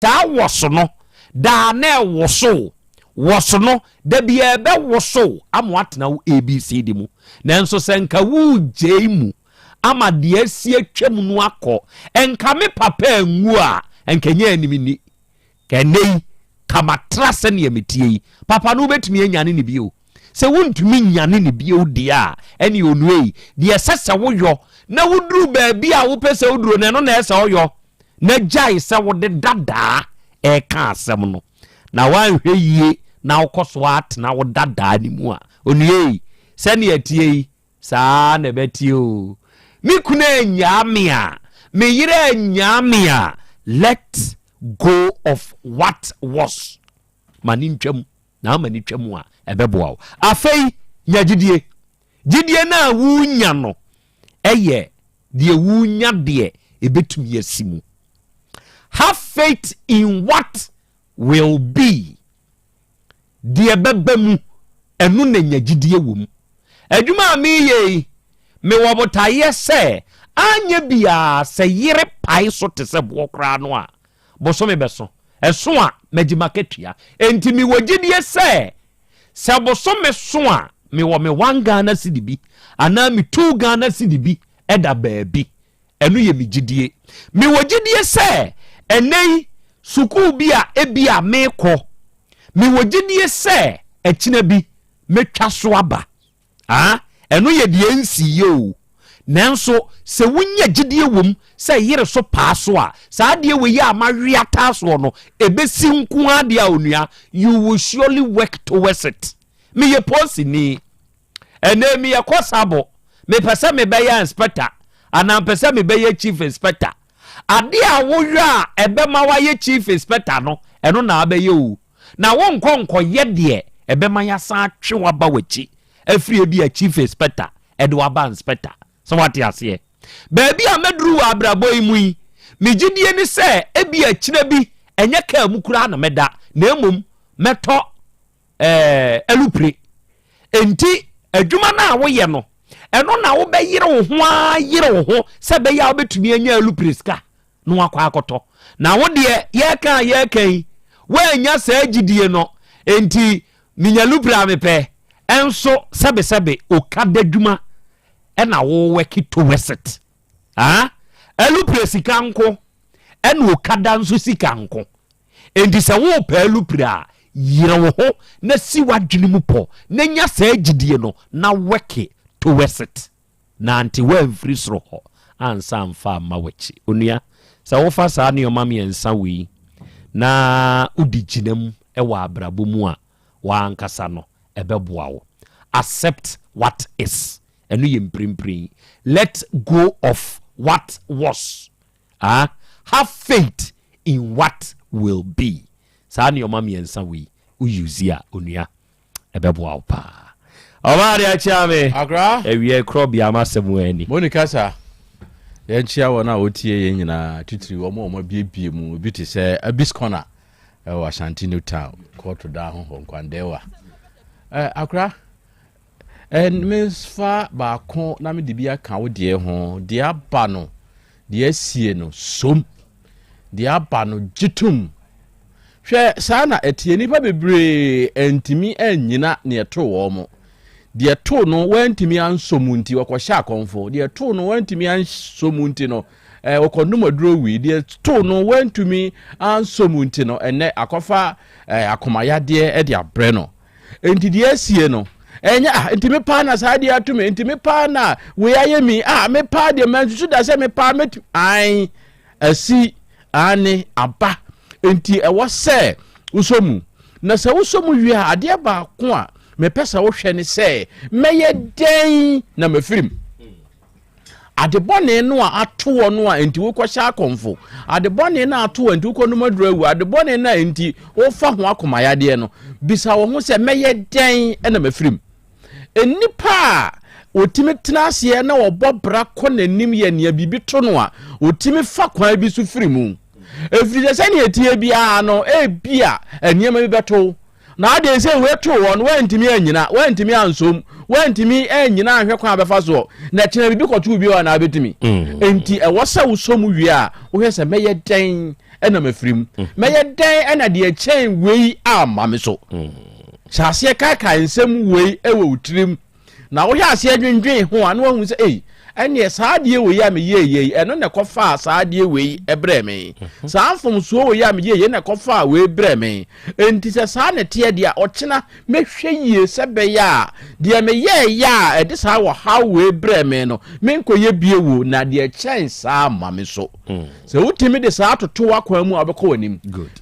ta wosono da na wosono da bia be woso amwatena wo ABCD mu nanso senka wo jeimu ama de asie twam no akọ enka me papa enwu a enkenya animini kenei kamatra se ne metie papa no betumi anyane ne bio se wontumi nyane ne bio de a ene onuei de sese woyo na woduru ba bia wo pese woduro ne no na ese woyo na jai se wode dada e ka asem no na wanhwe yie na ukoso atena wo dada ni mu a onuei se ne atie saa na betie o mi kuna nyamia me yire nyamia let go of what was manintwam na manitwam a ebeboa afei nya gidie na wunya no eye de wunya de ebetumi asimu have faith in what will be de bebamu enu na nya gidie wom adwuma mi ye me wobotaye se anya bia se yire pai so te se bokra no a boso me beso eso a magimaketua enti mi wogidie se boso me so a me wo me 1 Ghana cedi bi ana me 2 Ghana cedi bi eda baabi enu ye mi gidie mi wogidie se enei suku bi a ebia meko mi wogidie se ekina bi metwa so aba enu ye de ensi yo nanso se wunya gidie wom se yire so paaso a saa de we ya amawiata so no ebesi nko ade a onua you will surely work towards it me ye posini ene me ye kosabo me pese me be ya inspector ana pese me be ya chief inspector ade a wohwa ebe ma wa ye chief inspector no eno na abe ye o na wo nkonko ye de ebe ma ya san atwe waba wachi afiri bi a chief inspector edo waba inspector so what you say baby amedru abrabo imu yi migidie ni se ebi akina bi enye ka mukura na meda na emom meto elupre enti adwuma na woye no eno na wo be yire wo ho se be ya obetumi anya elupre ska no akwa akoto na wo de ye kan we anya sa agidie no enti minya lupre amepe enso sebe okada dwuma ena wo work towards it elupre sikanko ena okada nso sikanko enti se wo pa elupre a yire wo ho na si wadwene mu po na nya sa agidie no na work towards it na anti we free sro ho ansa mfa ma wachi onua se wo fa sa ne yoma me ensa wi na udiginam ewa abrabo mu a wa ankasa no ebeboa wo accept what is enu ye mprimpri let go of what was have faith in what will be sa ne yoma me ensa wi uyuzia onua ebeboa wo pa awari achiame agra ewie Krobea masemu ani monica sa yenchia wona otie ye nyina titiri omo biebie mu bi te se abis corner Yaw Asante New Town court da ho nkwandewa agra misfa ba ko na me dibia ka wo de ho de aba no de asie no som de aba no jitum hwe sa na etie nipa bebre entimi anyina ne eto wo mo de eto no wantimi ansomunti wakɔhya akonfo de eto no wantimi ansomunti no okonum aduro wi de eto no wantumi ansomunti no ene akofa akomayade de abre no enti de asie no enya ntimi pa na sa de atumi ntimi pa na we ayemi me pa de mansu da se me pa met ai asi ane aba enti ewo se usomu na se usomu wi ade ba ko a me pesa wo hwe ne se meye den na mafirim adebone no a ato no a enti wo kwahya akonfo adebone na ato enti wo konum adurawu adebone na enti wo fa ho akomayade no bisa wo ho se meye den na mafirim enipa otimi tenase na wo bobra konanim ye ne bibi to no a otimi fa kwa bi su firimu efiri se ne etie bia no bia eniema bi beto na ade se weto won wantimi anyina wantimi ansom wantimi anyina ahwe kwa abefa so na kina bibi kotu bi wa na abetimi enti e wosa wosom wi a wo hwe se meye den ɛna mafrim mɛyɛ dɛn ɛna deɛ kyɛn wei ama me so hyɛ aseɛ kaka nsɛm wei ɛwɔ wotrim na wohɛ aseɛ dwendwen ho a na wahu sɛ ei ɛneɛ saa adeɛ wei a meyɛyei ɛno na ɛkɔfaa saa adeɛ wei ɛbrɛ me saa mfomsoɔ wei a meyɛyei na ɛkɔfaa wei brɛ me enti sɛ saa ne teɛ deɛ ɔkyena mɛhwɛ yie sɛ bɛyɛ a deɛ meyɛɛyɛ a ɛde saa wɔ haw wei brɛ me no menkɔyɛ bie wo na deɛ kyɛn saa ma me so sɛ wotumi de saa toto wakwan mu a wobɛkɔ w'anim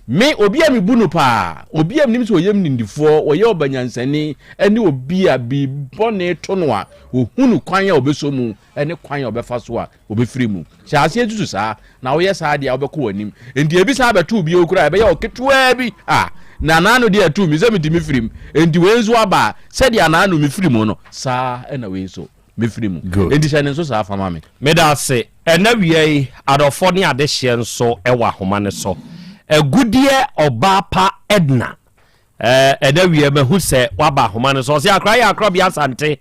me obi a mebu no paa obi a menim sɛ ɔyɛ mnindifoɔ ɔyɛ ɔbanyansani ɛne obi a bibɔne to no a ɔhunu kwan a ɔbɛsɔ mu ɛne kwan a ɔbɛfa so a ɔbɛfiri mu hyɛ aseɛ tutu saa na woyɛ saa deɛ a wobɛkɔ w'anim enti ebi saa bɛto bi okura ɛbɛyɛ ɔketewaa bi na naano deɛ atu mi sɛ metimi firim enti wei nso aba sɛdeɛ naano me firim no saa ɛna wei nso mefiri mu enti hyɛ ne nso saa fama me meda ase ɛna wiei adɔfo ne adehyeɛ nso ɛwɔ ahoma ne so agudeɛ ɔbaa pa Edna ɛna wiei mahu sɛ waba ahoma ne so ɔsɛ akra yɛ Krobea Asante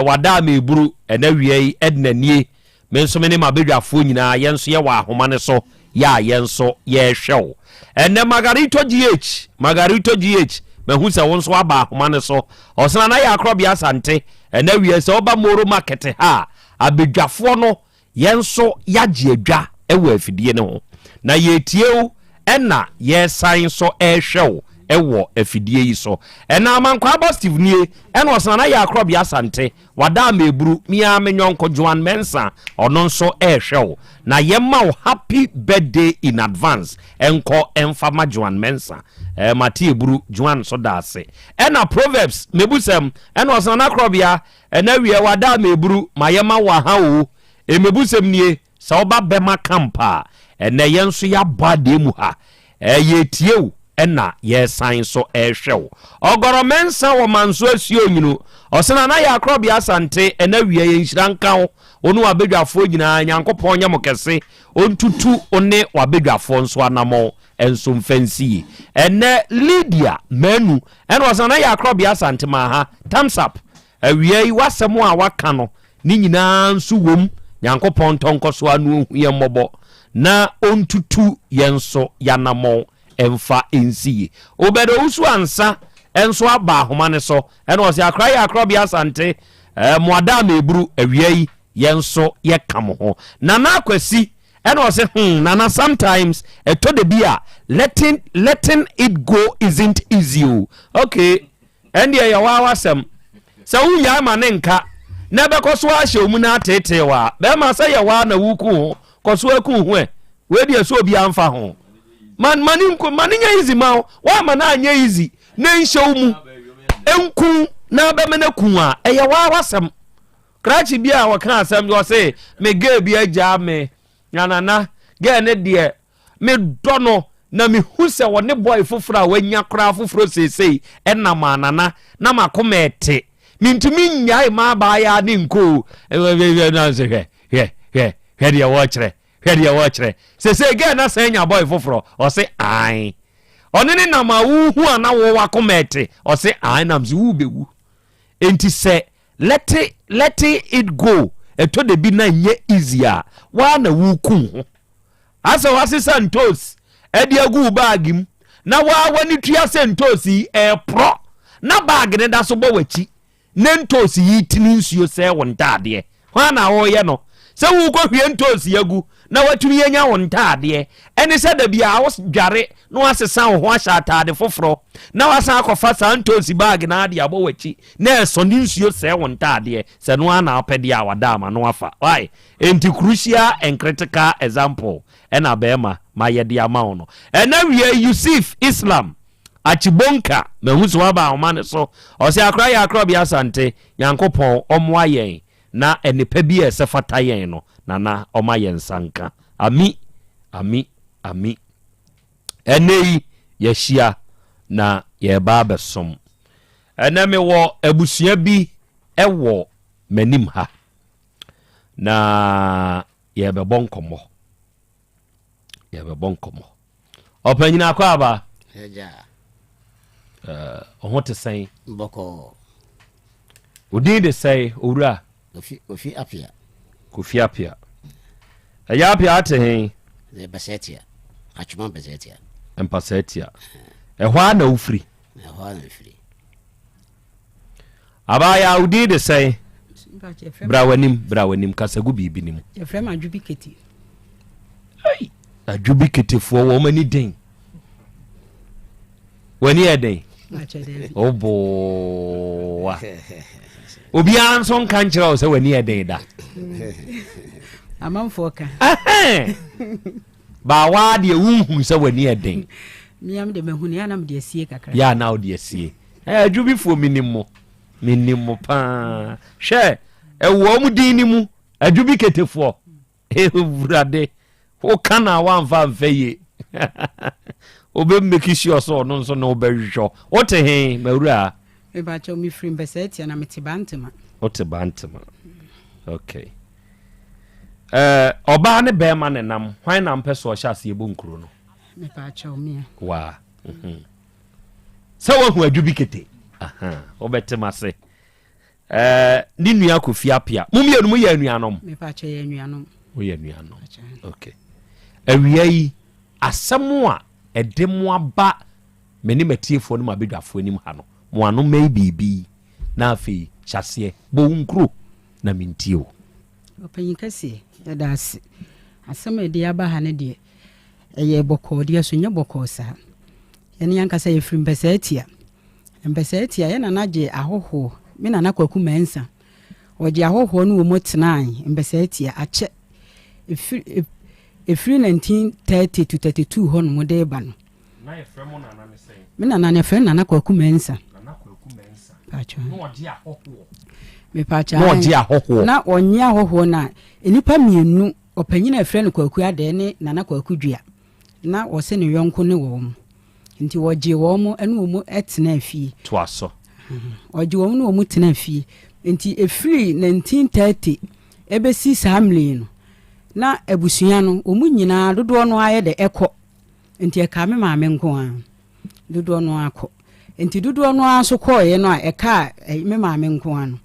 wada meburu ɛna wiei Edna nie me nso me ne mabedwafoɔ nyinaa yɛn nso yɛwɔ ahoma ne so yɛ yɛn nso yɛhwɛ wo ɛnɛ Margarito GH mahu sɛ wo nso waba ahoma ne so ɔsena na yɛ Krobea Asante ɛna wiei sɛ ɔba Moro Market ha abedwafoɔ no yɛn nso yɛagye adwa ɛwɔ afidie ne ho na yɛtie wo ɛna yɛsan so ɛhwɛ wo ɛwɔ afidie yi so ɛna amankwa ba Steve nie ɛna ɔsana na yɛ Krobea Asante wada meburu mia menyonko Joan Mensa ɔno nso ɛhwɛ wo na yɛma wo happy birthday in advance ɛnkɔ ɛmfama Joan Mensa Mati eburu Joan so da ase ɛna Proverbs mebusem ɛna ɔsana na Krobea ɛna wie wada meburu ma yɛma wo ha wo mebusem nie sɛ oba bema kampa ɛna yɛn nso ya bade mu ha yɛtie wo ɛna yɛsan so ɛhwɛ Ogoro Mensa wɔ manso asuo nyinu ɔsena na yɛ Krobea Asante ɛna wie yɛnhyira nka wo onu abedwafoɔ nyinaa Nyankopɔn nyɛ mo kɛse ontutu one wabedwafoɔ nso anamo enso mfansi ɛnɛ Lydia Manu ɛna ɔsena na yɛ Krobea Asante ma ha thumbs up awie yi wasɛm a waka no ni nyinaa nso wom Nyankopɔn tonko so anu yɛ mmɔbɔ na ontutu yɛnso yanamo emfa ensie obedo usu ansa enso aba ahoma ne so ena o se akra ya Krobea Asante moada meburu awiei yenso ye kam ho nana akwasi ena o se nana sometimes to the bia letting it go isn't easy okay and ye wa wasem se wuya ma ne nka na be koso ahye omu na tete wa be ma se ye wa na wuku ho koso aku ho we de so obi amfa ho maninya easy ma wa ma na anya easy na nhyew mu enku na be me na ku a eye wa wasem krachi bia wa kan asem do say me ge bia agya me nana ge ne de me dono na me hu se wo ne boy foforo a wanya kra foforo sesei ena ma nana na makomete mintumi nyai ma ba ya ne nko na se he de watchre hwede watchre se ge na sanya boy foforo o se ai onene na ma wu hu ana wo wakomete o se ai na mzi wu bewu enti se let it go eto de bi na nye easier wa na wu ku asa wase santos edi agu bagim na wa wani tua santos yi pro na bag ne da so bo wachi ne ntos yi tini nsuo se won taade wa na wo ye no se wu ko hwie ntos yagu na watumi yenya won taade ene se da bia wo dware no asesa wo ho ahya taade foforo na wasa akofa santos bag na ade abo wachi na eso ni nsuo se won taade se no ana opede a wada ama no afa why enti crucial and critical example ena bema ma yede ama wo no ena wie Yusuf Islam achibonka mehuso aba ahoma so o se akra ya Krobea Asante Nyankopɔn ɔmo ayen na enipa bi esefata yen no nana oma yensanka ami enei yeshia na ye ba besom ene me wo abusua bi ewo manim ha na ye be bonkomo opanyina kwa aba eja ohote sen mboko odi de say owura ofi apia Kofi apia aya apia ate hen ze basetia Achuma Pesetia. Empasetia. Ehwa na ufri. Ehwa na ufri. Abaya udi de say. Brawanim kasagu bibi nim. Your friend Adjubiketi. Hey, Adjubiketi for woman ni den. When you day. Oh boy. Obi anson kan kira o say when you day da. Amanfo ka. Ba wa de unhu say when you day. Me am de mehuni anam de asie kakra. Ya now de asie. Adjubifo minimo pa. She ewo mu din ni mu Adjubiketi fo. Ewurade. O kana wan fa mfeye. Obe make sure so no so no be sure. What he mawura? Me ba cho mi free Besetia na meti bantama. What bantama. Okay. Oba ne be ma ne nam. Hwan na mpe so sha se ebonkuro no. Me ba cho mi. Wa. So wo hu Adjubiketi. Aha. Obetema se. Ni nua Kofi apia. Mumienu mu ye anuanom. Me ba cho ye anuanom. Wo ye anuanom. Okay. Awia yi asɛm a ɛde mo aba meni matiefo no mabedwafo anim ha no mo ano mai bibi na afi hyase bo nkro na mentio opanyin kase yada ase asɛm ɛde aba ha ne de ɛyɛ bɔkɔ de so nya bɔkɔ sa yɛne yankasa yɛ firi Besetia yɛ na nagye ahoho me na nakwaku mansa wɔgye ahoho no wɔ mo tenan Besetia akyɛ efiri 1930 to 32 hɔ no de ba no na yɛ frɛ mo nana ne sɛ me nana ne frɛ nana kwaku mansa pacho no ɔgye ahoho me pacho no ɔgye ahoho na ɔnye ahoho na enipa mienu ɔpanyina frɛ no kwaku ade ne nana kwaku dua na ɔse ne yɔnko ne wɔ mu nti wɔgye wɔ mu ɛne wɔ mu ɛtena afie to aso ɔgye wɔ mu ne wɔ mu tena afie nti efiri 1930 ebesi samle no na abusua no omu nyina dodo no aye de ekɔ nti eka me maame nko a dodo no akɔ nti dodo no aso kɔye no a eka me maame nko a no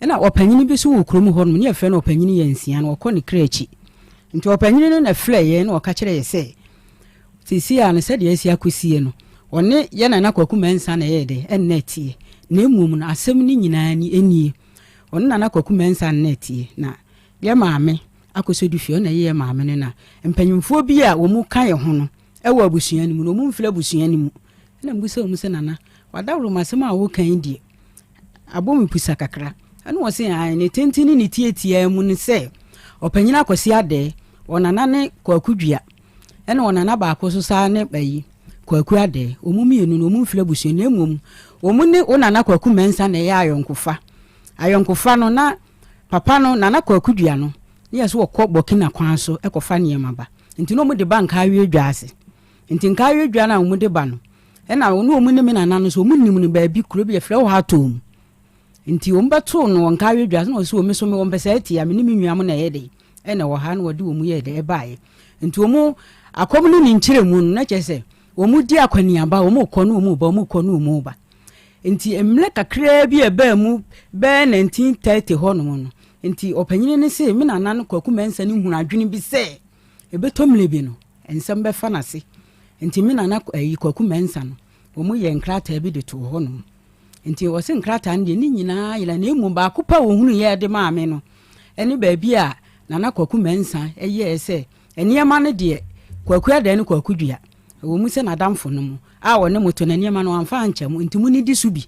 na opanyini bi so wokrom hɔ no ne yɛfrɛ no opanyini yansia no ɔkɔ ne krachi nti opanyini no na frɛ yɛ no ɔka kyerɛ yɛ sɛ sisi a no sɛ de asia kosie no ɔne yɛ na nakwaku mansa na yɛ de ɛnna tie na emum no asɛm ni nyinaa ni enie ɔne na nakwaku mansa na tie na yɛ maame akoso du fie na yɛ maame ne na mpanyimfo bi a wo mu ka yɛ ho no ɛwɔ abusua ni mu no mu mfira abusua ni mu na mbusa mu se nana wadawro masɛm a wo kan die abom pusa kakra ɛno wɔ se ai ne tentini ne tietia mu ne sɛ ɔpanyina akosi ade ɔnana ne kwakudua ɛna ɔnana baako so saa ne bayi kwaku ade omu mienu no omu mfira abusua na emom omu ne onana kwaku mansa na yɛ ayɔnkofa no na papa no nana kwakudua no yes wo kɔ bokina kwan so ekofa niema ba nti no mu de bank awie dwaase nti nka awie dwa na mu de ba no ɛna no mu ne me nana no so mu nim ne ba bi Krobea frɛ wo hatom nti wo mbeto no nka awie dwaase na so wo me so me wo Besetia me ne me nua mo na yɛ de ɛna wo ha no wo de wo mu yɛ de ɛbaaye nti wo mu akom no ni nkyire mu no na kyɛ sɛ wo mu di akwaniaba wo mu kɔ no wo mu ba wo mu kɔ no wo mu ba nti emle kakra bi eba mu be 1930 hɔ no no nti opanyine ne se me nana no kwaku mansa ne hunu adwene bi se ebetomle bi no ensem be fa nase nti me nana kwaku mansa no wo mu ye nkrata bi de to ho no nti wo se nkrata ne ni nyina yela na emu ba kopa wo hunu ye de maame no ene ba bi a nana kwaku mansa eye se eniema ne de kwaku ada ne kwaku dua wo mu se nadamfo no mu a wo ne moto na eniema no amfa ankyam nti mu ni di su bi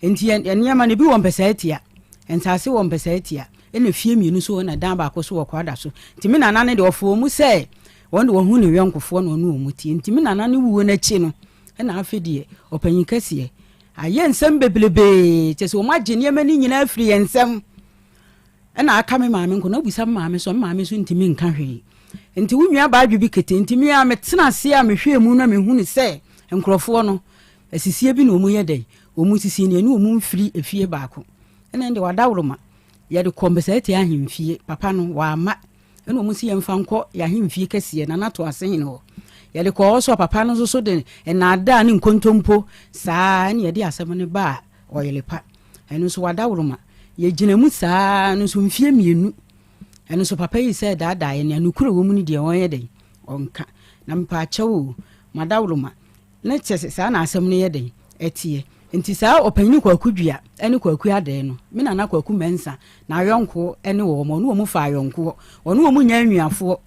nti eniema ne bi wo Besetia ensase wo Besetia ene fie mienu so na dan ba ko so wakwada so ntimi nana ne de ofo mu se won de wohu ne wenkofo no no mu ti ntimi nana ne wuwo na chi no na afedie opanyin kase aye nsem beblebe tese wo magye ne mani nyina afiri ensem na aka me maame nko na busa maame so ntimi nka hwe nti wunua ba Adjubiketi ntimi a metena se a mehwe mu na mehu ne se nkrofo no asisie bi na omu ye den omu sisi ne ne omu mfiri efie baako ene de wadawro ma ya de Besetia ahemfie papa no wa ma ene omu si yemfa nkɔ ya ahemfie kase na nato asen ho ya de kɔ so papa no so de na ada ne nkontompo saa ne ya de asɛm ne ba oyelepa ene so wadawro ma ye ginamu saa no so mfie mienu ene so papa yi sɛ dada ye ne anukura wo mu ne de won ye den onka na mpacha o madawroma na kyese saa na asem no ye den etie nti saa opanyi kwakudua ene kwaku ade no me na kwaku mensa na ayonko ene wo mo no wo mu fa ayonko ono wo mu nya nnuafo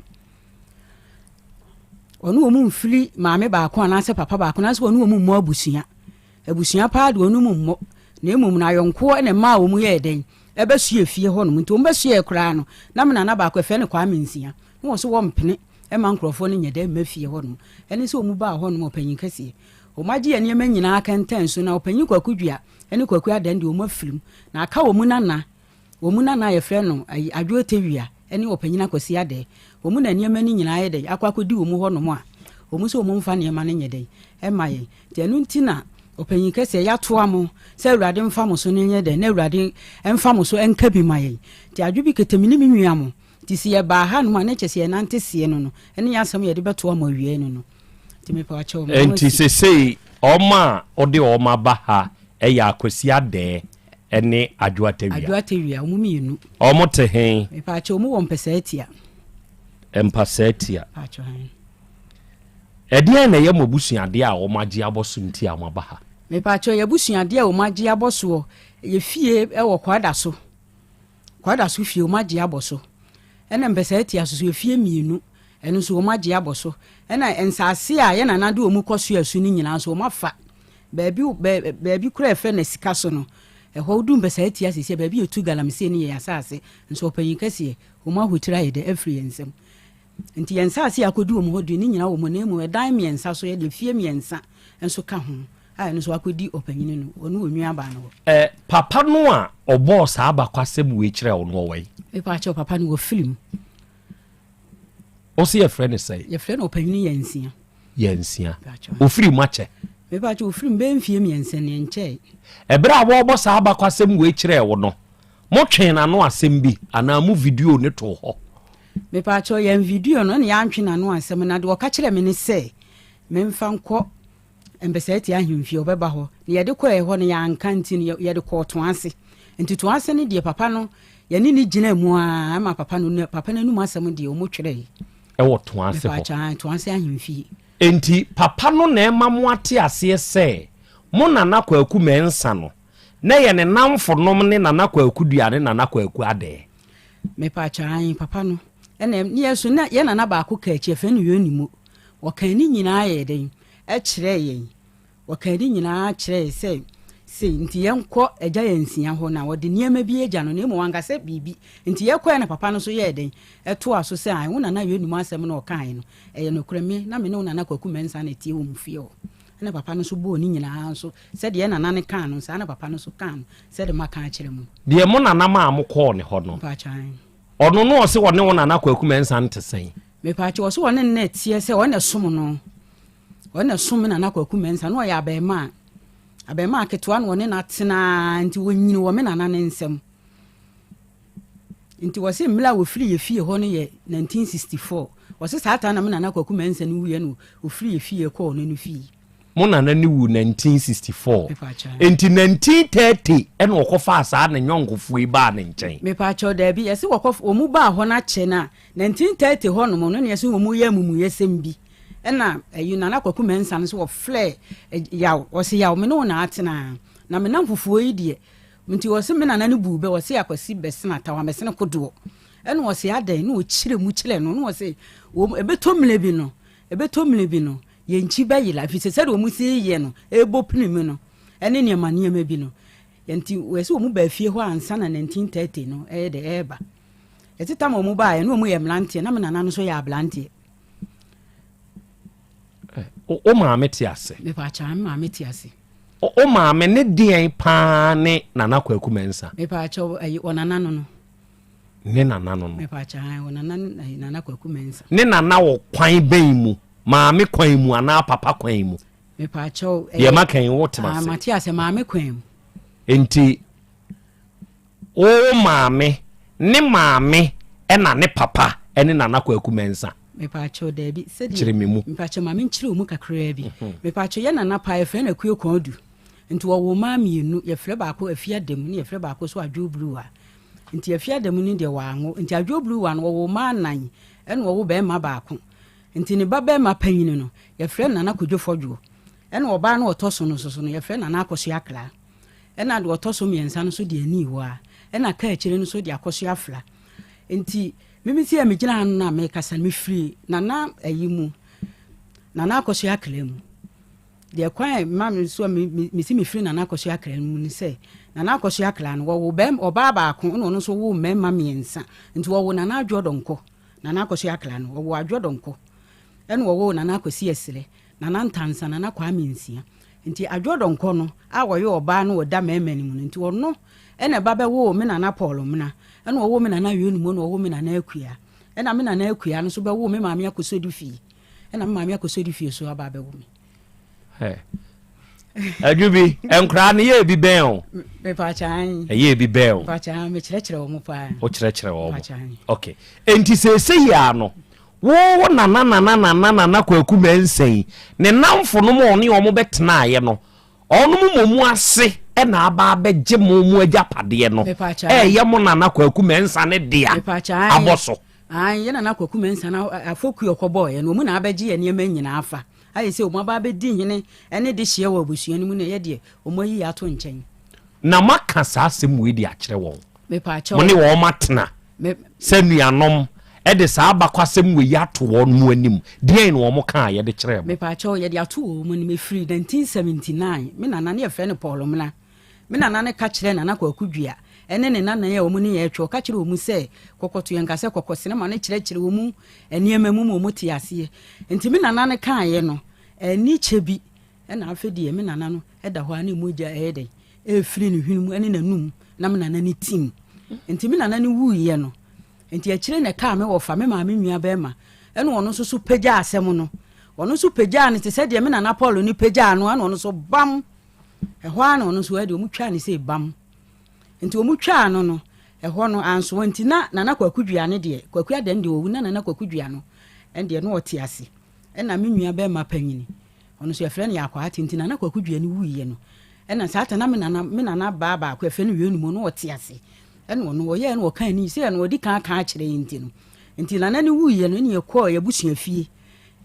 ono wo mu mfiri maame baako anase papa baako na so ono wo mu mo abusua pa de ono mu mo na emum na ayonko ene ma wo mu ye den ebesue fie ho no nti wo besue kura no na me na baako efe ne kwa mensia wo so wo mpene ema nkrofo no nyede mafie ho no ene so wo mu ba ho no opanyi kase o magye ene ma nyina aka ntanso na opanyi kwakudua ene kwaku adande o mafirim na aka wo mu nana ye frɛ no adwotewia ene opanyi na kwasi ade wo mu na ene ma ni nyina ye de akwakodi wo mu ho no mo a wo mu so wo mu mfa ne ma ne nyede ema ye de enu ntina opanyi kase ya toa mo se awurade mfa mo so ne nyede na awurade emfa mo so enka bi ma ye de adwobi ketemini mi nwia mo ti si ye ba ha no ma ne kyese ye nante sie no ene ya asam ye de betoa mo wie no enti sesei oma ode oma baha eya akwasi ade ene adwatewia omuminu omo te hen me pa che omu wo mpesa etia pacho hen ede na ye mobusuade a omagye aboso nti a mabaha me pa che ye busuade a omagye aboso ye fie e wo kwada so fie omagye aboso ene mpesa etia so ye fie mienu eno so omagye aboso ena ensase a ye nanade omu koso asu ni nyina so omafa baabi kura efe na sika so no eho du mpesa etia sese baabi etu galamse ni ye asase nso opanyi kase omahotira ye de every ensem nti ensase akodu omu hodu ni nyina wo mo na mu edan miensa so ye de fie miensa enso ka ho a enso akodi opanyi no onu onwua ba no papa no a obo sa abakwasem we kire wo no wai e pa che papa no wo film o se ye friend say ye friend opanyi yensia o free mache me ba che o free mbe mfie miensa ne nche ebra abo obo sa abakwasem we kire wo no mo twen na no asem bi ana mu video ne to ho me pa che ye video no ne ya ntwe na no asem na de o ka kire me ne se me mfa nko embesati ahimfie obeba ho ne ye de ko ho ne ya anka nti ne ye de ko to ase nti to ase ne de papa no ye ni gina mu a ma papa no nu masem de o mo twere ewo to ase ho to ase ahimfie enti papa no na ema mo ate ase se mo nana kwaku mensa no na ye ne namfo nom ne nana kwaku duane nana kwaku ade me pa chan papa no ene ne yeso na ye nana ba ko ka eche fe no yonimu wo kan ni nyina ye den e kire ye wo kan ni nyina kire se nti yenko eja yensia ho na wo de niema bi eja no na emu wanga se bibi nti ye kwa na papa no so ye den eto aso se an wo nana yonimu asem na o kan no ye no kreme na me no nana kwaku mensa na tie wo mfie ho na papa no so bo ni nyina so se de nana ne kan no sa na papa no so kan se de maka kire mu de mo nana ma amko ne ho no pa chan ono no se wone wo nana kwaku mensa nte sen me pa che wo so wone na tie se wone som no wone som nana kwaku mensa no ya abema aketwa no wone na tena nti wonyini wo me nana ne nsem nti wo se mla wo firi ye fie ho no ye 1964 wo se sata na me nana kwaku mensa no wuye no wo firi ye fie ko no fie mo nana ni wu 1964 enti 1930 ene okofa asa na nyonkofo iba na nchen me pa cho da bi yesi wokofa omu ba ho na che na 1930 ho no no yesi omu ye mumu yesem bi ena nana kwaku mensa no so wo flare yaw wo se yaw me no na atena na me namfufuo yi de nti wo se me nana ne bube wo se akwasi besena tawa mesene kodo ena wo se adan no kire mu kire no wo se ebetomle bi no yenchi ba yila fi se do mu si ye no ebo pnimi no ene ne ma bi no yenti we se o mu ba fie ho ansa na 1930 no de eba etita ma mu ba ye no mu ye mlantie na me nana no so ya blantie o maame ti ase me pa cha maame ti ase o maame ne dien pa ne nana kwaku mensa me pa cha o nana no ne nana no me pa cha o nana kwaku mensa ne nana wo kwan ben mu maame kwan mu ana papa kwan mu me pa cha ye makan wo tema se mati ase maame kwan mu enti o maame ena ne papa ene nana kwaku mensa me pa cho da bi se di chire me mu me pa cho ma me chire mu kakra bi me pa cho ye nana pa ye fe na kuo kon du nti wo ma mienu ye fre ba ko afia dem ni ye fre ba ko so adwo blue a nti afia dem ni de wa anwo nti adwo blue wa no wo ma nan ene wo be ma ba ko nti ne baba ma panyini no ye frɛ nana kodwofo dwo ɛna oba na otoso no so no ye frɛ nana akoso akla ɛna de otoso miensa no so de ani ho a ɛna ka akire no so de akoso afla nti mimisi ya migina anu na me kasa me free nana ayimu nana akoso akla mu de kwan ma me so me si me free nana akoso akla mu ni sɛ nana akoso akla no wo bem oba ba ko no so wo mema miensa nti wo nana adwodonko nana akoso akla no wo adwodonko ɛna wo nana akosi esere nana ntansa nana kwa mensia nti adwodonko no a wo ye oba no da mema ni mu nti ono ɛna baba wo me nana Paul mna ɛna wo me nana yenu mu no wo me nana akua ɛna me nana akua no so ba wo me maame akosodi fi ɛna me maame akosodi fi so aba ba wo me adwubi enkra ne ye bi ben o me pa chan ye bi ben o pa chan me kyerɛkyerɛ wo mo pa o kyerɛkyerɛ wo okay enti sese ya no wo nana kwaku mensen ne namfo no mo ne o mo betena ye no ono mo ase na aba begye mo agapade no ye mo nana kwaku mensa ne dia aboso ye nana kwaku mensa na afoku yokobo ye no mu na abegye ye ne nyina afa ayi se o mo aba bedi hene ene de hye wa abusua no mu ne ye de o mo yi ato nkyɛn na maka saa asɛm we di akyerɛ wɔn me pa cha mo ne wo matena sɛ nuanom de saa bakwasɛm we yato wɔn mu anim deɛ no wɔn ka ye de kyerɛ me pa cha ye de ato wo mu ne me free 1979 me nana ne ye fɛ ne Paul mna me nana ne ka kyerɛ nana kwaku dua ene ne nana ye wo mu ne ye twɔ ka kyerɛ wo mu sɛ kokoto yɛnka sɛ kokosene ma ne kyerɛ wo mu eniema mu mo te ase enti me nana ne ka ye no ni chebi ena afedi me nana no eda ho ani moja ede free ne hwinu mu ene nanum na me nana ne team enti me nana ne wuye no enti a kyerɛ ne ka me wo fa me ma me nua ba ma ene ono so so pagya asɛm no ono so pagya ne te sɛ de me nana Paul ni pagya no ana ono so bam ɛhɔ ana ono so ade o mu twa ne sɛ bam enti o mu twa no no ɛhɔ no anso enti na nana kwakudua ne de kwaku adan de owu na nana kwakudua no ende no ɔte ase ena me nua ba ma panyini ono so yɛfrɛ ne yakwa atenti nana kwakudua ne wuye no ena saata na me nana ba kwa fɛ ne wienu mu no ɔte ase ena ono ɔyɛ no ɔka ni sɛ no ɔdi kan kyerɛ enti no enti nana ne wuye no ne yɛkɔ yɛbusua fie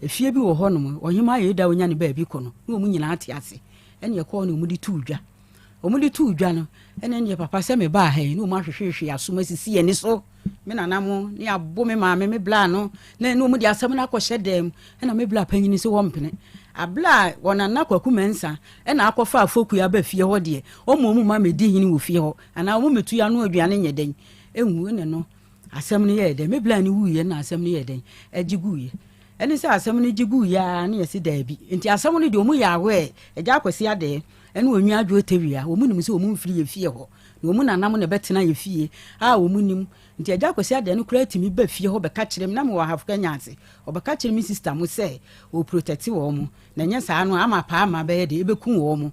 efie bi wɔ hɔ no ɔhema yɛ da onya ne ba bi kɔ no na ɔmu nyina ate ase ena yɛkɔ no ɔmu di tuudwa no ena ne papa sɛ me ba ha ne ɔmu ahwehwehwe asoma sisi yɛ ni so me nana mo ne abo me maame me bla no na ɔmu di asɛm na akɔhyɛ dɛm ena me bla panyini sɛ wɔ mpene abla wona na kwaku mensa ena akɔfa afoku ya ba fie hɔ de ɔmu ma me di hini wɔ fie hɔ ana ɔmu metu ya no aduane nyɛ den enwu ne no asɛm ne yɛ dɛm me bla ne wuye na asɛm ne yɛ den agiguye ene sɛ asɛm ne gigu ya ne yɛsi daabi nti asɛm ne de ɔmu yɛ awe agya akwasi ade ene onwi adwo tewia ɔmu nim sɛ ɔmu mfiri yɛ fie hɔ na ɔmu nanam ne betena yɛ fie ɔmu nim nti agya akwasi ade no kura timi ba fie hɔ bɛka kyerɛ m na me wɔ hafka nyaase ɔbɛka kyerɛ me sister mo sɛ o protect wɔ mo na nyɛ saa no ama pa ama bɛyɛ de ebeku wɔ mo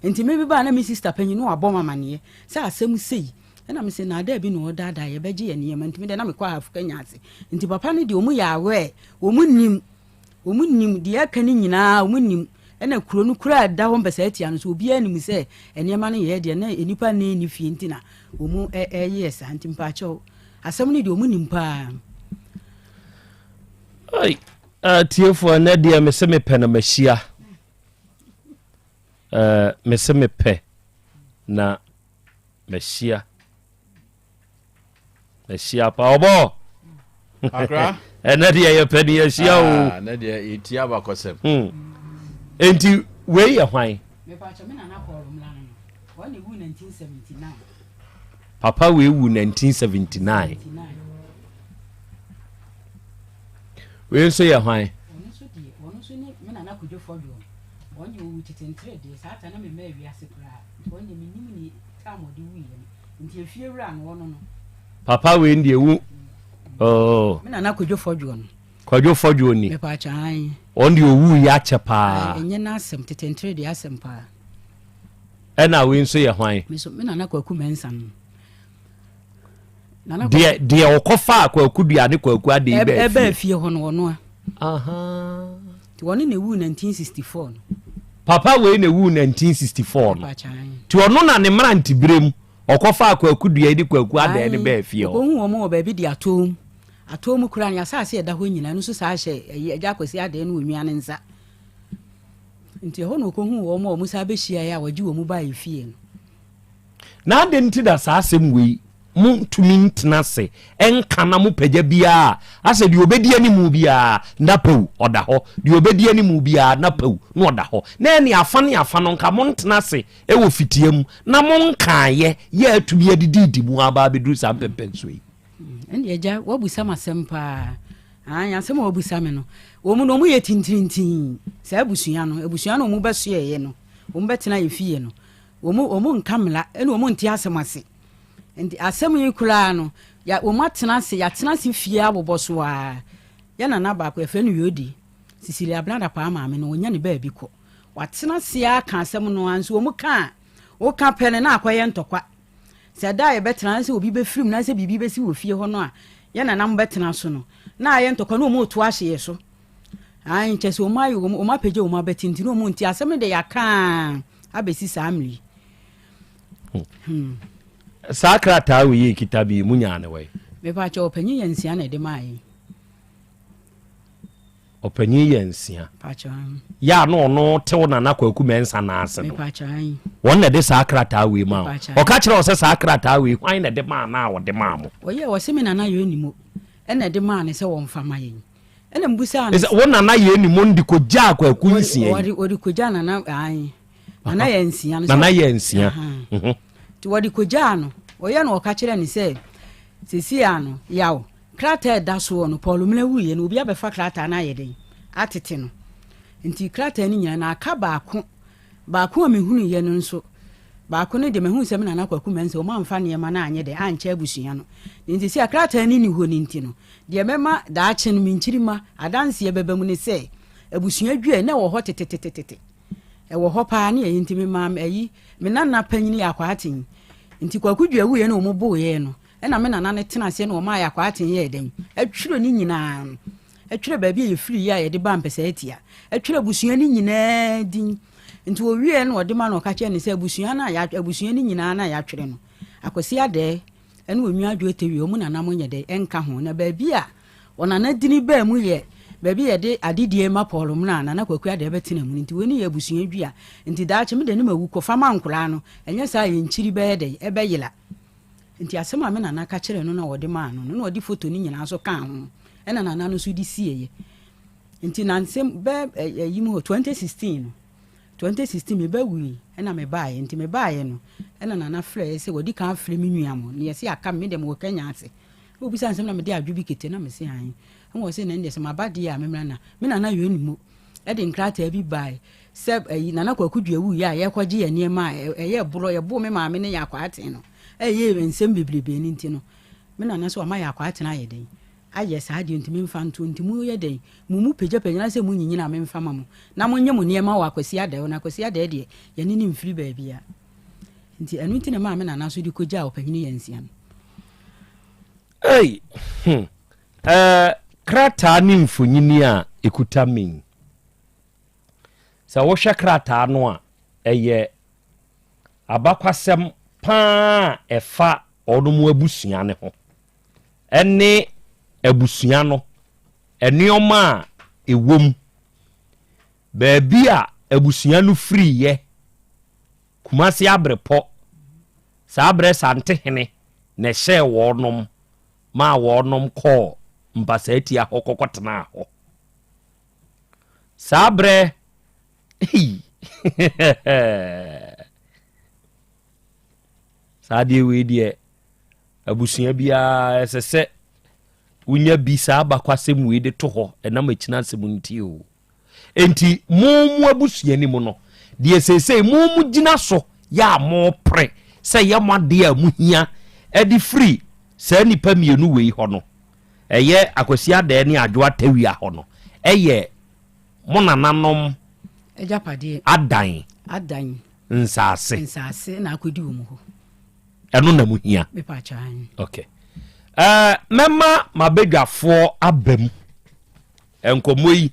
nti me bi ba na me sister panyin no abɔ mama ne sɛ asɛm sei ena me sɛ na ada bi no dada yɛ bɛgye yɛ niyama nti me de na me kɔ hafka nyaase nti papa ne de ɔmu yɛ awe ɔmu nim de aka ne nyinaa ɔmu nim ena kuro no kura da ho mpɛsɛ atia no so obi anim sɛ eniyama no yɛ de na enipa ne ni fie nti na ɔmu ɛyɛ sa nti mpa kyɛw asɛm ne de ɔmu nim pa ai tiefo na de me se me pɛ na mahia me se me pɛ na mahia pa obo akra na de yɛ pɛ ne yɛhia o na de etia bakɔsɛm enti we yɛ hwan me pa kyɛw me nana Paul mlano no wɔne wu 1979 papa we wu 1979 we nso yɛ hwan wɔno so ne me nana kodwofo dwo wɔne wu titentre de saata na me ma wiase kra wɔne me nim ni tamode wu yɛ nti efie wura no wɔno no papa we ndie wu me nana kodwofo dwo no kodwofo dwo ni me pa kyɛw on de owu ya kyɛ paa enye na asɛm titentre de asɛm paa ɛna we nso yɛ hwan me nana kwaku mensa no nana de okofa kwaku dua ne kwaku ade ebe fie hɔ no wɔno aha ti wɔne ne wu 1964 no papa we ne wu 1964 no pa kyɛw ti ɔno na ne mranti brem okofa kwaku dua ne kwaku ade ne ba fie hɔ ohu wɔn wɔ ba bi de atom ato mu kura ne asase da ho nyina no so sa hye agya kwasi ade no onwia ne nsa nti ho no ko hu wo mo musa be hia ya wagi wo mu ba efie no na ade nti da sa asem wei mu tumi ntena se enka na mu pagya bia ase de obedi animu bia na pew oda ho de obedi animu bia na pew no oda ho na ni afa no nka mo ntena se e wo fitiam na mo nka ye atumi adidi mu aba beduru sam pempenso yi ene agya wabusa masem pa anya sem wabusa me no wo mu no mu ye tintintin sa abusuya no mu beso ye no wo mu betena efie no wo mu nkamla ene wo mu nti asemase ndi asem yi kula no ya wo matena se fie aboboso a ya na ba ko efe no yodi Cecilia blanda pa ma me no wonya ne ba bi ko watena se aka asem no anso wo mu ka wo ka pene na akoye ntokwa se da ye betena se obi be firim na se bibi be si wo fie ho no a ya na nam betena so no na aye ntokwa no mu to ahye so an chese o mayo o ma peje o ma betinti no mu nti asem de ya ka abesi samli sakrata we kitabi munya ne we me pa cha opanyi yansia na de mai opanyi yansia pa cha ya no tew na nakwaku mensa na ase me no pa cha won na de sakrata we ma o ka kire o se sakrata we hwan na de ma na wo de ma mo oye wo se me na yo nimo ena de ma ne se wo mfa ma yen ena mbusa na won na ye nimo ndi ko ja akwaku nsia odi ko ja na ai na yansia na yansia ti wadi koja no oye no ka kire ni se sisi ano yaw krata da so no polumle wuye no obi abefa krata na yeden atete no nti krata ni nyina na aka baako a mehunu ye no nso baako ne de mehu se me na nakwaku mense o ma mfa ne ma na anye de anche abusua no nti si krata ni ho ni nti no de mema da ache no minchirima adanse ye beba mu ne se abusua dwe na wo ho tetetetete e wo ho pa ne ye nti me ma ayi me nana panyini yakwa atin nti kwaku dwe wuye na o mo bo ye no e na me nana ne tena se na o ma yakwa atin ye den atwiro ni nyina atwiro ba bi ye free ya ye de ba mpesa atia atwiro abusua ni nyina din nti o wie no o de ma no ka che ne se abusua na ya abusua ni nyina na ya twire no akosi ade ene o nwa adwo tewi o mu nana mo nye de enka ho na ba bi a onana dini ba mu ye baby ye de adidie ma polum na kwaku ade betina mu nti woni ye abusua dua nti daache me de ne mawu ko fama nkura no enye sa ye nchiri be de ebe yila nti asema me na ka kire no na wode ma no na wode foto ni nyina so kan ho ena nana no so di sieye nti na nsem be yimu 2016 me ba wi ena me baaye nti me baaye no ena nana frɛ se wodi kan frɛ mi nua mo ne ye se aka me de mo kanya ase obi san nsem na me de adwo bi kete na me se han wo se na ndese ma bade ya memra na me na yo nimo e de nkrata bi bai se na na kwaku dua wu ya ye kwaje ye niema ye buro ye bo me ma me ne ya kwa aten no ye nsem bebrebe ni nti no me na so ma ya kwa aten aye den aye sa ade ntimi mfa nto ntimu ye den mumu peja na se mu nyinyina me mfa ma mo na mo nye mo niema wa kwasi ade na kwasi ade de ye ni ni mfiri ba bia nti anu nti na ma me na so di koja opanyini yansia hey krata ni mfonyini a ekuta min sa wo hwe krata no a eye abakwasem pa efa onomu abusua ne ho ene abusua no enioma ewom baabi a abusua no free ye kumasi abrepo sa abre sante hene ne hye wonom ma wonom call mpasa eti ahokokotena aho sabre sadie we die abusua bia esese unya bi sa abakwasem we de to ho enam akina semunti o enti mumu abusua ni mu no de sese mumu gina so ya mo pre se ya made a muhia edi free sa nipa mienu we ho no eye akosia de ni adwoa tawia ho no eye monananom ejapade adan nsase na akodi wo mu ho eno na muhia me pa chan okay mema mabedwafo abam enkomoyi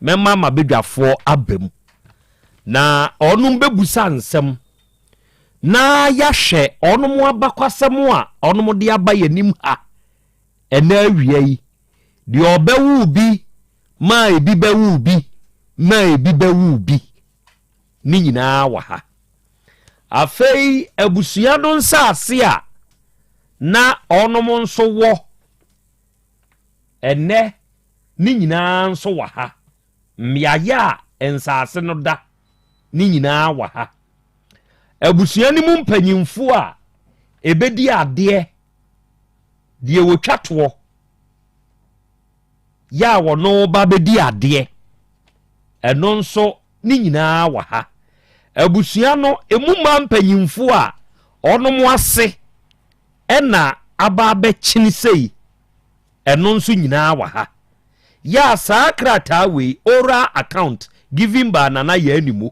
mema mabedwafo abam na onum bebusa nsem na ya hwe onum abakwasem a onum de aba yanim ha ena awia yi de obewu bi ma ebi bewu bi ma ebi bewu bi ni nyina wa ha afei abusua no nsase a na onom nso wo ene ni nyina nso wa ha mmiaya ensase no da ni nyina wa ha abusua ni mu mpanyimfo a ebedi ade die wotwato ya wono ba bedi ade eno nso ni nyina wa ha abusua no emu ma mpanyimfo a onom ase ena aba bechini sei eno nso nyina wa ha ya sakrata we oral account given by nana ya animu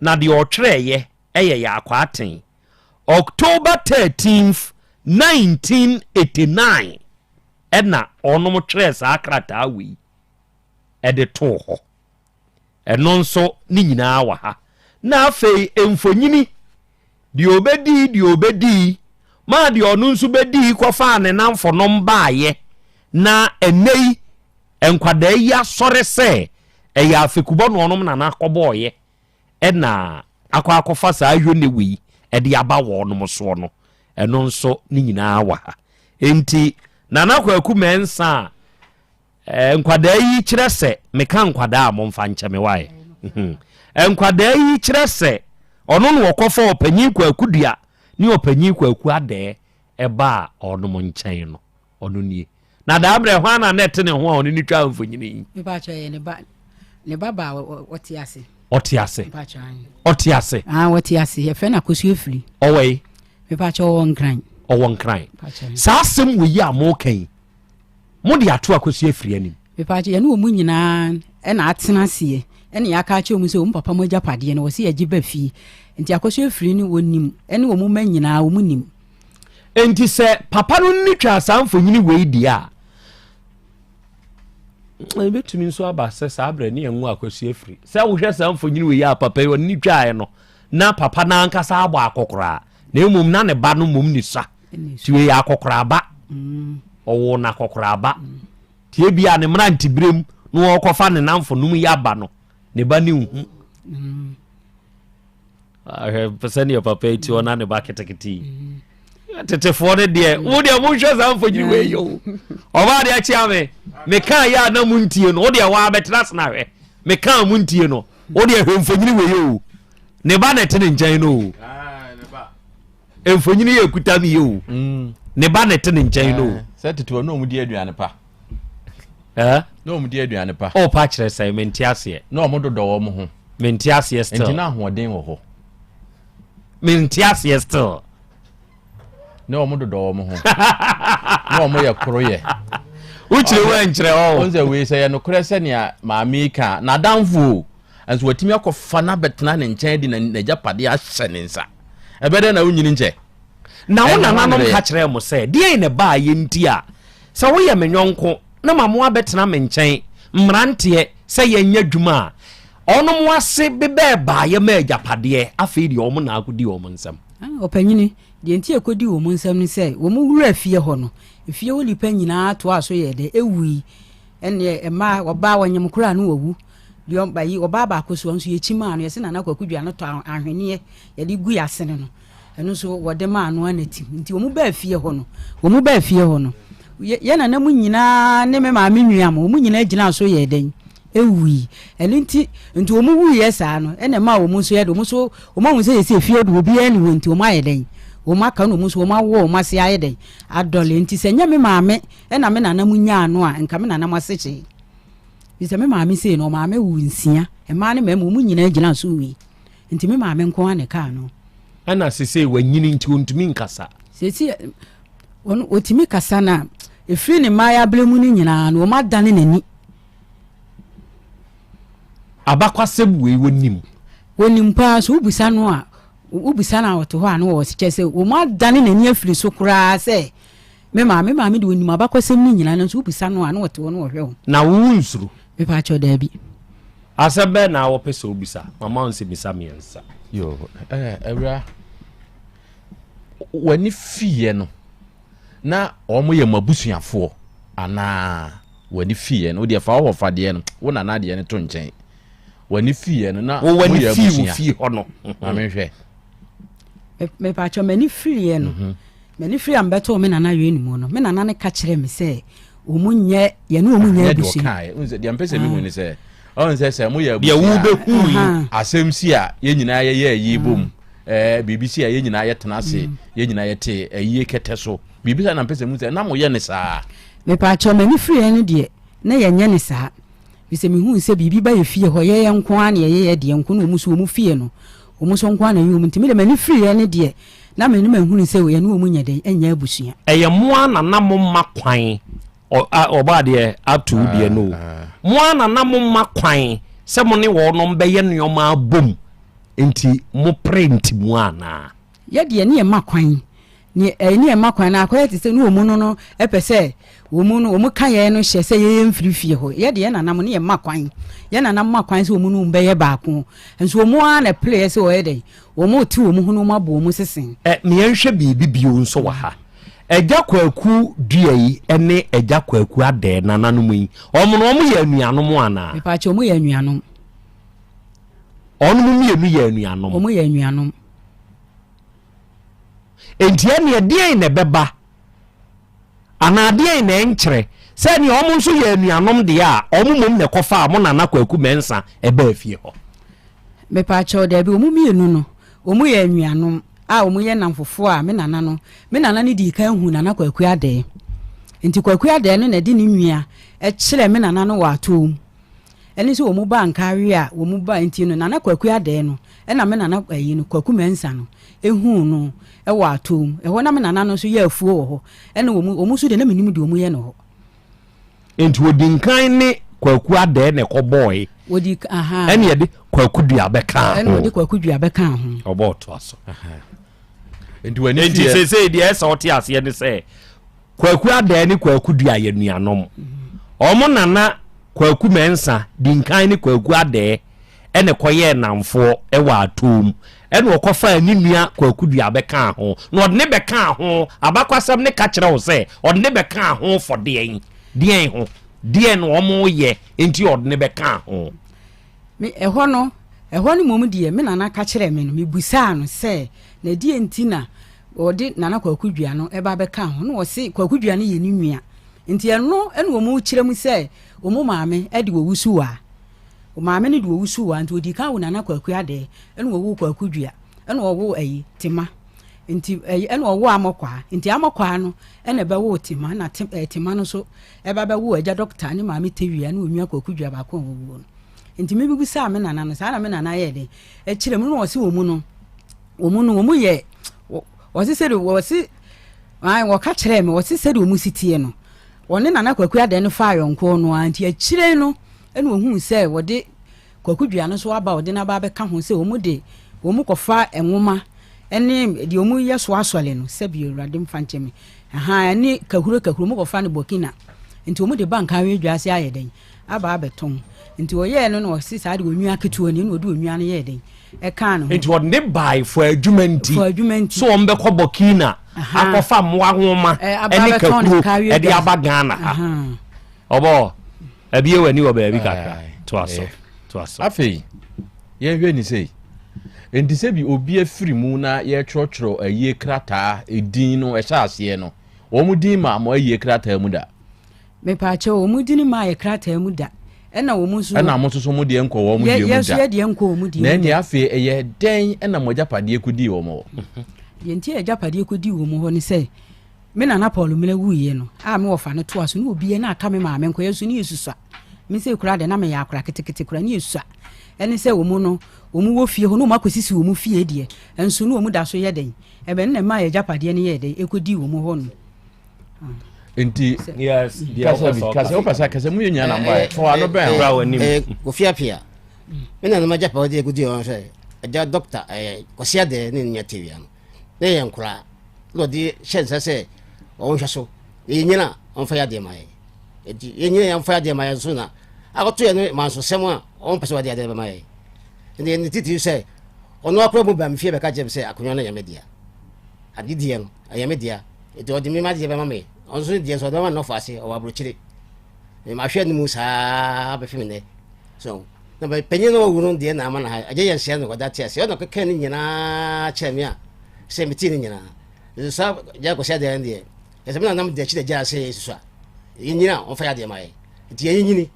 na de otwereye eye ya akwaten October 13th 1989 ena onom twerɛ sakrata we ede to ho eno nso ni nyina wa ha na afei emfonyini di obedi ma di onu nso bedi kofa ne namfo nom baaye na enei enkwada yi asore se eya afekubo no onom na nakoboye ena akwakofa saa hwene wi ede aba wo onom so no eno nso ni nyina wa ha enti nana kwaku mensa enkwada yi kire se meka nkwada a momfa nkyeme wae enkwada yi kire se ono no wokofa opanyin kwaku dua ni opanyin kwaku ade eba onom nkyɛn no ono nie na da abre ho ana net ne ho ono ni twa mfonyini me ba cha ye ne baba woti ase woti ase ye fe na kosu efiri owei me ba cha won kran sa asem wo yi amokan mo de ato akosu efiri anim me ba cha ye no mu nyina e na atena se ene ya ka cha omu se omu papa mo japade no wo se yaji ba fi nti akosu efiri ni wonim ene wo mu ma nyina wo mu nim enti se papa no ni twa asamfonyini wei dia betumi nso aba se sabre ne enwu akosu efiri se wo hwe asamfonyini wei ya papa yo ni twa no na papa na ankasa agba akokora na emum na ne ba no mum ni sa ti wei akokora ba owo na akokora ba tie bia ne mra ntibrem no okofa ne namfo num ya ba no ne ba ni hu pesani papa ti ona ne ba keteketi tetefo ne de wo de mo hwe samfonyini wei yo oba de achi ame me kan ya na muntie no wo de wa betrase na hwe me kan muntie no wo de hwemfonyini wei yo ne ba na tene nkyɛn no ne ba emfonyini ye kuta mi yo ne ba na tene nkyɛn no sɛ tetewa no mu di aduane pa no mu di aduane pa o pa kyerɛ sɛ menti ase no mo dodɔ wo mo ho menti ase still enti na ahoɔden wɔ hɔ menti ase still no mo dodɔ wo mo ho no mo yɛ koroyɛ ukyire wa nkyerɛ o onze we sɛ yɛ no korɛ sɛ nea maame ka na damfo anso watimi akɔfa na betena ne nkyɛn di na japade ahyɛ ne nsa ɛbɛdɛ na wonyini nkyɛ na wona nanom ka kyerɛ mo sɛ deɛ ne ba yɛ nti a sɛ woyɛ menyɔnko na mamo abetena me nkyɛn mranteɛ sɛ yɛnya dwuma a ɔnom wase bebɛ ba yɛ ma japade afei deɛ ɔmo na akodi ɔmo nsɛm opanyini deɛ nti ekodi ɔmo nsɛm ne sɛ ɔmo wura fie hɔ no fie wo lipa nyinaa to aso yɛ de ewi ɛne ɛma ɔba wanyam kura no wawu deɛ ɔba yi ɔba ba akoso nso yɛ chima no yɛ se na nakwadua no to ahwene yɛ de gu yase no ɛno so wɔde ma ano anati nti ɔmo ba fie hɔ no yɛ na namu nyinaa ne me maame nnuam ɔmo nyinaa gyina so yɛ den ewi ɛno nti ɔmo wu yɛ saa no ɛna ma ɔmo so yɛ de ɔmo so ɔmo ahu sɛ yɛsɛ fie de obi ani wɔ nti ɔmo ayɛ den ɔmo aka no ɔmo so ɔmo awo ɔmo ase ayɛ den adɔle nti sɛ nya me maame ɛna me nana mu nya ano a nka me nana mu ase kye bisa me maame sei no maame wu nsia ɛma ne mɛmo mu nyinaa gyina so wi nti me maame nko ane ka no ana sese wanyini nti ontumi nkasa sesi ono otimi kasa na efiri ne maya blemu ni nyinaa no ma dane nani abakwasem wei wonim pa so ubisa no a ubisa na woto ho ano wo se kyese wo ma dane nani afiri so kura se me maame de wonim abakwasem ni nyinaa no so ubisa no a no woto no wo hwe na wo nsuru me pa cho da bi asebe na wo pese obisa mama onse bisa miensa yo ewra wani fie no na omo ye mabusuafo ana wani fie no de fa wo fa de no wo na na de no to nchen wani fie no na wo wani fie ho no amehwe me pa cho mani fie no mani fie am beto me na na we ni mu no me na na ne ka kire me se omunye ye no omunye abusu unse de ampese mi hu ni se on se mo ye abusu ye wo be hu asem si a ye nyina ye yi bom BBC a ye nyina ye tenase ye nyina ye te ye kete so BBC na ampese mu se na mo ye ne saa me pa cho mani fie no de na ye nye ne saa bise mi hu se bibi ba ye fie ho ye nko an ye de nko no musu mu fie no omuso nko an ye ntimi de mani fie no de na me no hu se we ye no omunye de enya abusua eye mo ana na mo makwan oba de atu de no mo ana na mo makwan se mo ne wo no be ye nneoma bom enti mo print mu ana ye de ne ye makwan ni ne makwan na akoya te se no omu no epese omu no omu kan ye no hye se ye mfirifie ho ye de na nam ne ye makwan ye na nam makwan se omu no be ye baako enso omu ana play se o ye de omu ti omu hu no mabo omu sesen me yenhwe bibi bio nso wa ha eja kwaku dua yi ene eja kwaku ade nananom yi omu no omu ye anuanom ana me pa che omu ye anuanom onum mi ye anuanom omu ye anuanom entia ne de ne beba anade ne enkyere se ne omu nso ye anuanom de a omu mum ne kofa mo nana kwaku mensa eba afie ho me pa che de bi omu mienu no omu ye anuanom a omu ye namfofo a me nana ne di kan hu nana kwaku ade enti kwaku ade no na di ne nwia e kire me nana no wa atom eni so omu ba nkawe a omu ba enti no nana kwaku ade no e na me nana ayi no kwaku mensa no ehu no e wa atom e ho na me nana no so ye afuo wo ho e na omu so de na menim de omu ye no ho enti odinkan ne kwaku ade ne ko boy wodi eni ye de kwaku dua beka eni wodi kwaku dua beka ho obo to aso enti wani enti se de esa oti ase ne se kwaku ade ne kwaku dua ye nuanom omo nana kwaku mensa dinkan ne kwaku ade ene koye namfo e wa atom ene okofa ani nua kwaku dua beka ho na odne beka ho abakwasam ne ka kire wo se odne beka ho for den ho den no omo ye enti odne beka ho me ehɔ no mom de me nana ka kire me no me busa no se na die enti na odi nana kwaku dua no eba beka ho no wo se kwaku dua no ye ni nua enti eno ene omu kire mu se omu maame e de wo wusuwa o maame ne de wo wusuwa enti odi ka wo nana kwaku ade ene wo kwaku dua ene wo ayi tema enti ene wo amokwa enti amokwa no ene be wo tema na tema no so eba be wo agya doctor ne maame tewia ne onua kwaku dua ba ko wo no enti me bibu sa me nana no sa na me nana ye de e kire mu no wo se omu no omu ye wo se wo se ai wo ka kire me wo se omu sitie no woni nana kwaku ade no fa yonko no anti a kire no ene wo hu se wo de kwaku dua no so aba wo de na ba be ka ho se omu kofa enwoma ene de omu ye so asole no se bi urade mfanche me ene kahuro mu kofa ne bokina nti omu de banka we dua se ayeden aba beton nti oye no no si sa de onua ketuo ni no de onua no ye den e kan no nti won ne buy for adwumanti so on be kobokina akofa moa homa ene kakuro e de abagana ha obo abie wani wo ba bi kakra to aso afei ye hwe ni sei enti se bi obi afiri mu na ye trotro aye krata edin no e sha ase no wo mu din ma mo aye krata mu da me pa che wo mu din ma ye krata mu da ena wo mu so ena mo so mo de enko wo mu de mu da yes ye de enko wo mu de na ni afei eye den ena mo japade kudi wo mo ye nti e japade kudi wo mo ho ni sei me na Paul mele wuye no a me wo fa ne to aso na obi na aka me ma me nko yesu ni yesusa me sei kura de na me ya akura ketekete kura ni yesusa ene sei wo mu no wo mu wo fie ho no makosisi wo mu fie de enso no wo mu da so ye den e be na ma ye japade ne ye den ekodi wo mu ho no enti yes kasa opasa kasa mu yenya na mba fo ano ben ko fiapia me na ma japade ekodi o so e doctor kosia de ne nya tewia no ne ye nkura lo di shensa se o hwaso yenyina on fa ya de mai edi yenyina ya fa ya de mai so na akoto ye no manso sem a on pese wa de mai edi titi se ono akro mu ba mfie be ka je se akonyo na ya media adidie no ya media it was the Mima de Mamma. Also, the Sodoma no fussy or Abruchiri. My friend Musa Befimine. So, no, but Penino wouldn't dear Naman. I just said what that says. You're not a canning in a chamia. Same in the South Jaco said the end. As a man, I'm the Chile Jazz says, India, on fire de Mai. It's Yini.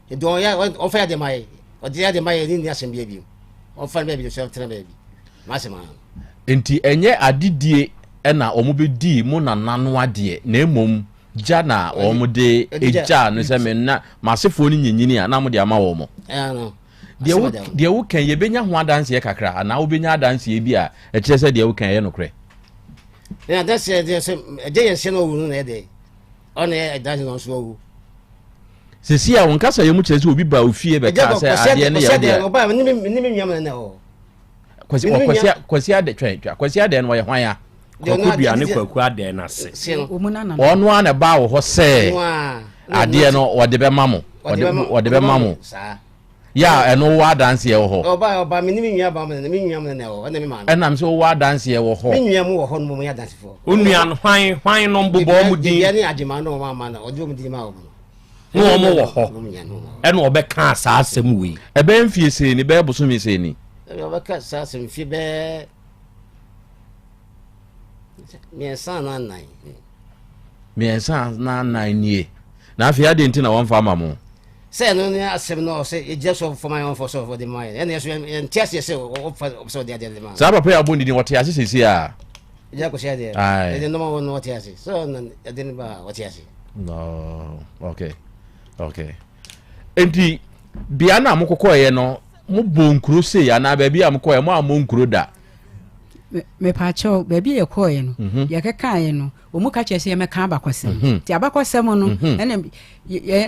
You don't on fire de Mai, or the other Mai in the Asem Baby. Or find baby yourself, baby. Massima. Enti enye adidie na omubi di mu na nanu ade na emom ja na omude eja no se me na masefo ni nyinyini a na mo de ama wo mo no de wo kan ye benya ho adanse ye kakra na wo benya adanse ye bi a e kire se de wo kan ye no kre yeah that's de ye se no wu na de on e adanse no so wu se si a won kasa ye mu kire se obi ba ofie be ka se ade ne ye de oba ni nwam na ho kwasi ade twa kwasi ade no wo ye hwan ya Krobea ne kwaku ade na se onu ana ba wo ho se ade no wo de be mamo wo de be mamo ya eno wa dance ye wo ho oba me ni nwa ba me ni nwa na ho na me ma enam so wa dance ye wo ho me nwa mu wo ho no mo ya dance fo onua no hwan no mbobọ mu din ya ni agema no ma na ojo mu din ma wo no mo wo ho eno obeka asa asem we ebe mfie se ni be boso mi se ni obeka sa asem fi be miensa na nine nie na afia ade nti na won fa mamo say no ni asem no say e just for my own for the mind and yes en tias say so the man sa papa ya bondi ni wote ase sesi a ja ko say there e no mo no wote ase so na de ni ba wote ase no okay enti bia na mokokọ ye no mo bonkuro se ya na ba bia mokọ ye mo amonkuro da me pacho baby ye koye no ye kekaye no omu ka chese ye meka abakosem ti abakosem no ene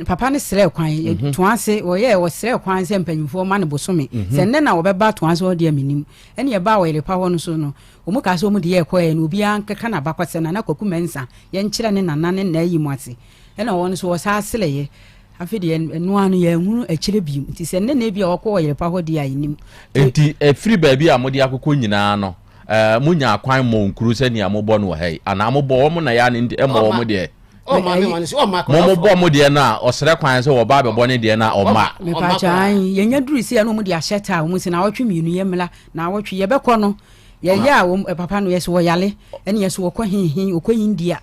papa ne sere kwan toase wo ye wo sere kwan se mpanyimfo ma ne bosome se nne na wo beba toase wo de aminim ene ye ba wo ye pa wo no so no omu ka so omu de ye koye no obi an keka na abakosem na kwaku mensa ye nkyere ne nana ne na yi mu ase ene wo no so wo sa asele ye afidi enu anu ye hunu akire bi ti se nne na bia wo ko wo ye pa ho de ayinim enti free baby amodi akoko nyina no munya kwan mo nkuru se ni amobọ no hai ana amobọ mo na ya ni emo mo de mo bo mo de na osere kwan se wo ba bebo ne de na oma me pa chan ye nya duru se no mo de ahyeta mo se na wotwe mienu ye mla na wotwe ye bekọ no ye ya wo papa no ye so wo yale ene ye so wo kọ hinhin okoyin dia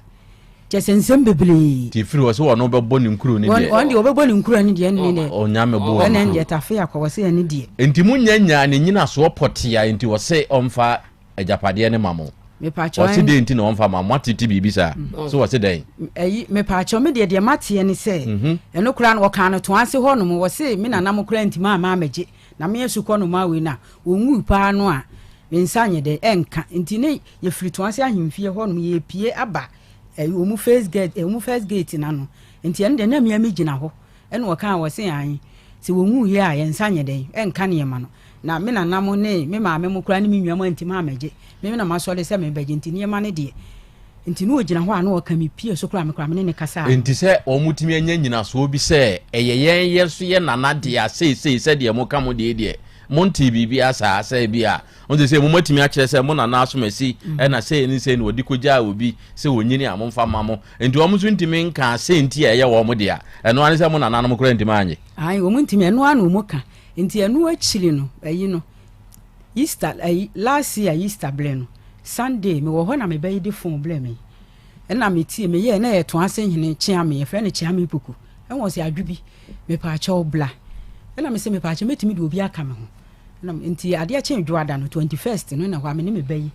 jesensem beble ti free wo se wo no bebo ni nkuru ni de on de obebo ni nkuru ni de ne o nya me bo ene nje tafe akọ se ne de enti munya nya ne nyina so potia enti wo se omfa ajapade ne mamo me pacho o se de nti na won fa mamo atiti bibi sa so o se den me pacho me de mate ne se eno kura no kan no to ase ho no mo se me na nam kura nti ma maje na me yesu ko no ma we na onwu pa no a me nsanye de enka nti ne ye firi to ase ahemfie ho no ye pie aba omu first gate na no nti ene de na me amegina ho eno wo kan wo se an se wonwu ye a ye nsanye de enka ne ma no na me na namo ne me ma me mukura ne me nwam antima amaje me na masole se me baje ntini ma ne de ntini ogina ho ana o ka me pie so kura me kura me ne kasa enti se o mutimi anya nyina so obi se eye ye so ye nana de a se de mo ka mo de monti bibi asa asa bi a on se mo matimi a kire se mo nana so masi e na se ni se ni odi koja obi se wonyini a mo mfa mamo enti o mo so ntimi nka se enti eye wo mo de a eno an se mo nana no mo kura ntimi anye ai o mo ntimi eno an o mo ka nti enu achiri no ayi no Easter last year Easter bleno Sunday me wo ho na me bayi de phone ble me na me tie me ye na ye to ase hene chia me ye fe ne chia me puku en wo se adwubi me pa cha obla na me se me pa cha metimi de obi aka me ho na nti ade a chen dwada no 21st no na ho me ne me bayi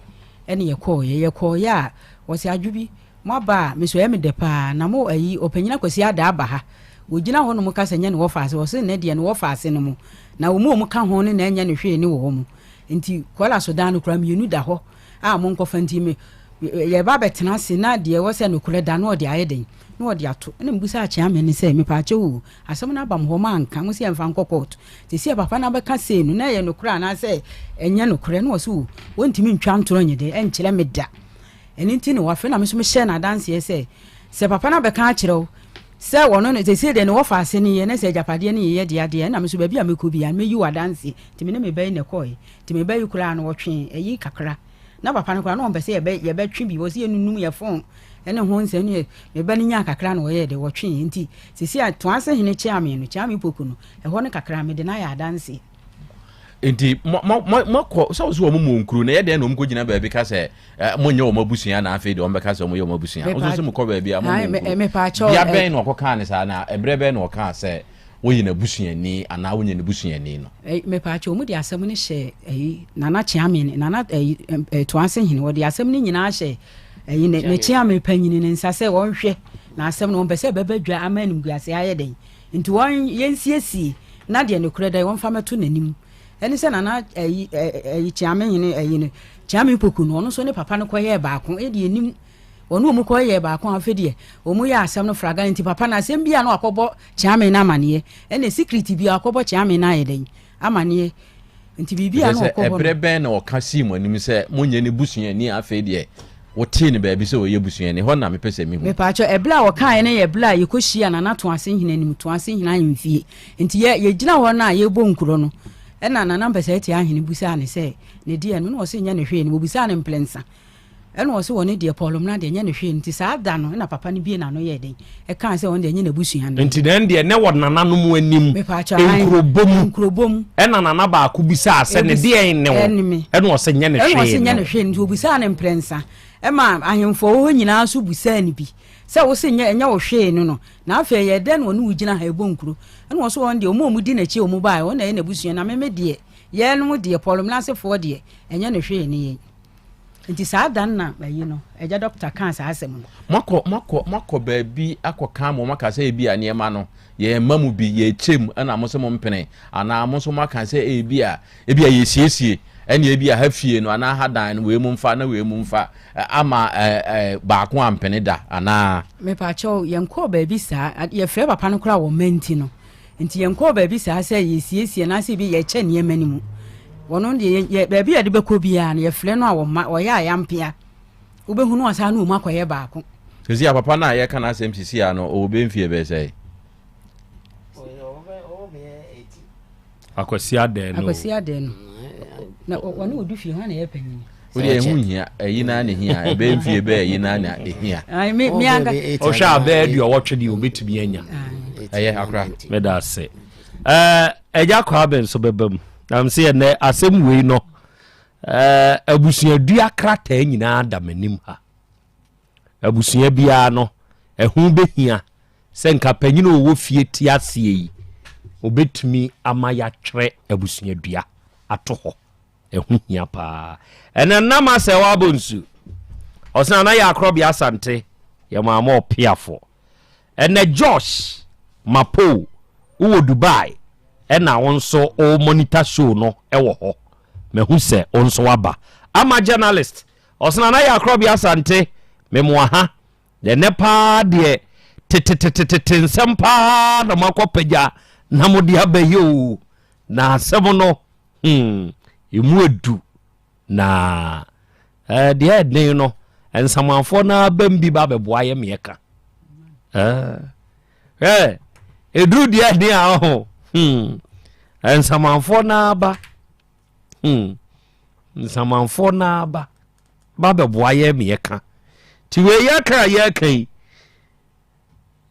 ene ye ko ya wo se adwubi mo ba me so ye me de pa na mo ayi opanyina kwasi ada aba ha wogina ho no mo kasa nya ne wo faase wo se ne de ne wo faase no mo na wo mo ka ho ne na nya ne hwe ne wo mo nti kola so dan no kura mienu da ho a mo nkofa nti me ye ba betena se na de wo se no kura da no de ayeden no de ato na mbusa a chia me ne se me pa che wo asem na ba mo ho ma nka mo se mfa nkokot te se papa na ba ka se no na ye no kura na se enya no kura no wo so wo ntimi ntwa ntoro nye de enkyere me da eni nti ne wa fe na me so me share na dance ye se papa na ba ka kire wo se wono no se de no wo faase ni ye na se japade ni ye de na me so ba bia me ko bia me yi wa dance ti me ne me bayi ne koy ti me bayi kura no wo twen eyi kakra na papa no kwa no mpese ye be twi bi wo se enunum ye phone ene ho nse ne me ba ni nya kakra no ye de wo twi nti sisi a to ase hene chia me no chia me poku no e ho ne kakra me de na ya danse nti mo so wo mo nkuru na ye de na mo ko gina ba bi ka se mo nye wo mabusua na afi de wo be ka se mo ye wo mabusua wo so mo ko ba bi a mo me pa cho ya ben no ko ka ne sa na ebre ben no ka se wo yi na busua ni ana wo nye na busua ni no me pa cho mo de asem ne hye nana chia me nana to ase hene wo de asem ne nyina hye ne chia me panyini ne nsa se won hwe na asem no mpese beba dwa amanim guase aye den nti won yensiesi na de ne kura dai won fa meto nanim eni se nana chia me hene ne chia me poku no no so ne papa no koye baako e de enim onu mu koye baako afedie omu ya asem no fraga nti papa na asem bia no akobo chia me na amane ene secret bia akobo chia me na aye den amane nti bibia no akobo ebre ben na o ka si mo anim se mo nye ne busua ni afedie wote ne baabi se woye busua ne ho na me pese mi hu me pa cho ebla wo kan ne ye bla ye kohia na na to ase hina nim to ase hina ahemfie nti ye gina ho na ye bo nkuro no na na pese eti ahene busa ne se ne die no no se nya ne hwe ne busa ne mplensa wo se woni die polom na de nya ne hwe nti sa da no na papa ne bie na no ye den e kan se won de nya ne busua no nti den de ne wod nana no mu anim nkrobom na nana ba ko bisa ase ne de ne wo wo se nya ne hwe wo se nya ne hwe nti obusa ne mplensa ema ahemfo wo nyina so busa ni bi se wo se nya wo hwe no na afa ye den wonu ugina ha ebo nkuro wo so won de omu di na chi omu bai won na ye na busua na meme de ye no de polom na se fo de enya ne hwe ni ye nti sa dan na bayi no eja doctor kan sa asem no mako baabi akoka mo maka se ebi a niema no ye mamu bi ye chem ana mo se mo mpene ana mo so maka se ebi a ye siesie ene ebi a hafie no ana hadan we mu mfa na we mu mfa ama baako ampene da ana me pa cho yenko baabi sa ye frɛ papa no kra wo menti no nti yenko baabi sa se ye siesie na se bi ye che ne manimu wono de baabi ya de beko bia na ye frɛ no a wo ya yampia wo behu no asa na o makoye baako sisi a papa na ye kana asem sisi a no o be mfie be sei akwasi ade no na wono odu fie ha na ye panyin wodi ehu hia eyina ne hia e be mfie be eyina na ehia ai me anga o sha be di o wotwe di obetumi anya eye akra me da se eja kwa ben so bebam am se ne asem wei no abusua dua krata nyina da manim ha abusua bia no ehu behia se nka panyina owo fie ti ase yi obetumi amaya twere abusua dua ato ho ehu hia pa ena nama se wa bonsu osana na ya Krobea Asante ya maamo piafo ena Josh Mapo wo Dubai ena wonso o monitor show no ewo ho mehu se onso waba ama journalist osana na ya Krobea Asante memwa ha de nepa de tetetetetetempa na makopeja na modi abayo na asem no emu edu na de eden no ensamanfo na bambi ba beboaye meka edru de eden a ho ensamanfo na ba ensamanfo na ba beboaye meka ti we yakra yakai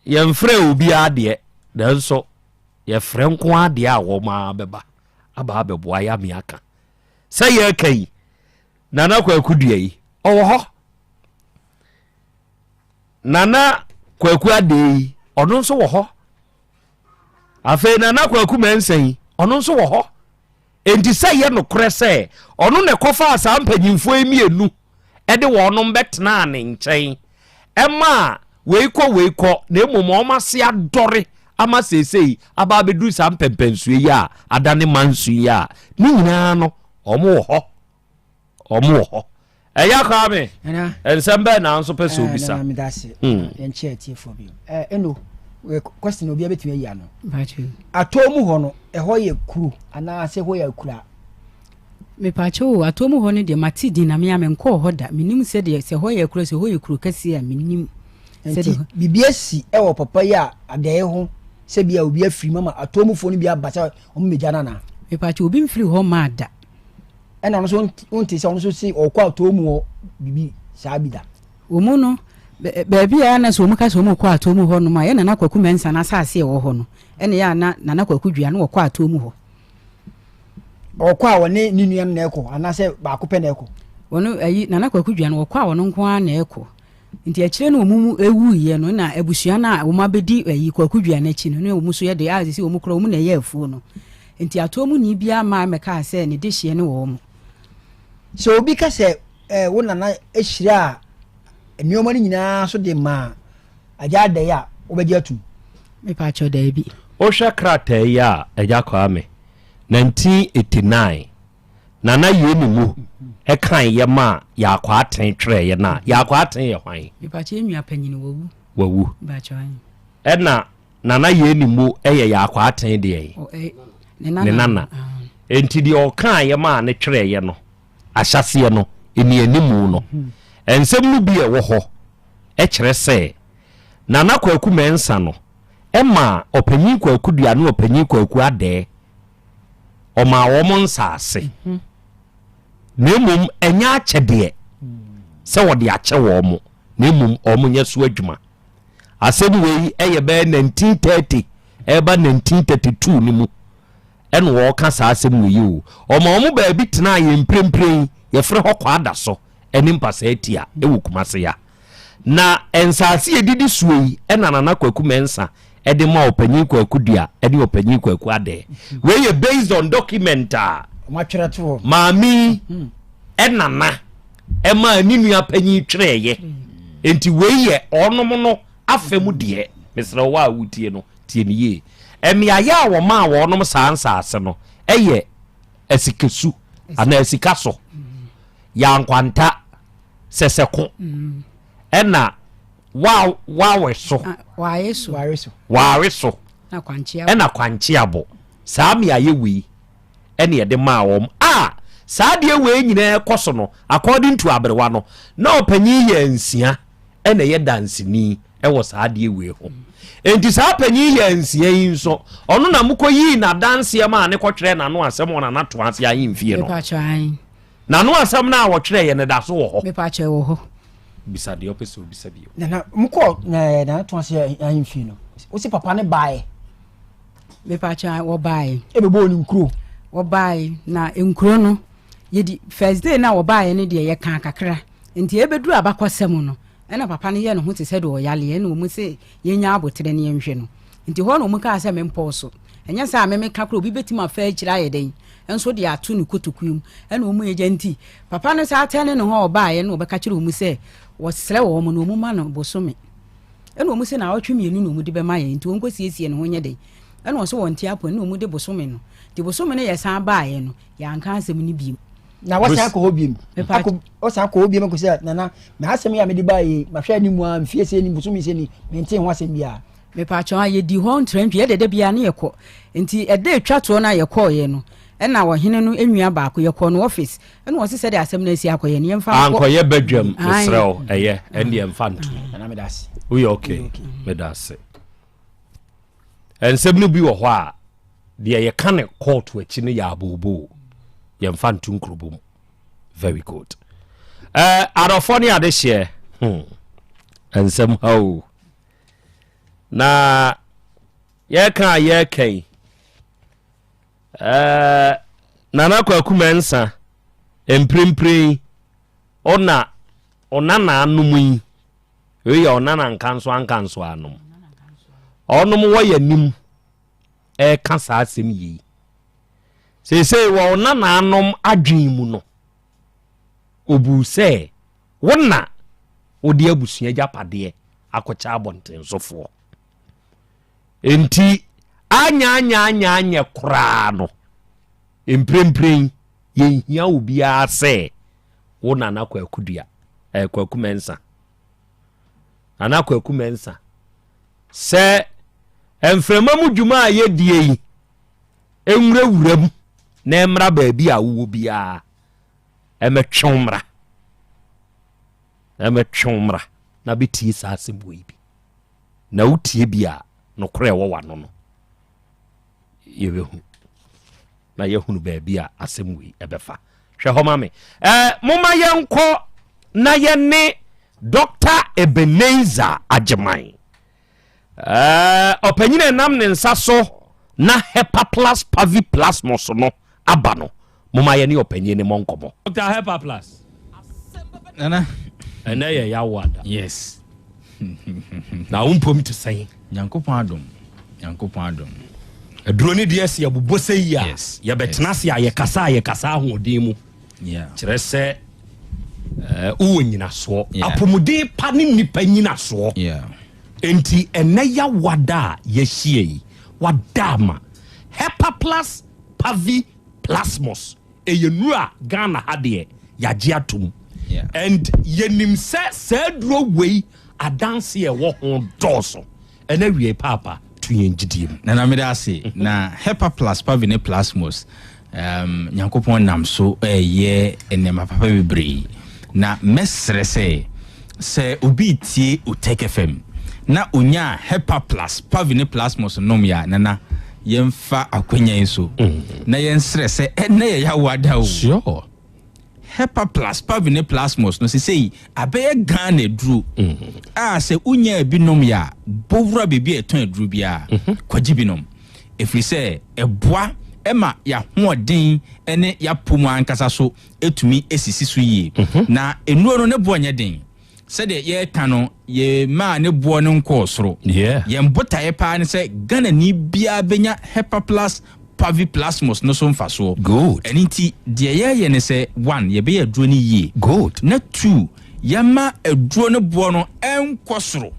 yemfre obi ade danso yefre nko ade a wo ma beba aba beboaye meka say yakai nana kwakudua yi owo ho nana kwaku ade yi ono nso wo ho afa nana kwaku mensan ono nso wo ho enti say ye no kore say ono ne kofa asa mpanyimfo emienu ede wo no mbetena ne nchen ema weiko na emomo mase adore ama sesei aba bedu sa mpempensu yi a adane mansu yi a ni nyina no omo ho eya ka me ensembe na nso pese obisa na me dase enche tie fo bi eno question obi abetumi ya no atomu ho no eho ye kuru ana se ho ye kura me pacho atomu ho ne de matidi na me amenko ho da minim se de se ho ye kura se ho ye kuru kase a minim se de bibiasi ewo papa ya adaye ho se bia obi afiri mama atomu fo no bia basa o meja na me pacho obi mfiri ho ma da ɛna ɔno so wonte sɛ ɔno so si ɔkɔ atɔ mu bibi saa bi da omu no baabi a na so mu ka so mu kɔ atɔ mu hɔ no ma yɛ na nakwaku mensa na asase ɛwɔ hɔ no ɛne ya na nakwaku dua no wɔkɔ atɔ mu hɔ ɔkɔ a wɔne ne nua no na ɛkɔ anaasɛ baako pɛ na ɛkɔ wɔno ayi na nakwaku dua no wɔkɔ a wɔno nko ara na ɛkɔ nti akyire no omu ewu yɛ no na abusua na wɔn abɛdi ayi kwaku dua no akyi no ne omu so yɛ de a sisi omu kora omu na ɛyɛ afuo no nti atɔ mu ni bia ma mɛka sɛ ne de hye ne wɔ mu so obi ka sɛ wo nana ehyira a nneɛma no nyinaa so de ma agya da ya wobɛgye atum mepa kyɛ da bi ohwɛ krataa yi a agya kɔa me 1989 nana yɛ ne mu ɛkan yɛ ma yɛakɔ aten twerɛ yɛ na yɛakɔ aten yɛ hwan mepa kyɛ nua panyin wawu ba kyɛ ɛna nana yɛ ne mu ɛyɛ yɛakɔ aten deɛ ne nana enti deɛ ɔkan yɛ ma ne twerɛ yɛ no ahyɛseɛ no ɛni animu no ɛnsɛm no bi ɛwɔ hɔ ɛkyerɛ sɛ nana kwaku mensa no ɛma ɔpanyin kwaku dua ne ɔpanyin kwaku adɛ ɔma wɔn nsase na mmom ɛnya akyɛdeɛ sɛ wɔde akyɛ wɔn mo na mmom wɔn nyɛ so adwuma asɛm wei ɛyɛ bɛyɛ 1930 ɛba 1932 ne mu ɛna wɔka saa asɛm wei o ɔma wɔn baabi tena yɛ mprempren yɛfrɛ hɔ kɔ ada so ɛne mpasa atia ɛwɔ kumase ya na nsase yɛdidi suo yi ɛna nana kwaku mensa ɛde ma ɔpanyin kwaku dua ɛne ɔpanyin kwaku adɛ wei yɛ based on document a matwerɛ to maami ɛnana ɛma ani nua panyin twerɛyɛ enti wei yɛ ɔnom no afɛm deɛ mesrɛ wo a wotie no tie ne yie ɛmeayɛ a wɔma a wɔnom saa nsase no ɛyɛ asikasu ana asika so yankwanta sɛsɛko ɛna wawe so wawe so ɛna kwankyeabo saa meayɛ wei ɛne yɛde maa wɔm a saa deɛ wei nyinaa kɔ so no according to aberewa no na ɔpanyin yɛ nsia ɛna yɛ danseni ɛwɔ saa deɛ wei ho enti saa panyin yɛ nsia yi nso ɔno na mokɔ yi na danseɛ ma ne kɔtwerɛ na no asɛm wɔ na nato ase ayi mfie no na no asɛm na wɔtwerɛ yɛ ne da so wɔ hɔ mepa kyɛ wɔ hɔ bisa deɛ ɔpɛ sɛ obisa bio na mokɔ na to ase ayi mfie no wo si papa ne bae mepa kyɛ wɔ bae ɛbɛbɔ ne nkuro wɔ bae na nkuro no yɛdi first day na wɔ bae ne deɛ yɛka kakra nti ɛbɛduru abakɔsɛm no ɛna papa no yɛ ne ho te sɛ de ɔyale ɛna ɔmu sɛ yɛnya abotere ne yɛnhwɛ no nti hɔ na ɔmu kaa sɛ mempɔɔ so ɛnyɛ sɛ a memeka kora obi bɛtumi afa akyirɛ ayɛ dɛn ɛnso de ato ne kotokuom ɛna ɔmu yɛgya nti papa no saa atɛ ne hɔ ɔbaeɛ na ɔbɛka kyerɛ ɔmu sɛ wɔsrɛ wɔ ɔmu na ɔmu ma no bosome ɛna ɔmu sɛ na ɔtwe mmienu na ɔmu de bɛma yɛ nti ɔnkɔ siesie ne ho nyɛ dɛn ɛna ɔsɛ wɔnte apɔ na ɔmu de bosome no nti bosome no yɛ san baeɛ no yɛanka asɛm no bio na wasa akɔ hɔ biem wasa akɔ hɔ biem ko sɛ nana me asɛm yɛ mede bae mahwɛ ni mu a mfie sɛ ni bosome sɛ ni mente ho asɛm bia mepakyɛ a yɛdi hɔ ntrantwi yɛdede bia ne yɛkɔ nti ɛda atwa toɔ no a yɛkɔɔyɛ no ɛna wɔhene no nnua baako yɛkɔ no office ɛna wɔse sɛ de asɛm no asi akɔyɛ ne yɛmfa ankɔyɛ badwam mesrɛ wo ɛyɛ ɛne yɛmfa nto na meda ase woyɛ okay meda ase ɛnsɛm no bi wɔ hɔ a deɛ yɛka ne court akyi no yɛ abooboo yɛmfa nto nkurobom very good adɔfoɔ ne ade hyɛ ɛnsɛm hao na yɛka a yɛkan nana kwaku mensa mprempren ɔna naanom yi ɛyɛ ɔnana nkanso anom ɔnom wɔyɛ nim ɛka saa asɛm yi seesei wɔ ɔnana anom adwen mu no obu sɛ wona wode abusua gyapadeɛ akɔkyɛ abɔntensofoɔ enti anya koraa no mprempren yɛhia obiara sɛ wo nana kwaku dua kwaku mensa nana kwaku mensa sɛ mframa mu dwuma a yɛdie yi enwurawuram na mmra baabi a wo biara ɛmɛtwe mmra na betie saa asɛm wei bi na wotie bi a nokora ɛwɔ wano no yɛbɛhu na yɛhunu baabi a asɛm wei ɛbɛfa hwe ho ma me moma yenko na yene Dr. Ebenezer Ajeman opanyine nam ne nsa so na Hepa Plus Pavi Plasmos no abano moma yene opanyine monkomo Dr. Hepa Plus nana ena ye Yaw Ada yes na umpom to say Nyankopon adom aduroni de ase abubo sei ya ye betena se ye kasa hodin mu kire se uwo nyina so apomuden pa ne nipa nyina so enti ena Yaw Ada ye hie wadama Hepa Plus Pavi Plasmos eyenura Ghana hade ya giatum and yenim se duro wei adanse e wo ho doso ena wie papa to yengidim na me da say na Hepa Plus Pavi Plasmos Nyankopon nam so ye enema papa bebre na mesre se obi tie Otec FM na onya Hepa Plus Pavi Plasmos nom ya nana yemfa akwanya enso na yensre se ene ye Yaw Ada o sure Hepa Plus Pavi Plasmos no sei abeye Ghana dru se unya binom ya bowura bebia eton adru bia kwaji binom efri se eboa ema ya hoden ene ya pomu ankasa so etumi esisi so yi na enuo no ne bo nya den se de ye kano ye ma ne bo no nkosoro ye mbota ye pa ne se Ghana ni bia benya Hepa Plus Pavi Plasmos no so mfa so good eniti de ye ne se 1 ye be aduro ni yi good na 2 yama aduro no bo no enkosoro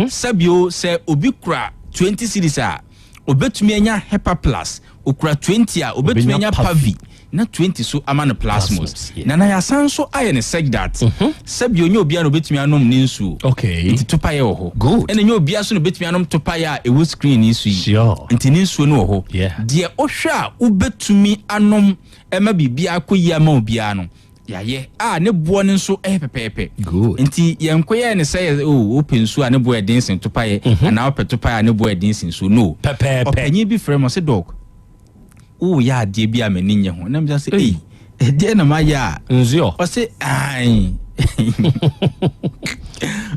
sabio se obi kura 20 series a obetumi anya Hepa Plus okura 20 a obetumi anya Pavi na 20 so amana Plasmos na ya sanso aye ne seg that sabio nyo obia no obetumi anom ni nsu okay nti topa ye ho good ene nyo obia so no obetumi anom topa ye a ewo screen ni su yi nti ni nsu no ho de ohwa obetumi anom ema bibia akoyi ama obia no yaye ne bo ne nso pepepe good nti yenkoye ne say open su ne bo edin sin topa ye na opetopa ne bo edin sin so no pepepe opanyi bi frɛ mo se dog ya de bi amani nye ho na me say de na ma ya nzio o se ai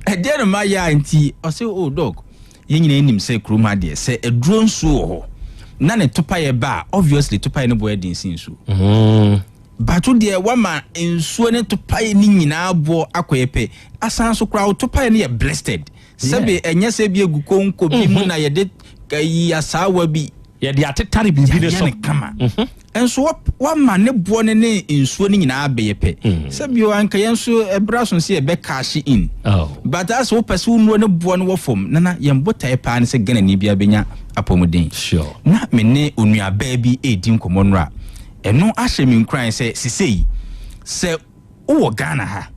de na ma ya nti o se dog yenyina enim say kroma de se eduro nsu ho na ne topa ye ba obviously topa ye ne bo edin sin so batu de wama ensuo ne topaye ni nyina bo akoyepe asan so kra topaye ne ye blessed sebe enye se bi eguko nko bi mu na ye de kayi asawa bi ye de atetare bibi de so kama enso wama ne bo ne ensuo ne nyina abeyepe sebe o anka yenso ebraso se e be cash in but as wo pese wo ne bo ne wo fom nana ye mbotaye pa ne se Ghana ni bia benya apomuden sure na me ne onua ba bi edi nkomonra eno ahye mi nkran se sisei se wo Ghana ha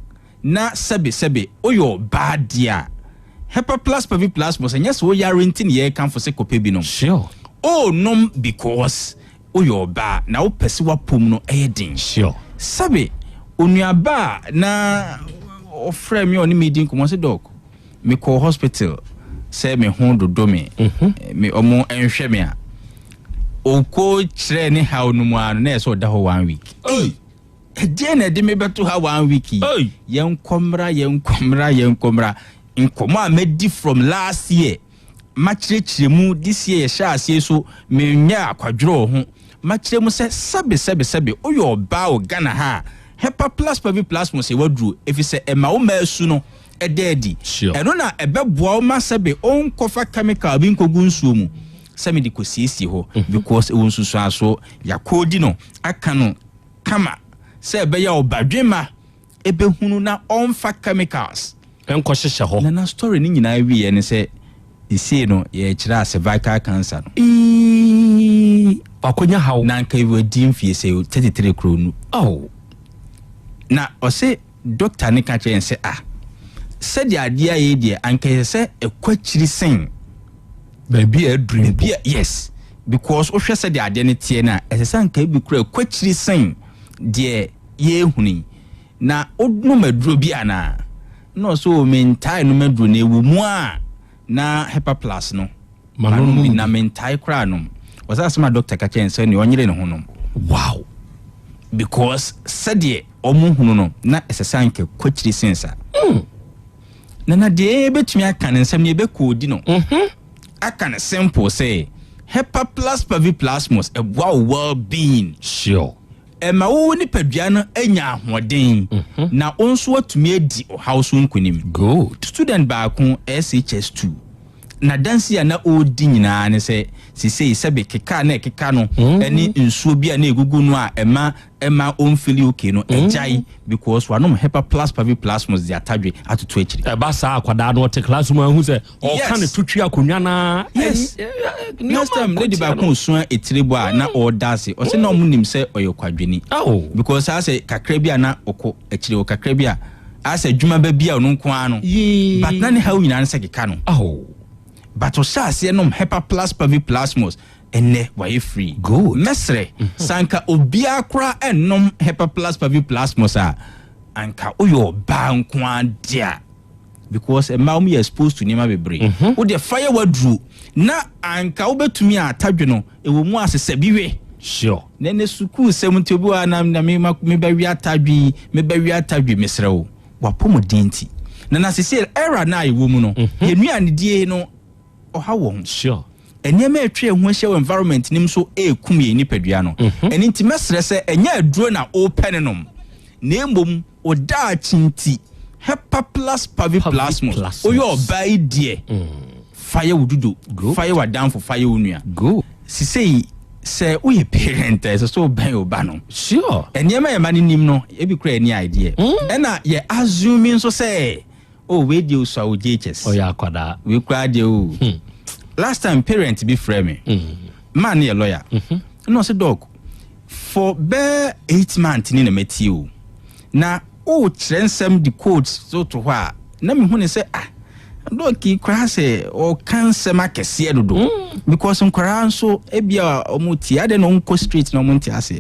na sebe oyo badia Hepa Plus Pavi Plasmos enya so ya renting ye kan for se kope bi no sure nom because oyo ba na wo pese wa pom no edin sure sebe onua ba na ofre mi oni meeting ko mo se doc me call hospital se me ho dodo me me omo enhwe me a oko kire ne ha onumu anu na eso da ho 1 week de na de me beto ha 1 week yenkomra nkomo a medi from last year machirechiremu this year sha asie so me nya akwadworo ho machiremu se sebe oyo ba o Ghana ha Hepa Plus Pavi Plasmos e wadru efise ema o masu no ededi eno na ebeboa o ma sebe onkofa chemical bi nkogu nsuo mu semi di kosisi ho because e wonsusu aso yakodi no aka no kama se ebe ya obadwema ebe hunu na onfa chemicals enko hyehye ho na story ni nyina wi ne se isi no ye kira cervical cancer no akonya hawo na nka wi di mfie se 33 kronu na o se doctor ne ka kyen se se di ade aye die anka se ekwachiri sen baby a dream yes because o hwese de ade ne tie na esesa nka bi kura kwachiri sen de ye huni na odno maduro bi ana no so mentai no maduro na ewu mu a na Hepa Plus no manu na mentai kura no wasa asema doctor ka chen se ne onyere ne ho no wow because sɛdeɛ ɔmo hunu no na ɛsɛsa nke kwachiri sensa na deɛ betumi aka ne nsɛm ne bɛkɔdi no aka ne simple say hepa plus plasmos ɛboa well-being sure ɛma wo nipadua no anya ahoɔden na onso atumi adi ɔhaw so nkonim good student baako SHS2 na dansi a na odi nyinaa ne sɛ sisei sɛbe keka na keka no ɛne nsuo bi a na egugu no a ɛma onfili okay no ɛgyai because wanom hepa plus plasmos de atadwe atoto akiri ɛba saa akwada no te classroom ahu sɛ ɔka ne tutwi akonwa na yes next time lady baako so etirebo a na ɔdase ɔsɛ na ɔmo nim sɛ ɔyɛ kwadweni because ase kakra bi a na ɔkɔ akiri o kakra bi a ase dwuma ba bi a ɔno nko ano but na ne ha nyinaa ne sɛ keka no but osase nom hepa plus plasmos ene why free good mesre sanka obia kra enom hepa plus plasmos a anka oyo ba nko adia because e ma me exposed to nima bebre wo de fire wadru na anka obetumi atadwe no e wo mu asese biwe sure na ne suku semti obi wa na me ba wi atadwe mesre wo wapomo denti na sese era na e wo mu no yenua ne die no oha sure enema etwe ho hye environment nim so ekum ye nipadua no eni nti mesre se enya aduro na open nom na embom oda chinti hepa plus plasmos oyo bai die fire wududo fire wadam for fire unua go sisei se oye parent so ban oba no sure enema ye mani nim no e bi kra eni idea ena ye assuming so say we deal so JHS ya kwada we kra deal last time parent be frame me man a lawyer no say dog for be 8 months ni na meti o na o kyerensem the codes so to hwa na me hu ne say dog ki kra say o cancel makese dodo because nkra so ebia omuti ade no nko street no omuti ase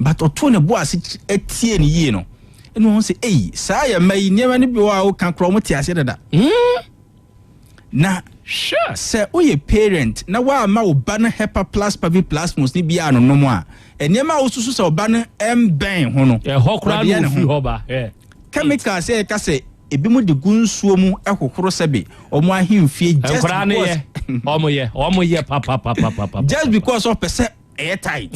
but oto ne bo ase etie ne yie no eno won say saa ya mai niema ne bi wa o kan kro omuti ase dada na sure say oye parent na wa ma oba na hepa plus plasmos ni bia no no mo a enema wo susu say oba na emben ho no hokra no fi hoba chemical say ka say ebi mu de gunsuo mu ehokoro sebe omo ahemfie just omo ye papa just because of person airtight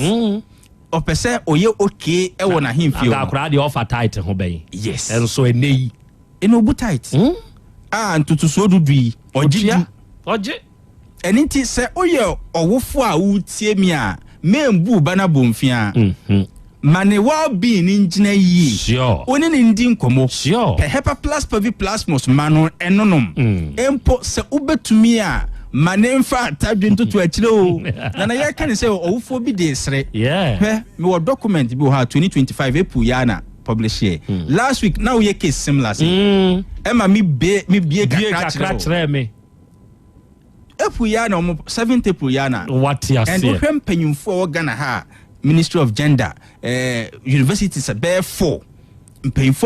o person oye okay e wo na ahemfie o akra de offer tight ho ben yes and so enei eno bu tight ntutu so dudui oje eniti se oye owofo a utie mi a membu bana bomfia mane well being engine yi sure oni ni ndi nkomo sure hepa plus plasmos mano enonom empo se ubetumi a mane mfa tadwe ntutu akire o na ye kan se owofo bi de sere yeah me wo document bi ha 2025 epu ya na publish here last week now ye case similar say ema mi bie kakra kire me epu ya na 70 epu ya na what you say and we mpanyimfo o Ghana ha Ministry of Gender universities about 4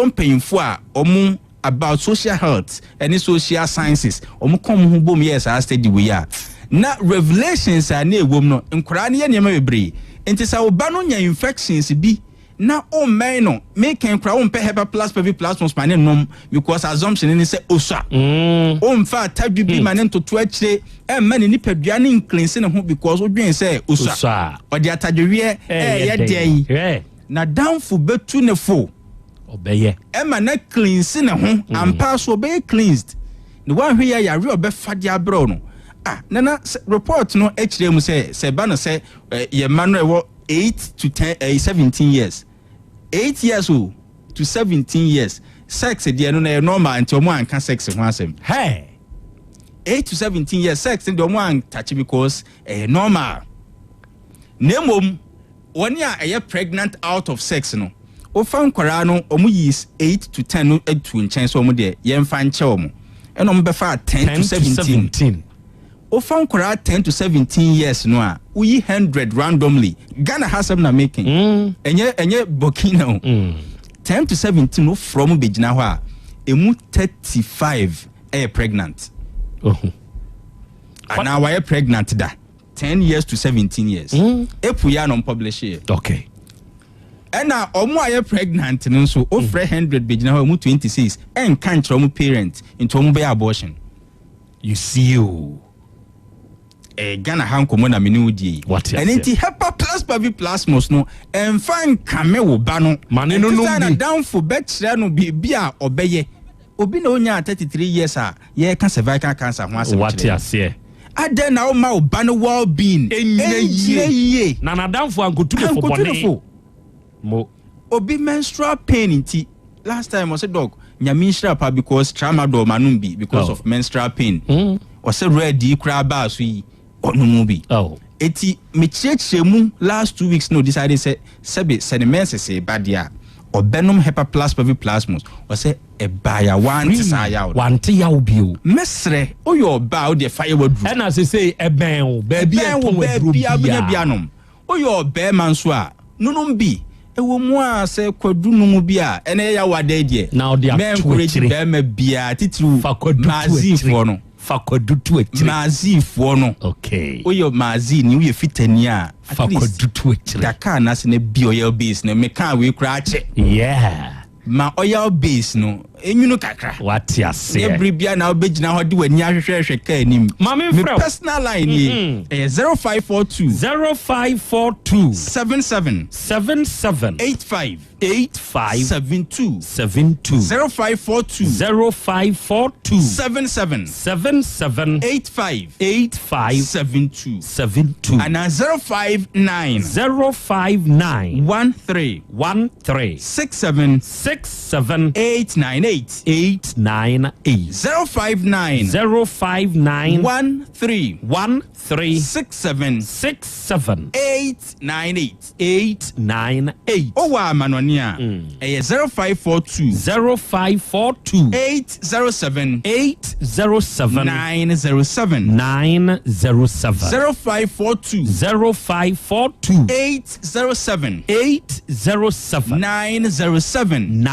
mpanyimfo a omu about social health and social sciences omu kom hu bom yes I study we ya na revelations are na ewom no nkora ne ye niam bebre enti sa oba no nya infections bi na o men no make nkora o mpe hepa plus plasmos mane nom because assumption ni say osa o mfa tadwi bi mane ntoto akire e mane ni padua ne inclinse ne ho because o dwen say osa o de atadwe ye dey na downful betu ne fo obeye e mane cleanse ne ho ampa so be cleansed the one hwe ya re obefa dia bro no nana report no akire mu say ba no say ye manuel wo 8 to 10 17 years 8 years old to 17 years sex dey no na normal until omo anka sex ho asem 8 to 17 years sex dey omo an touch because normal nemom woni a pregnant out of sex no o fan kwara no omo yi 8 to 10 no atu nchen so omo dey ye mfa nche omo eno omo be fa 10 to 17 o fan kwara 10 to 17 years no a uyi 100 randomly Ghana has some na making enye Burkina 10 to 17 no from begina ho a emu 35 pregnant and now why pregnant da 10 years to 17 years epu ya no publish here okay ɛna ɔmo ayɛ pregnant no nso ofrɛ 100 begyina hɔ ɔmo 26 ɛnka nkyerɛ ɔmo parent nti ɔmo bɛyɛ abortion. You see you. Ghana ha nkɔmɔ na mene wo die. ɛne nti hepa plus pavi plasmos no ɛmfa nkame wo ba no. Mane no no bi. Downfo bɛkyerɛ no biribi a ɔbɛyɛ. Obi na onya 33 years a yɛka cervical cancer ho asɛm kyerɛ. What aseɛ. Adɛn na ɔma wo ba no well-being. Ɛnyɛ na nadamfo ankotu fo bɔne. Mo. Obi menstrual pain nti last time I said dog nyame nhyira pa because tramadol manum bi because of menstrual pain. Ɔsɛ ready kra ba so yi ɔno mu bi. Eti me kyerɛkyerɛ mu last 2 weeks no decided say sɛbe menses ba dia ɔbɛnom hepa plus pavi plasmos ɔsɛ ɛbaya wante saa yaw wante yaw bio mesrɛ oyɛ ɔba wo de fire wadru ɛna sɛ ɛbɛn wo baabi ɛtɔn wadru bia nom oyɛ ɔbɛma nso a nonom bi ɛwɔ mu a sɛ kwadu no mu bi a ɛna yaw ada die na ɔde ato akyire bɛma bia titiru mazifoɔ no fakodutu akyire mazifoɔ no okay oyɛ mazi ni oyɛ fitani a fakodutu akyire daka na se na bi oil base na meka we kra ache ma oil base no enyunu kakra what ase every bia na obegina ho de wani ahwehwehwe ka anim me personal line ni 0542 77 85 72 0542 77 85 72 and 059 13 67 898 898 059 13 67 898 Owa Manonia 0542 807 907 0542 807 907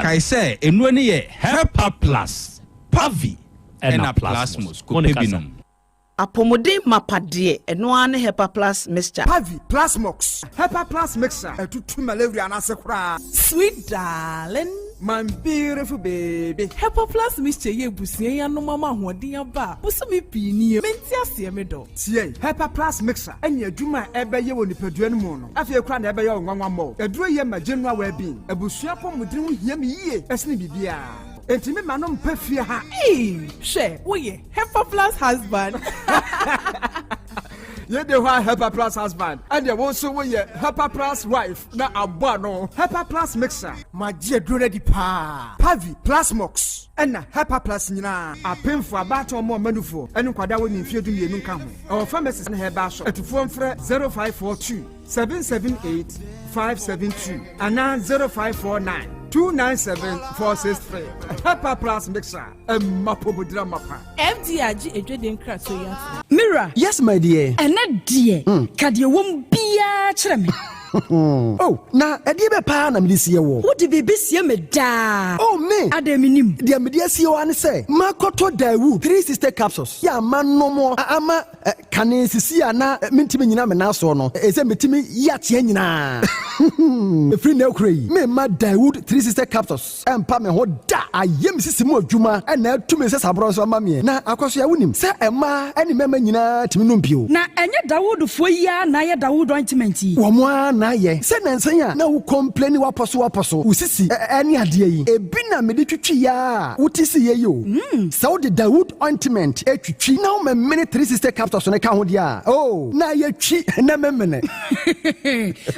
Kai say enu ne ye Hepa Plus Pavi and Plasmos Kopebinum Apomode mapade eno ane Hepa Plus mixture Pavi Plasmox Hepa Plus mixture etutu malaria na sekra sweet darling my beautiful baby Hepa Plus mixture ye busie ya no mama hoden aba busumi pi ni menti ase me do tie Hepa Plus mixture enya adwuma ebeye wo nipadua no mu no afie kra na ebeye onwanwa mo eduro ye ma general well-being abusua pomodin ho hia me yie esne bibia enti me manom pafie ha she wo ye Hepa Plus husband ye de wa Hepa Plus husband and wo so wo ye Hepa Plus wife na abo no Hepa Plus mixer ma je duro di pa Pavi Plasmox and Hepa Plus nyina apemfo abato mo manufo enu kwada wo nimfie du mienu nka ho our pharmacist na heba so etufo mfre 0542 778 572 and 0549 297-463. Hepa Plus mixer. Mapobudra mapa. FDRG ejweden kraso ya. Mira. Yes, my dear. Ene dear. Kadie wom bia kyerɛ me. Oh, na ɛdeɛ bɛ paa na mede sie wo. Wode bebe sie me daa. Oh, me. Adaminim. Deɛ mede sie wo ane sɛ, makoto Dawu 3 sister capsules. Ya ma nomo ama kane sisi ana mentimi nyina me na so no. Ɛsɛ metimi yatie nyina. Efri na okura yi. Me ma Dawood 3 sister capsules. Empa me ho da. Ayem sisi mu adwuma. Na tumi sɛ sabro so ama me. Na akwaso ya wonim. Sɛ ɛma ɛne mɛma nyina timi no mpio. Na ɛnyɛ Dawood fo yi a na yɛ Dawood ointment yi. Wo mo na ye. Sɛ nansan ya na wo complain waposo. Wo sisi ɛne ade yi. Ebi na me de twitwi ya. Wotisi ye yo. Sɛ wo de Dawood ointment etwitwi na wo me 3 sister capsules ne ka ho dia. Oh, na ye twi na memene.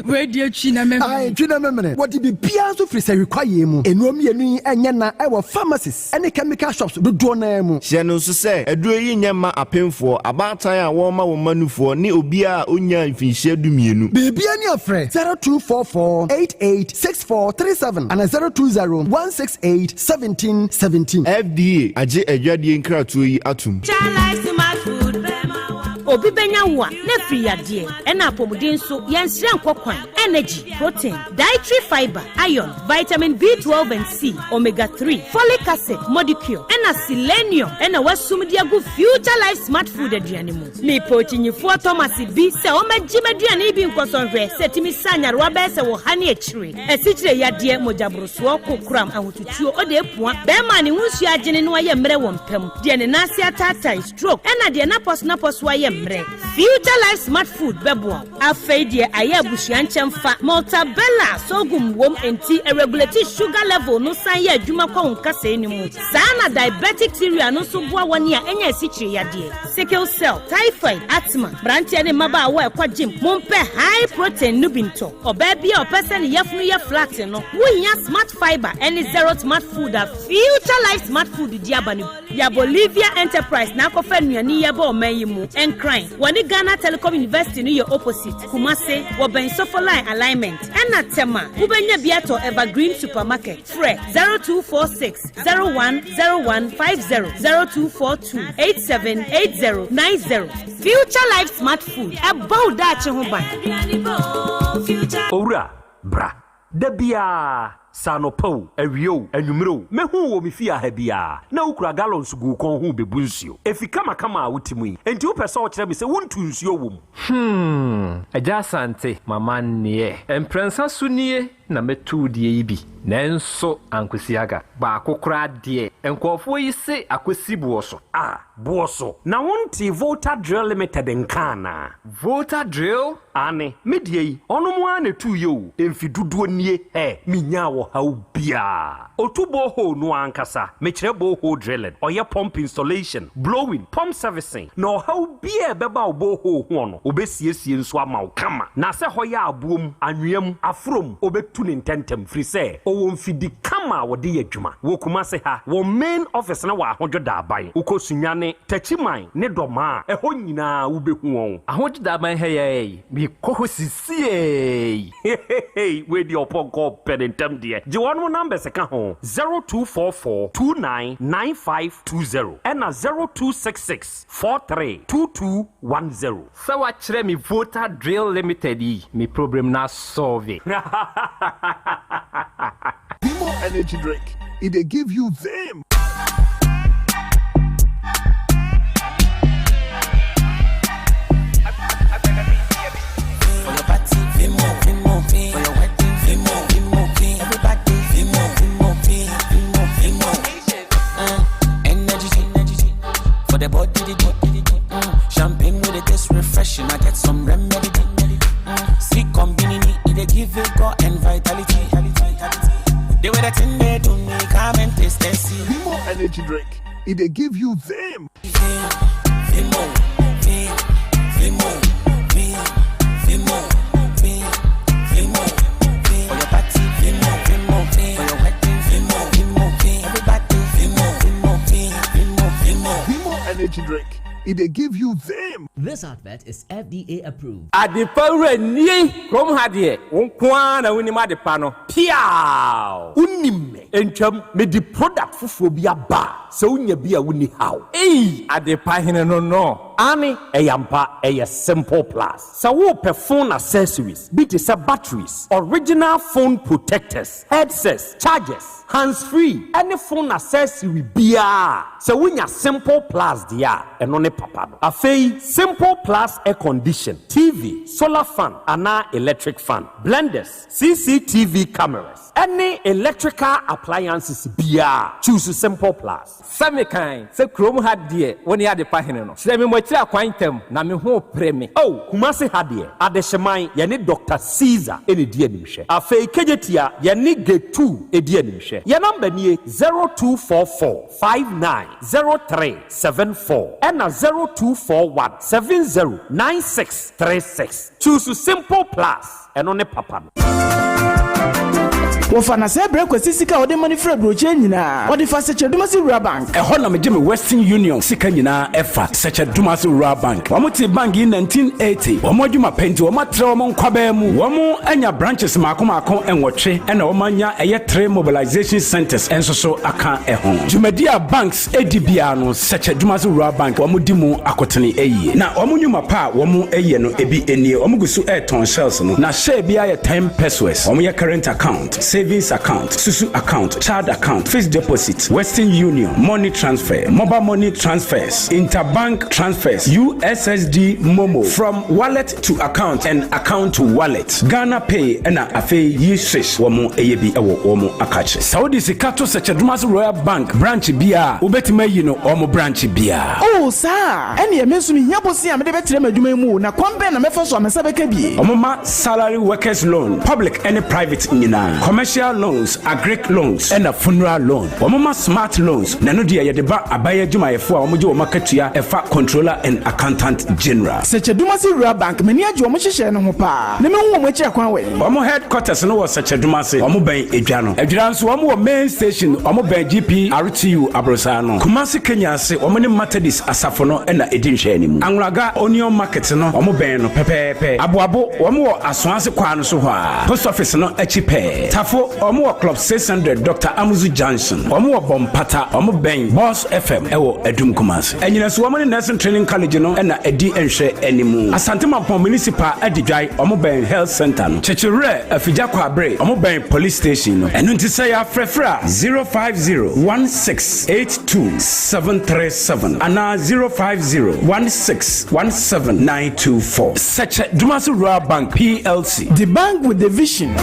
We die twi na memene. Ai twi na memene. What di bia so free say require mu. Enuom yenu enye na ewo pharmacies ene chemical shops dodo na mu. Hye no so say aduro yi nyema apemfo abatan a wo ma wo manufo ne obi a onya mfinhye dumienu. Bibia ni afre 0244886437 and 0201681717. FDA age adwadie nkratoyi atum. obi benya wo a na free yade ena apomuden so yensire nkokwan energy protein dietary fiber iron vitamin B12 and C omega 3 folic acid molecule ena selenium ena wasumdia go future life smart food aduane mu me pochinyifo Thomas bi se o magima aduane bi nkosonhwe setimi sanyarwa be se wo hane akire esichire yade mojabroso kokram ahotutuo ode epua be ma ne hunsu agene no aye mre wo mpam de ne nase atata stroke ena de na pos aye mre future life smart food bebo afei de aye abusua nchemfa Maltabella sogum wom enti a regulate sugar level no san ye adwuma kwa nkasa enimu sana diabetic theory no so boa woni a enya esichire yade sickle cell typhoid asthma branche ne maba wa ekwa gym mompe high protein no binto oba bia opese ne yafunu ye flat no wonya smart fiber any zero smart food a future life smart food di abani ya Bolivia enterprise na akofa nuani ye ba omayimu encrine woni Ghana Telecom University no ye opposite Kumase wo ben sofo line alignment ena tema ubenya biato evergreen supermarket fre 0246 010150 0242 878090 future life smart food about that ho ban owura bra dabia sanopo awio anwumro mehu wo mefia ha bia na ukura gallons gu kon hu bebu nsuo efika makama a wutimu yi enti wo pese wo kire me se wontu nsuo wo mu Yaw Asante mama nie emprensa sunie na metu die yi bi nanso ankosiaga ba akokora de enkofo yi se akosi buoso buoso na wonti Volta Drill Limited nkana Volta Drill ane medie yi ono mu ane tu yo emfiduduo nie minya wo ha ubia otubo ho no ankasa mekire bo ho drilling oye pump installation blowing pump servicing no ha ubia beba obo ho ho no obesiesie nso ama wo kama na se hoya abuom anwem afrom obetu ne ntentem free se owo mfidi kama wode yadwuma wo kuma se ha wo main office na wa ahodwoda aban ukosunyane tachiman ne doma eho nyina wo behu won ahodwoda aban heye bi kohosisie we di oponko penentem de je won number se ka ho 0244299520 and 0266432210 sawa kire mi Volta Drill Limited yi mi problem na solve More energy drink. It give you them. For the body, champagne with it is refreshing. I get some remedy. Sweet combination, it give you go and vitality. They were the thing they do me, come and taste and see. More energy drink. It give you them. Energy drink. It give you them. This advert is FDA approved. Adepawe ni krom hade wonkwa na woni madepa no piao unimme entwam me di product foforo bi aba se unya bi a woni haw adepa hene no ani eyampa eye simple plus sa wo pe phone accessories be to say batteries original phone protectors headsets chargers hands free any phone accessory bia se wunya simple plus dia eno ne papa no afei simple plus air condition TV solar fan ana electric fan blenders CCTV cameras any electrical appliances bia choose simple plus Samikan se krom hadie woni ade pahene no se me mochira kwantem na me ho preme kumase hadie adehyeman ye ne Dr. Caesar ene die animhwe afei kejetia ye ne G2 edi animhwe ye number nie 0244590374 and 0241709636 choose simple plus eno ne papa no wo fa na se bre kwasi sika wo de money fra broche nyina wo de fa seche dumasi rural bank e ho na me gime Western Union sika nyina efa seche dumasi rural bank wo mo te bank in 1980 wo mo adwuma penti wo matre wo mo nkwaba mu wo mo anya branches maako enwotwe na wo manya eye 3 mobilization centers enso so aka ho jumadia banks edibia no seche dumasi rural bank wo mo di mu akotene eyi na wo mo nyuma pa wo mo eye no ebi enie wo mo gusu airton shells no na share bia ye 10 pesos wo mo ye current account savings account susu account child account fixed deposit Western Union money transfer mobile money transfers interbank transfers USSD Momo from wallet to account and account to wallet Ghana Pay and afe yi swish wo mo eyebi ewo wo mo akache Saudi sikato seche Dumas Royal Bank branch bia obetima yi no wo mo branch bia oh sir ene emesu mi hiabosi am de betre madwuma mu na kwambe na mefo so amesabeka bi omoma salary workers loan public and private nyina commercial loans agric loans and a funeral loan omoma smart loans na no dia ye de ba abaye adwumayefo a omoje wo makatua efa controller and accountant general seche Dumasi Rural Bank meni aje wo mo hyehyɛ no ho pa ne me hu mo kire kwan we omo headquarters no was seche Dumasi omo ban edwa no edwa nso omo wo main station omo ban GP RTU abrosa no Kumasi Kenya ase omo ne Methodist asafo no na edin hwɛ ni mu Anwraga onion market no omo ban no pepepe aboabo omo wo asoase kwa no so ho a post office no achi pe tafo omo wo club 600 Dr. Amuzu Johnson omo wo bompata omo ban Boss FM ewo Adum Kumasi enyina so omo ne nursing training college no na edi enhwɛ animu Asante Mampong municipal adidwai omo ban health center no chechire afija kwa bre omo ban police station no enu nti say afrefra 05016827737 ana 0501617924 such Dumasi Rural Bank PLC the bank with the vision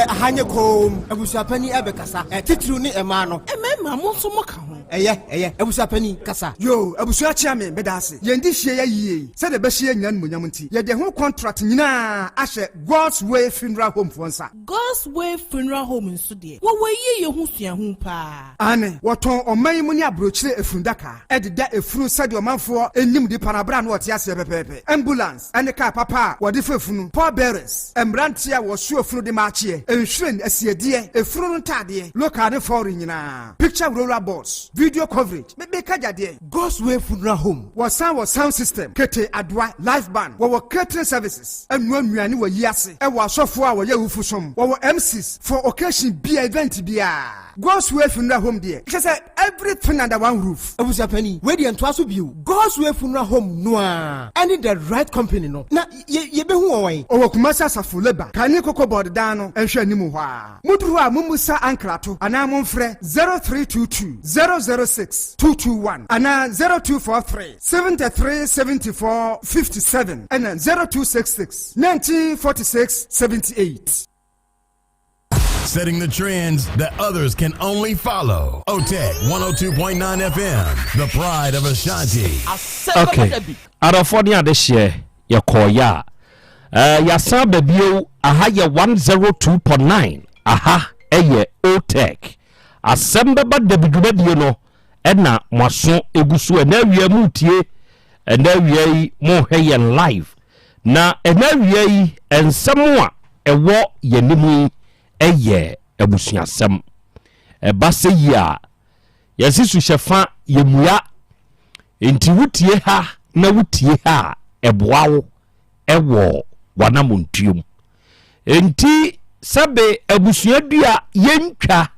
ahanye kom abusapani ebekasa titru ni ema no emema mo so mo ka ho eye abusapani kasa yo abusua chia me bedase yendi hie ya yie se de be hie nya nmunyam nti ye de ho contract nyina ahye God's Way Funeral Home fonsa God's Way Funeral Home nso de wo wayi ye ho sua ho pa ane woton oman mu ni abrochire efundaka ededa efunu sade omanfo enyim di panabra na wote ase pepepe ambulance ane car papa wode fefunu poor bearers emrantia wo su efunu de maachi enhwren asiedie efunu ntade local de foreign nyina picture roller boards video coverage be kajade God's Way Funeral Home was sound system kete adwa live band wo catering services enu anuane wo yiase e wo asofo a wo ye wufusom wo MCs for occasion be event bia God's Way Funeral Home there it say everything under one roof abusapani we dey ento aso biu God's Way Funeral Home no a any the right company no na ye be hu won owo Kumasi asafo labor kani koko board dan no enhwe animu ho a muduru a mumusa ankrato ana momfrɛ 0322 006 221 ana 0243 7374 57 and 0266 1946 78 setting the trends that others can only follow. Otec 1029 FM, the pride of Ashanti. Okay. Arafoni adeshye ya koya. Yasan bebio aha ye 102.9. Aha eye Otec. Asem Beba Dabi no ena mwaso egusu ena wie mutie ena wie mo heye live. Na ena wie ensemo a ewo yenimu eye ebusuasem ebase yi a yasisu hyefa yemuya enti wutie ha na wutie ha eboawo ewo wanamontuom enti sebe ebusuadua yentwa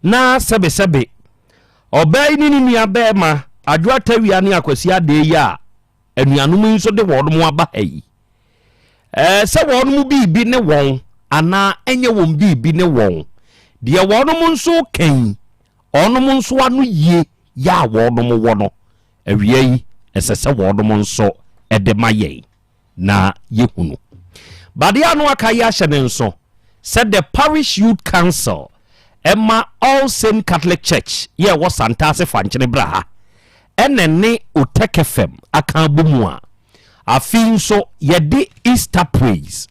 na sebe obey ni nua bema adwa tawia ne akwasi ade ya anuanom nso de wodom aba hayi se wodom bibi ne won ana enye won bibi ne won de wodom nso kan onom nso anu yie ya wodom wono awie yi esese wodom nso edemaye na yehunu bade anu aka ya hyene nso said the parish youth council Emma All Saint Catholic Church ye wo santase fanchene braha enene Otec FM aka bomu a afin so ye de Easter praise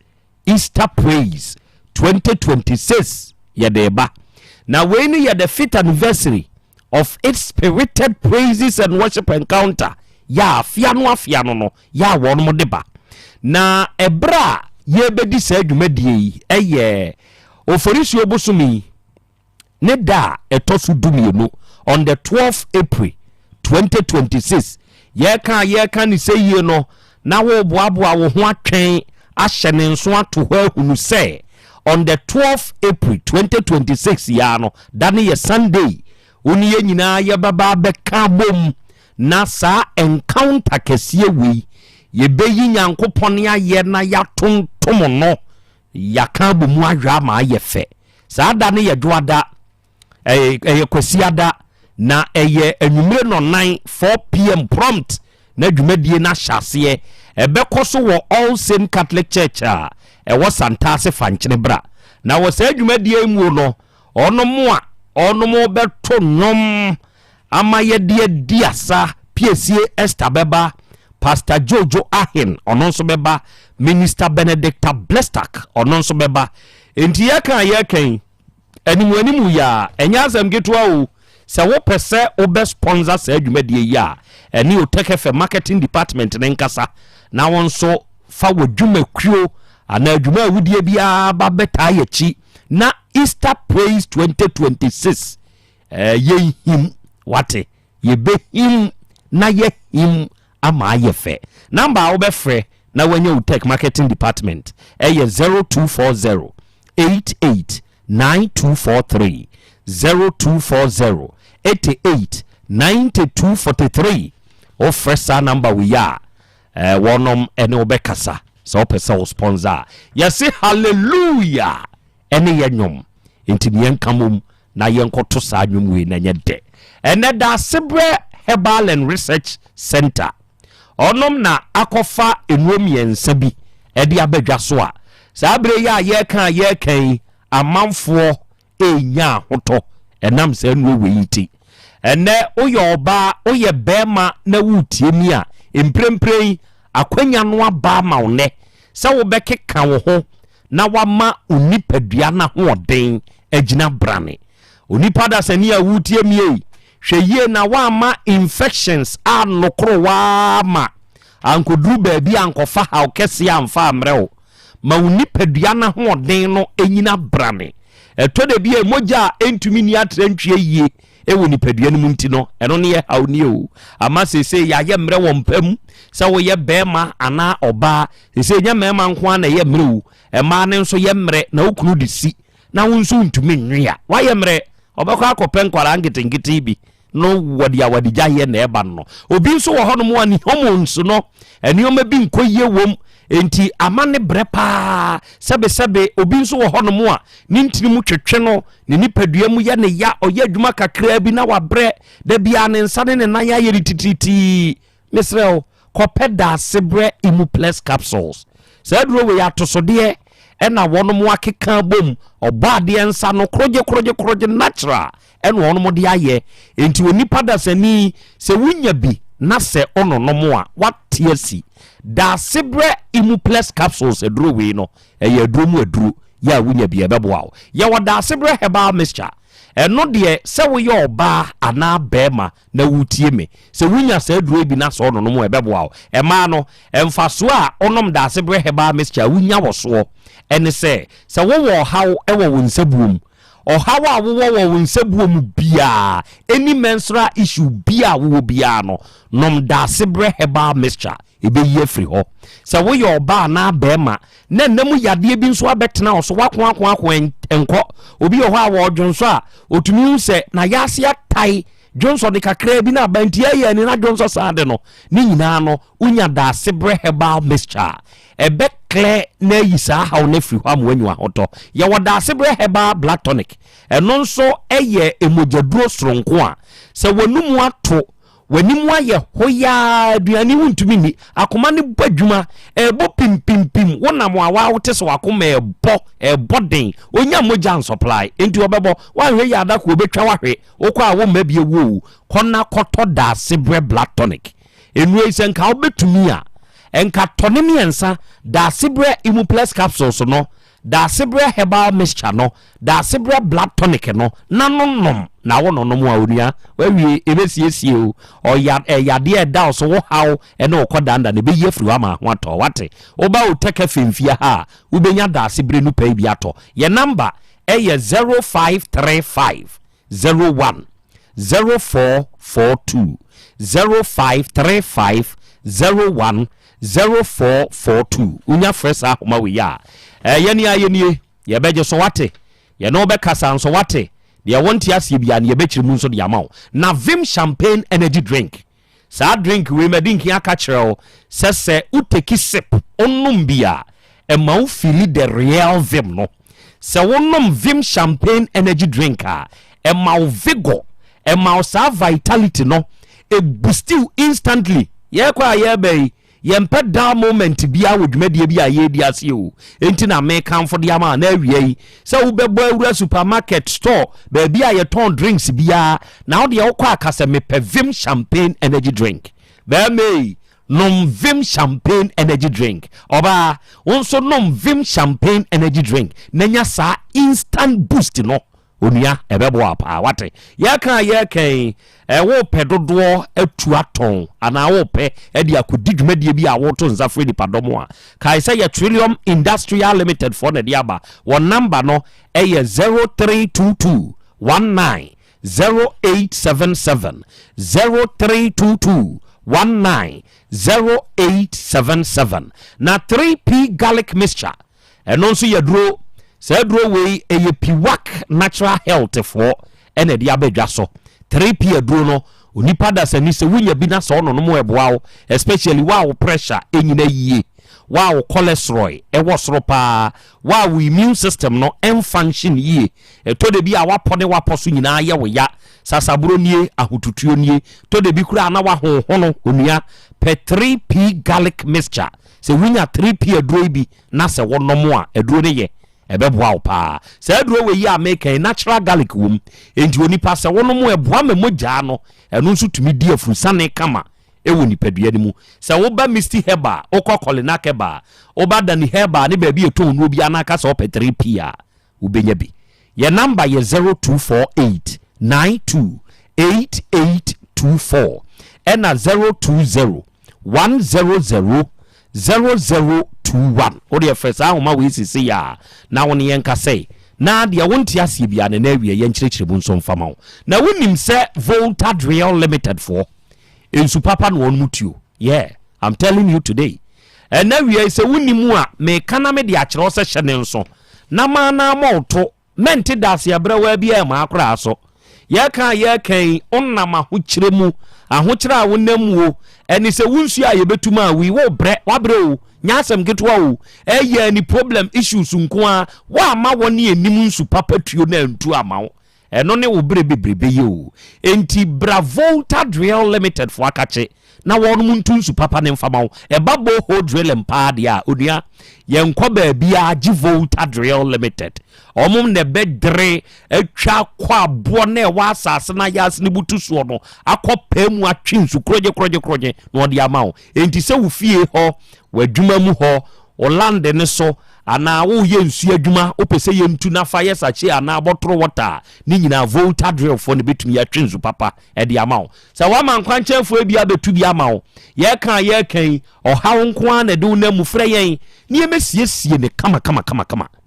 2026 ye de ba na we ni ye the 5th anniversary of its spirited praises and worship encounter ya afiano no ya won mo de ba na ebra ye bedi sa adwumadie eye oforisuo bosumi ne da etosu dumienu on the 12th April 2026 ye kan ni say ye no na wo boaboa wo ho atwen ahye ne nso ato hɔ hunu sɛ on the 12th April 2026 ya no dane ye Sunday oni ye nyina ye baba bɛka bom na saa encounter kɛseɛ wei ye beyi nyankopɔn ayɛ na ya tontom no yaka bomu ahwa ma ayɛ fɛ saa dane ye dwoada kwasiada na anwumere no 9 4 p.m. prompt na dwumadie na hyase ebekɔso wɔ All Saints Catholic Church a ɛwɔ Santase fankyene bra na wɔ saa dwumadie mu no ɔno bɛto nom ama yɛde diasa PSA Esther bɛba Pastor Jojo Ahen ɔno nso bɛba Minister Benedicta Blestak ɔno nso bɛba enti yɛkan animu ya enya asem ketewa o se wo pese obe sponsor sa adwumadie ya eni Otec FM marketing department ne nkasa na won so fa wadwuma kuo ana adwuma awudie bia ba beta yachi na Easter Praise 2026 ye him wate ye be him na ye him ama ye fe number obe frɛ na wanya Otec marketing department 0240 88 9243 0240 88 9243 o fresa number we ya wonom ene obekasa so pesa o sponsor yesi hallelujah ene yenyom enti yen kamum na yen koto sa nwum we na nyede ene da sebre herbal and research center onom na akofa enuom yensa bi ede abadwa so a sa bre ya ye kan amanfo enya hoto enam se nu weiti ene oye oba oye bema na wutie mi a emprempren akwanya no aba ma wo ne se wo bekeka wo ho na wama onipadua na ho oden agina brane onipa da sani a wutie mi hweye na wama infections a nokro wa ma ankodru ba bi ankofa ha kese amfa amrewo ma onipadua na ho oden no enyina brane etode bi emoja entumi ni atrantwie yie ewo nipadua no munti no eno ne ye hawni o ama sese ya ye mre wo mpam se wo ye bema ana oba sese nya mema nko na ye mre wo ema ne nso ye mre na okunu de si na wo nso ntumi nwia wa ye mre obekọ akọpen kwara ngitengiti bi no wadi ja ye na eba no obi nso wo hono mo ani hormones no enioma bi nkoye wom enti amane brepa sebe obi nso wo hono mo a nintini mu twetwe no ne nipadua mu ye ne ya oye adwuma kakra bi na wabre da bia ne nsa ne nan ya yeri tititi misrel kopeda sebre imu plus capsules saduro we ya tosode ena wono mo akeka bom obade nsa no kroje natural ena wono mo de aye enti onipa da sani se wunya bi na se ono no mo a watiasi da sebre imu plus capsules eduro we no eye aduro mu aduro ya wunya bi ebeboa ya wada sebre herbal mixture eno de se wo ye oba ana bema na wutie me se wunya se aduro bi na so ono no mo ebeboa ema no emfaso a onom da sebre herbal mixture wunya wo so ene se wo wo haw ewo wo nsabuom ohawa wo nsabuom bia any menstrual issue bia wo bia no nom da sebre herbal mixture ebe ye free ho se wo ye oba na bema na namu yade bi nso abetena oso wakon enko obi ho a wo dwonso a otumi se na yase atai Johnson de kakra bi na bantia ye ni na Johnson sade no ni nyina no unya da sebre herbal mixture ebe clear na yisa ha na free ho am wanyu ahoto ye woda sebre herbal black tonic eno nso eye emojaduro soronko a se wanumu ato wanimu aye hoya aduane wuntumi ni akoma ne badwuma ebo pim wona mo awa wote so akoma ebo den onya moja supply enti obebo wanhwe ya adako obetwa wahwe okwa wo mabie wo konna koto da sebre black tonic enu isen ka obetumi a enka tone miensa da sebre imu plus capsules no da sebra herbal mixture no da sebra blood tonic no nanom na wo nonom a onua wawie ebesiesie o yade da so wo haw ene okodanda ne beye firi ama ho ato wate oba Otec FM ha ubenya da sebre no pay bi ato ye number eye 0535 01 0442 0535 01 0442 unya fresh ahoma we ya yeni ayenie ye beje so wate ye no be kasa so wate ye wonti asie bia ne ye be chirimu so de amaw na Vim champagne energy drink sa drink we medinki aka kireo se uteki sip onum bia e ma u feel the real Vim no se wonnom Vim champagne energy drink e ma u vigor e ma u sa vitality no e boost you instantly ye kwa ye be yempe da moment bia wodwumade bia ye di ase o enti na me kan for dia ma na awie se wo bebo awura supermarket store ba bia ye ton drinks bia na wo de wo kwa akase me pe Vim champagne energy drink ba me nom Vim champagne energy drink oba wonso nom Vim champagne energy drink nanya sa instant boost no onua ebebo apa wate ya kan wo pedodo atu aton ana wo pe e dia kodidwumadie bi a wo to nzafre di padomo a kai say ya Trillium Industrial Limited for na diaba one number no e 0322 19 0877 0322 19 0877 na 3P garlic mixture eno nso yaduro say dro we eye piwak natural health for ene dia bedwa so 3P aduro no onipa da sani se wunya bi na so no mo eboa especially wa pressure enyina yie wa cholesterol e wo soro pa wa immune system no en function yie to de bi a wa pode wa poso nyina ye wo ya sasaburo nie ahotutuo nie to de bi kura na wa hono onua pe 3P garlic mixture se wunya 3P aduro bi na se wo nomo a aduro ne ye ebeboa opa se aduro we yi make natural garlic wom enti onipa se wono mo eboa memogya no eno nso tumi di afurusane kama ewo nipadua ni mu se wo ba misty herba okokole na keba oba dani herba ne ba bi eto onu obi anaka se opɛ 3P a ubenya bi ye number ye 0248 928824 ena 020 100 0021 odi first ahoma we sisi ya na woni yenka say na de wonti asie bia na awie ye nkyerechire bu nso mfama na wonim se Voltadreal Limited for ensu papa no won mutuo yeah I'm telling you today and na wie se wonimu a me kana me de akyerɛ se hyɛ nso na ma na moto mente dase abrawa bia ma akora aso ye kan onnam ahokyerɛ mu ahokyerɛ a wonam wo eni se wunsu a ye betuma wi wo bre wabre o nyasem getwa o ni problem issues nko a wa ma woni enim nsu papa tuo na ntu amawo eno ne wo bre bebrebe ye o enti Voltadreal Limited for akache na won mu ntu nsu papa ne mfamawo babo ho drill mpa de a onua ye nkɔ ba bia agi Voltadreal Limited omum ne bedre atwa kwa abo na wa asase na yas ne butu so no akɔpa mu atwe nsu kroje no ɔde amawo enti se wo fie ho wadwuma mu ho Orlando ne so ana wo ye nsu adwuma opese ye ntu na fa yesache ana botoro water ni nyina Voltadreal fo ne betumi atwe nsu papa e de amawo sa wa man kwanchefo bia betu bia amawo ye kan ohawo nko an de na mu frɛ yen ni emesiesie ne kama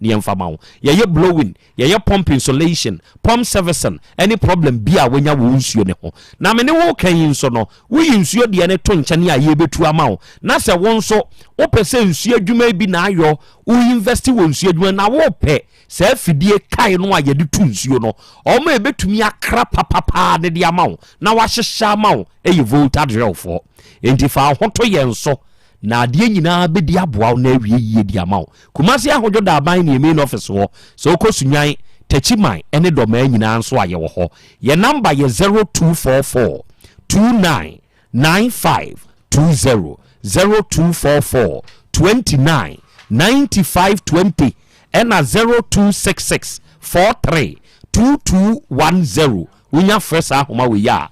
ni emfa mawo ye blowing ye pump insulation pump servicing any problem bia wanya wo nsuo ne ho na me ne wo kan nso no wo nsuo de ne to nkyane a ye betu amawo na se wo nso opese nsuo adwuma bi na ayo wo invest wo nsuo adwuma na wo pɛ se afidie kai no a ye de tu nsuo no o ma ebetumi akra papa ne de amawo na wa hyehya amawo eye Voltadreal fo enti fa hoto ye nso na de nyina bedi aboa na awie yie di amawo kumasi ahodwo da ban ne main office ho so kosunyan tachiman ene do ma nyina nso aye wo ho ye number ye 0244 299520 0244 29 9520 ena 0266 43 2210 unya fresh ahoma we ya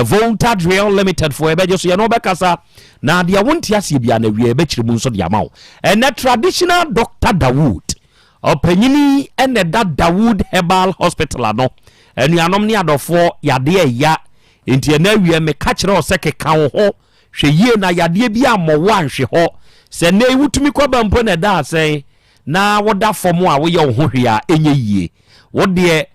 Voltadreal Limited for ebeje so ye no bekasa na dia wonti asie bia na wie ebechire mu nso dia mawo and traditional Dr. Dawood opanyini ene da Dawood Herbal Hospital ano anuanom ne adofo yade ya enti na wie me ka kire o se keka wo ho hwe yie na yade bi amowo anhwe ho se na ewutumi kwaba mpo na da ase na woda fom a wo ye wo ho hwe a enye yie wo de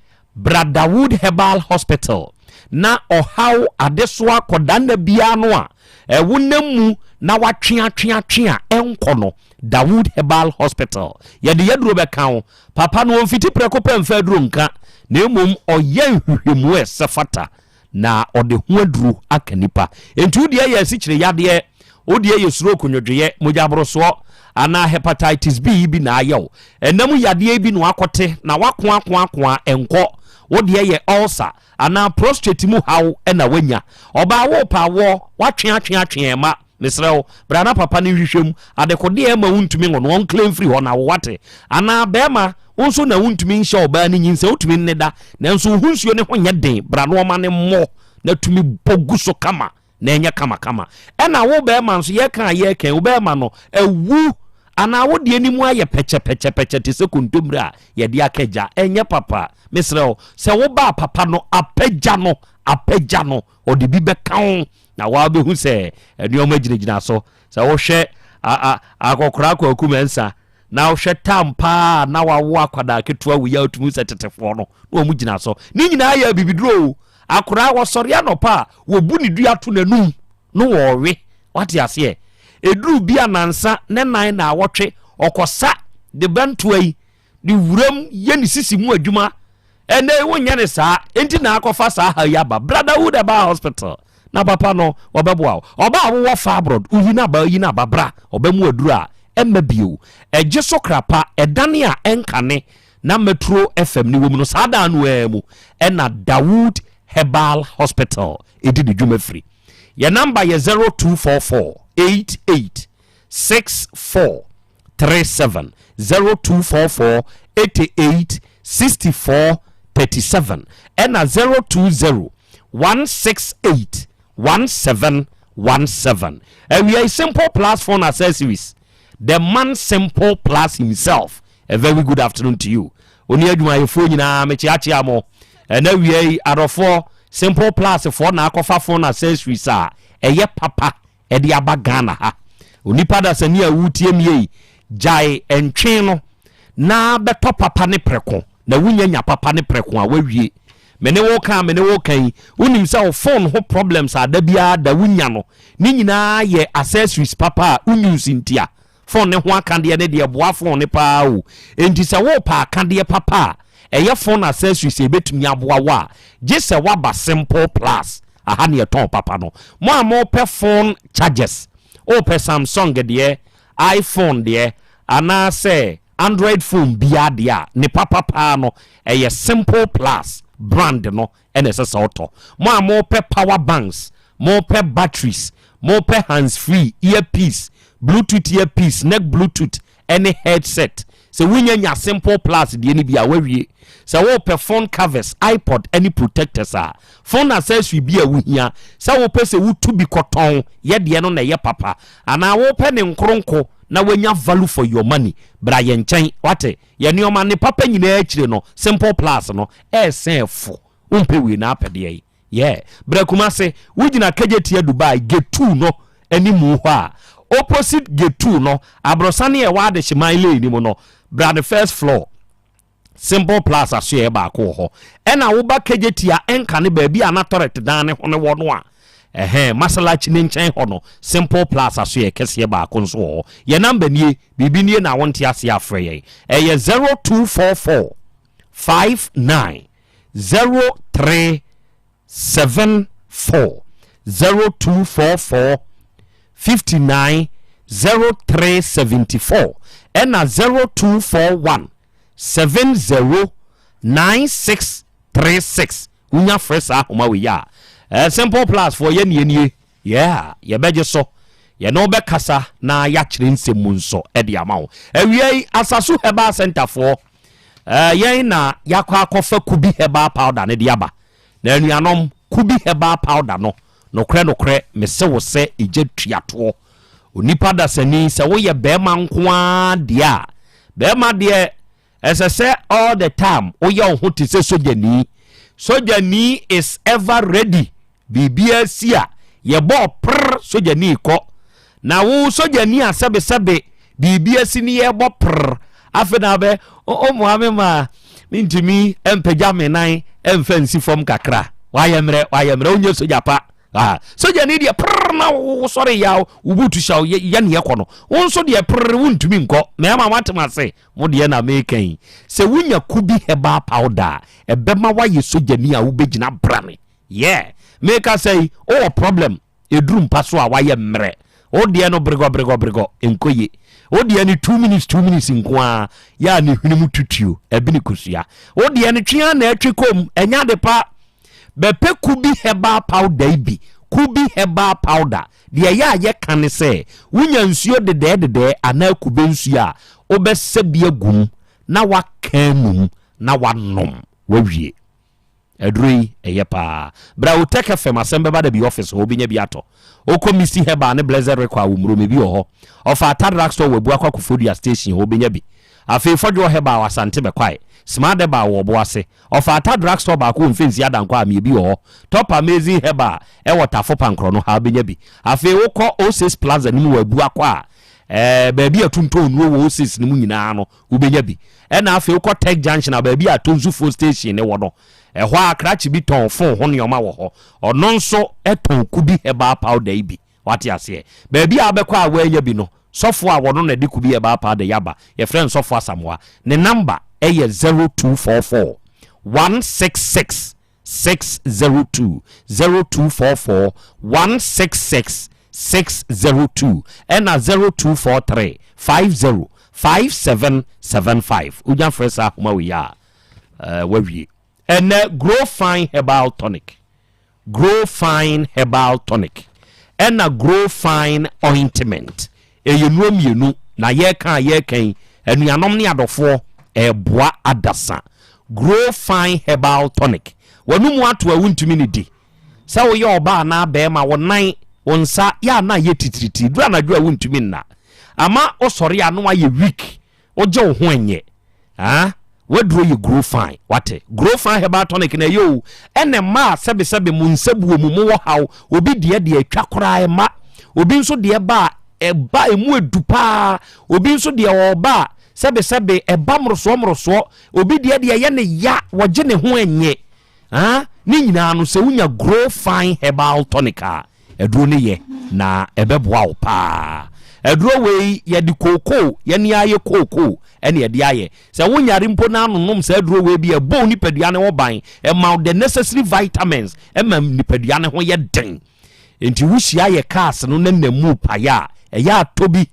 Dawood Herbal Hospital na ohaw adesoa kodana bia no a ewunamu na watwea enkono Dawood Herbal Hospital yede yaduro beka papa no mfiti preko pemfa aduro nka na emom oye hwehwemu esefata na ode ho aduro akanipa entu de ye asikyire yade ode ye suro konwodwe mojabroso ana hepatitis B bi na ayew enam yade bi no akote na wakoa enko wode ye ulcer ana prostate mu haw na wanya oba wo pa wo watwea ma mesrew brana papa ni hwehwem adekode e ma wuntumi ngono on claim free ho na wate ana bema wonso na wuntumi nhye oba ni nyinse wutumi nneda nanso hunsuo ne ho nyeden brana oma ne mo na tumi boguso kama na enya kama ena wo bema nso ye kan wo bema no ewu ana wo de animu aye peche te se kontomra ye de akaja enye papa mesrew se wo ba papa no apagya no odi bi beka na wa be hu se enuoma ginagina so se wo hwe akokora akumensa na wo hwe tampa na wa wo akwada ketua wo ya otumu se tetefo no na wo mu gina so ni nyina ya bibiduro akora wo sore anopa wo bu ni dua to nanum no wo we wate ase eduru bia nansa ne nan na awotwe okosa de bantuai di wuram ye ni sisi mu adwuma ene wonya ne saa enti na akofa saa ha yaba Dawood Herbal Hospital na papa no obeboa oba wo fa abroad uyina ba bra obemu aduru a emmabio eje so krapa edane a enkane na Metro FM ni womu no saa da no emu ena Dawood Herbal Hospital edidi dwuma free your number is 0244 886437 0244 886437 and 020 168 1717. And we are a Simple Plus phone accessories. The man Simple Plus himself. A very good afternoon to you. Only you my phone na mechiachi amo. And then we are for Simple Plus for na kofa phone accessories are. Eye papa edi abagana ha onipa da sani a wutie mie jai entwe no na beto papa ne preko na wunya papa ne preko a wawie mene wo kan unim se phone ho problems ada bia da wunya no ni nyina ye accessories papa unyusi ntia phone ne ho akande ne de boa phone ne pa o enti se wo pa akande papa eye phone accessories e betumi aboa wa je se waba Simple Plus aha ne ton papa no mo pe phone chargers o pe Samsung de iPhone de ana se Android phone bia de ne papa no eye Simple Plus brand no ene se auto mo pe power banks mo pe batteries mo pe hands free earpiece Bluetooth earpiece neck Bluetooth any headset se wunya Simple Plus de ni bia wawie se wo pe phone covers iPod any protectors are phone accessory bia wuhia se wo pe se wutu bi koton ye de no na ye papa ana wo pe ne nkronko na wanya value for your money bra ye nchen wate ye neoma ne papa nyina akire no Simple Plus no esefo umpe we na apede ye bra kuma se wugina kageti Dubai gate 2 no animu ho a opposite gate 2 no abrosane e wa de hyeman lane mu no bra the first floor Simple Plus aso e ba ko ho ena wo ba kageti a enka ne ba bi anatoret dan ne ho ne wo no a masala chi ne nchen ho no Simple Plus aso e kese ba ko nso ho ye number nie bibi nie na wonte ase afre ye 0244 59 0374 0244 59 0374 and 0241 709636 unya fresh ahoma we ya Simple Plus for ye nie ye beje so ye no be kasa na ya kire nsemu nso e de amawo awie asasu Herbal Center for ye na yakwa akofa kubi Herbal powder ne de aba na anuanom kubi Herbal powder no nokre mese wo se eje tuato onipa da sani se wo ye bema nko a de a bema de as I say all the time oya ho te se sojani is ever ready bibia sia ye bo prr sojani ko na wo sojani asebe bibia si ni ye bo prr afena be o muame ma mintimi empagya me nan emfansi fom kakra wayemre onye soja pa sojani de prr na wo sori yaw ubutu shaw ye ne yekono won so de prr wuntumi nko me ma matema se mo de na mekan se wunya kubi heba powder ebema waye sojani a wo begina brane make say oh problem edrum paso a waye mre o de no brego enkoye o de ni 2 minutes nkoa ya ne hwenimu tutuo ebini kusua o de ni twia na atwikom enya de pa bepe kubi heba powder bi kubi heba powder de ya ye kan se wunya nsuo de ana kube nsuo a obesebia gum na wakanum na wanom wawie adrui eyepa bra Otec FM Asem Beba Dabi office obinya biato okomisi heba ne blazer rekwa umuro mebi ho ofa atadrak store webu akwa kufodia station obinya bi afi fodwo heba wasante bekwai smart heba wo boase ofa atadrak store ba ko mfensi adankwa amebi ho top amazing heba e wotafo pankro no ha obinya bi afi wokọ O6 Plaza ni mu webu akwa baabi atunto nuo wo O6 ni mu nyina no obinya bi e na afi wokọ Tech Junction na baabi atonzu full station ne wo no ehwa akrachi bi ton fon ho ne oma wo ho ono nso eton kubi heba powder ibi wati ase baabi abekwa awanya bi no sofo a wono na de kubi heba powder yaba ye friend sofo asamwa ne number eye 0244 166 602 0244 166 602 and 0243 50 5775 ujan fresa huma we ya wawie and grow fine herbal tonic and a grow fine ointment eyenu na ye kan enuanom ne adofo eboa adasa grow fine herbal tonic wanumu ato awuntumi ne di sa wo ye oba na be ma wonan wonsa ya na ye titiriti dura na dua awuntumi na ama osori anu aye weak oje wo ho enye wadro you grow fine wate grow fine herbal tonic na yo ene ma sebe mu nsabuo mu wo haw obi de atwa kora ma obi nso de ba emu edupa obi nso de oba sebe eba mroso obi de ye ne ya woje ne ho enye ni nyina no se wunya grow fine herbal tonic edro ne ye na ebeboa wo pa edro we ye di koko ye ne aye koko ene ye di aye se wonyare mpo na anonom se edro we bi e bo nipadua ne wo ban e ma the necessary vitamins e ma nipadua ne ho ye den enti wuhia ye cars no na namu paya e ya tobi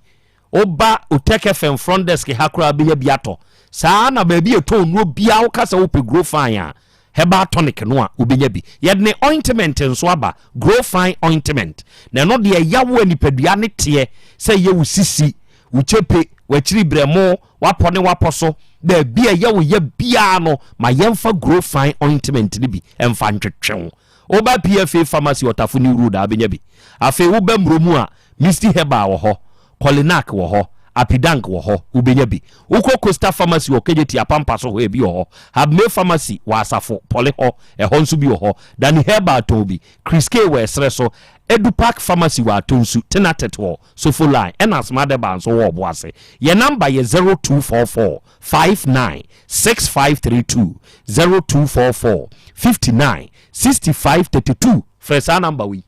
oba Otec FM front desk hakura bi biato saa na ba bi eto no bia wo kasa wo pe grow fine herbal tonic no a obenya bi ye ne ointment nso aba grow fine ointment na no de yawo nipadua ne te se ye wusisi wuchepe wachiri bremo wapone waposo da bia yawo ye bia no ma yemfa grow fine ointment ni bi emfa ntwetwe oba PFA pharmacy otafuni road abenya bi afi wo ba mromu a misty herbal wo ho Kolinak wo ho Apidank wo ho ubenya bi uko Costa Pharmacy wo kejeti apampa so ho e bi ho Habme Pharmacy wa asafo pole ho e ho nso bi ho Dani Herbal to bi Chris K we sre so Edupark Pharmacy wa tonsu tenatet wo so full line and as mother ban so wo boase ye number ye 0244 59 6532 0244 59 6532 fresa number we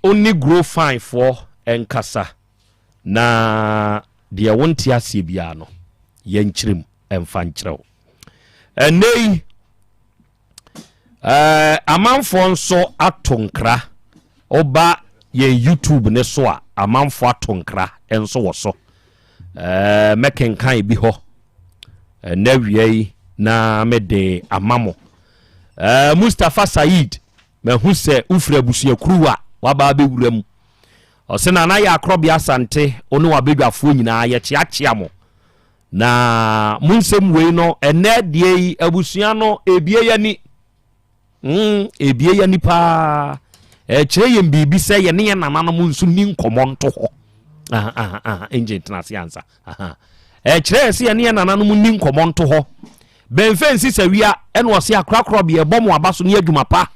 only grow fine for enkasa na de wonti asie bia no yenkyirem emfa nkyerɛw enei amanfo nso atonkra oba ye YouTube ne so a amanfo atonkra enso wo so mekenkan bi ho na wiei na mede amamo Mustafa Said mehu se ufra busia kruwa waba be wuram osena na ya Krobea Asante onu wabedwafo nyina ye chiachia mo na munsem wei no ene die abusua no ebie yani ebie yani pa kire yem bibi se ye ne nana no munsu ni nkomo nto ho engine tenase ansa kyerɛ sɛ ne nananom ni nkɔmmɔ nto hɔ bɛmfɛ nsi sawia ɛna ɔse akorakorɔbeɛ bɔ mo aba so ne adwuma pa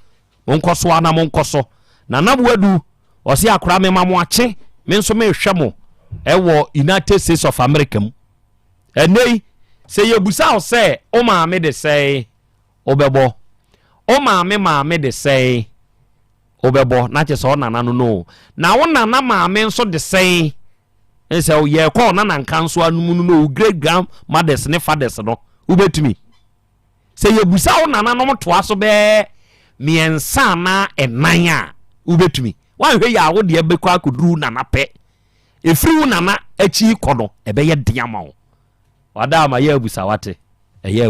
monkɔ so ana monkɔ so na naboadu ɔse akora mema mo akye me nso mehwɛ mo ɛwɔ United States of America mu ɛnei sɛ yɛbusa wo sɛ o maame de sɛ obɛbɔ o maame de sɛ obɛbɔ na kyɛ sɛ ɔnana no na wo nana maame nso de sɛ ɛsɛ yɛ kɔ na nanka nso anum no great grandmothers ne fathers no wobɛtumi sɛ yɛbusa wo nana no toa so bɛɛ miɛnsa na ɛnan a wobɛtumi wanhwɛ yɛ a wo deɛ bɛkɔ akɔduru nana pɛ ɛfiri wo nana akyi kɔ no ɛbɛyɛ den ama wo wada ama yɛ abusa wate ɛyɛ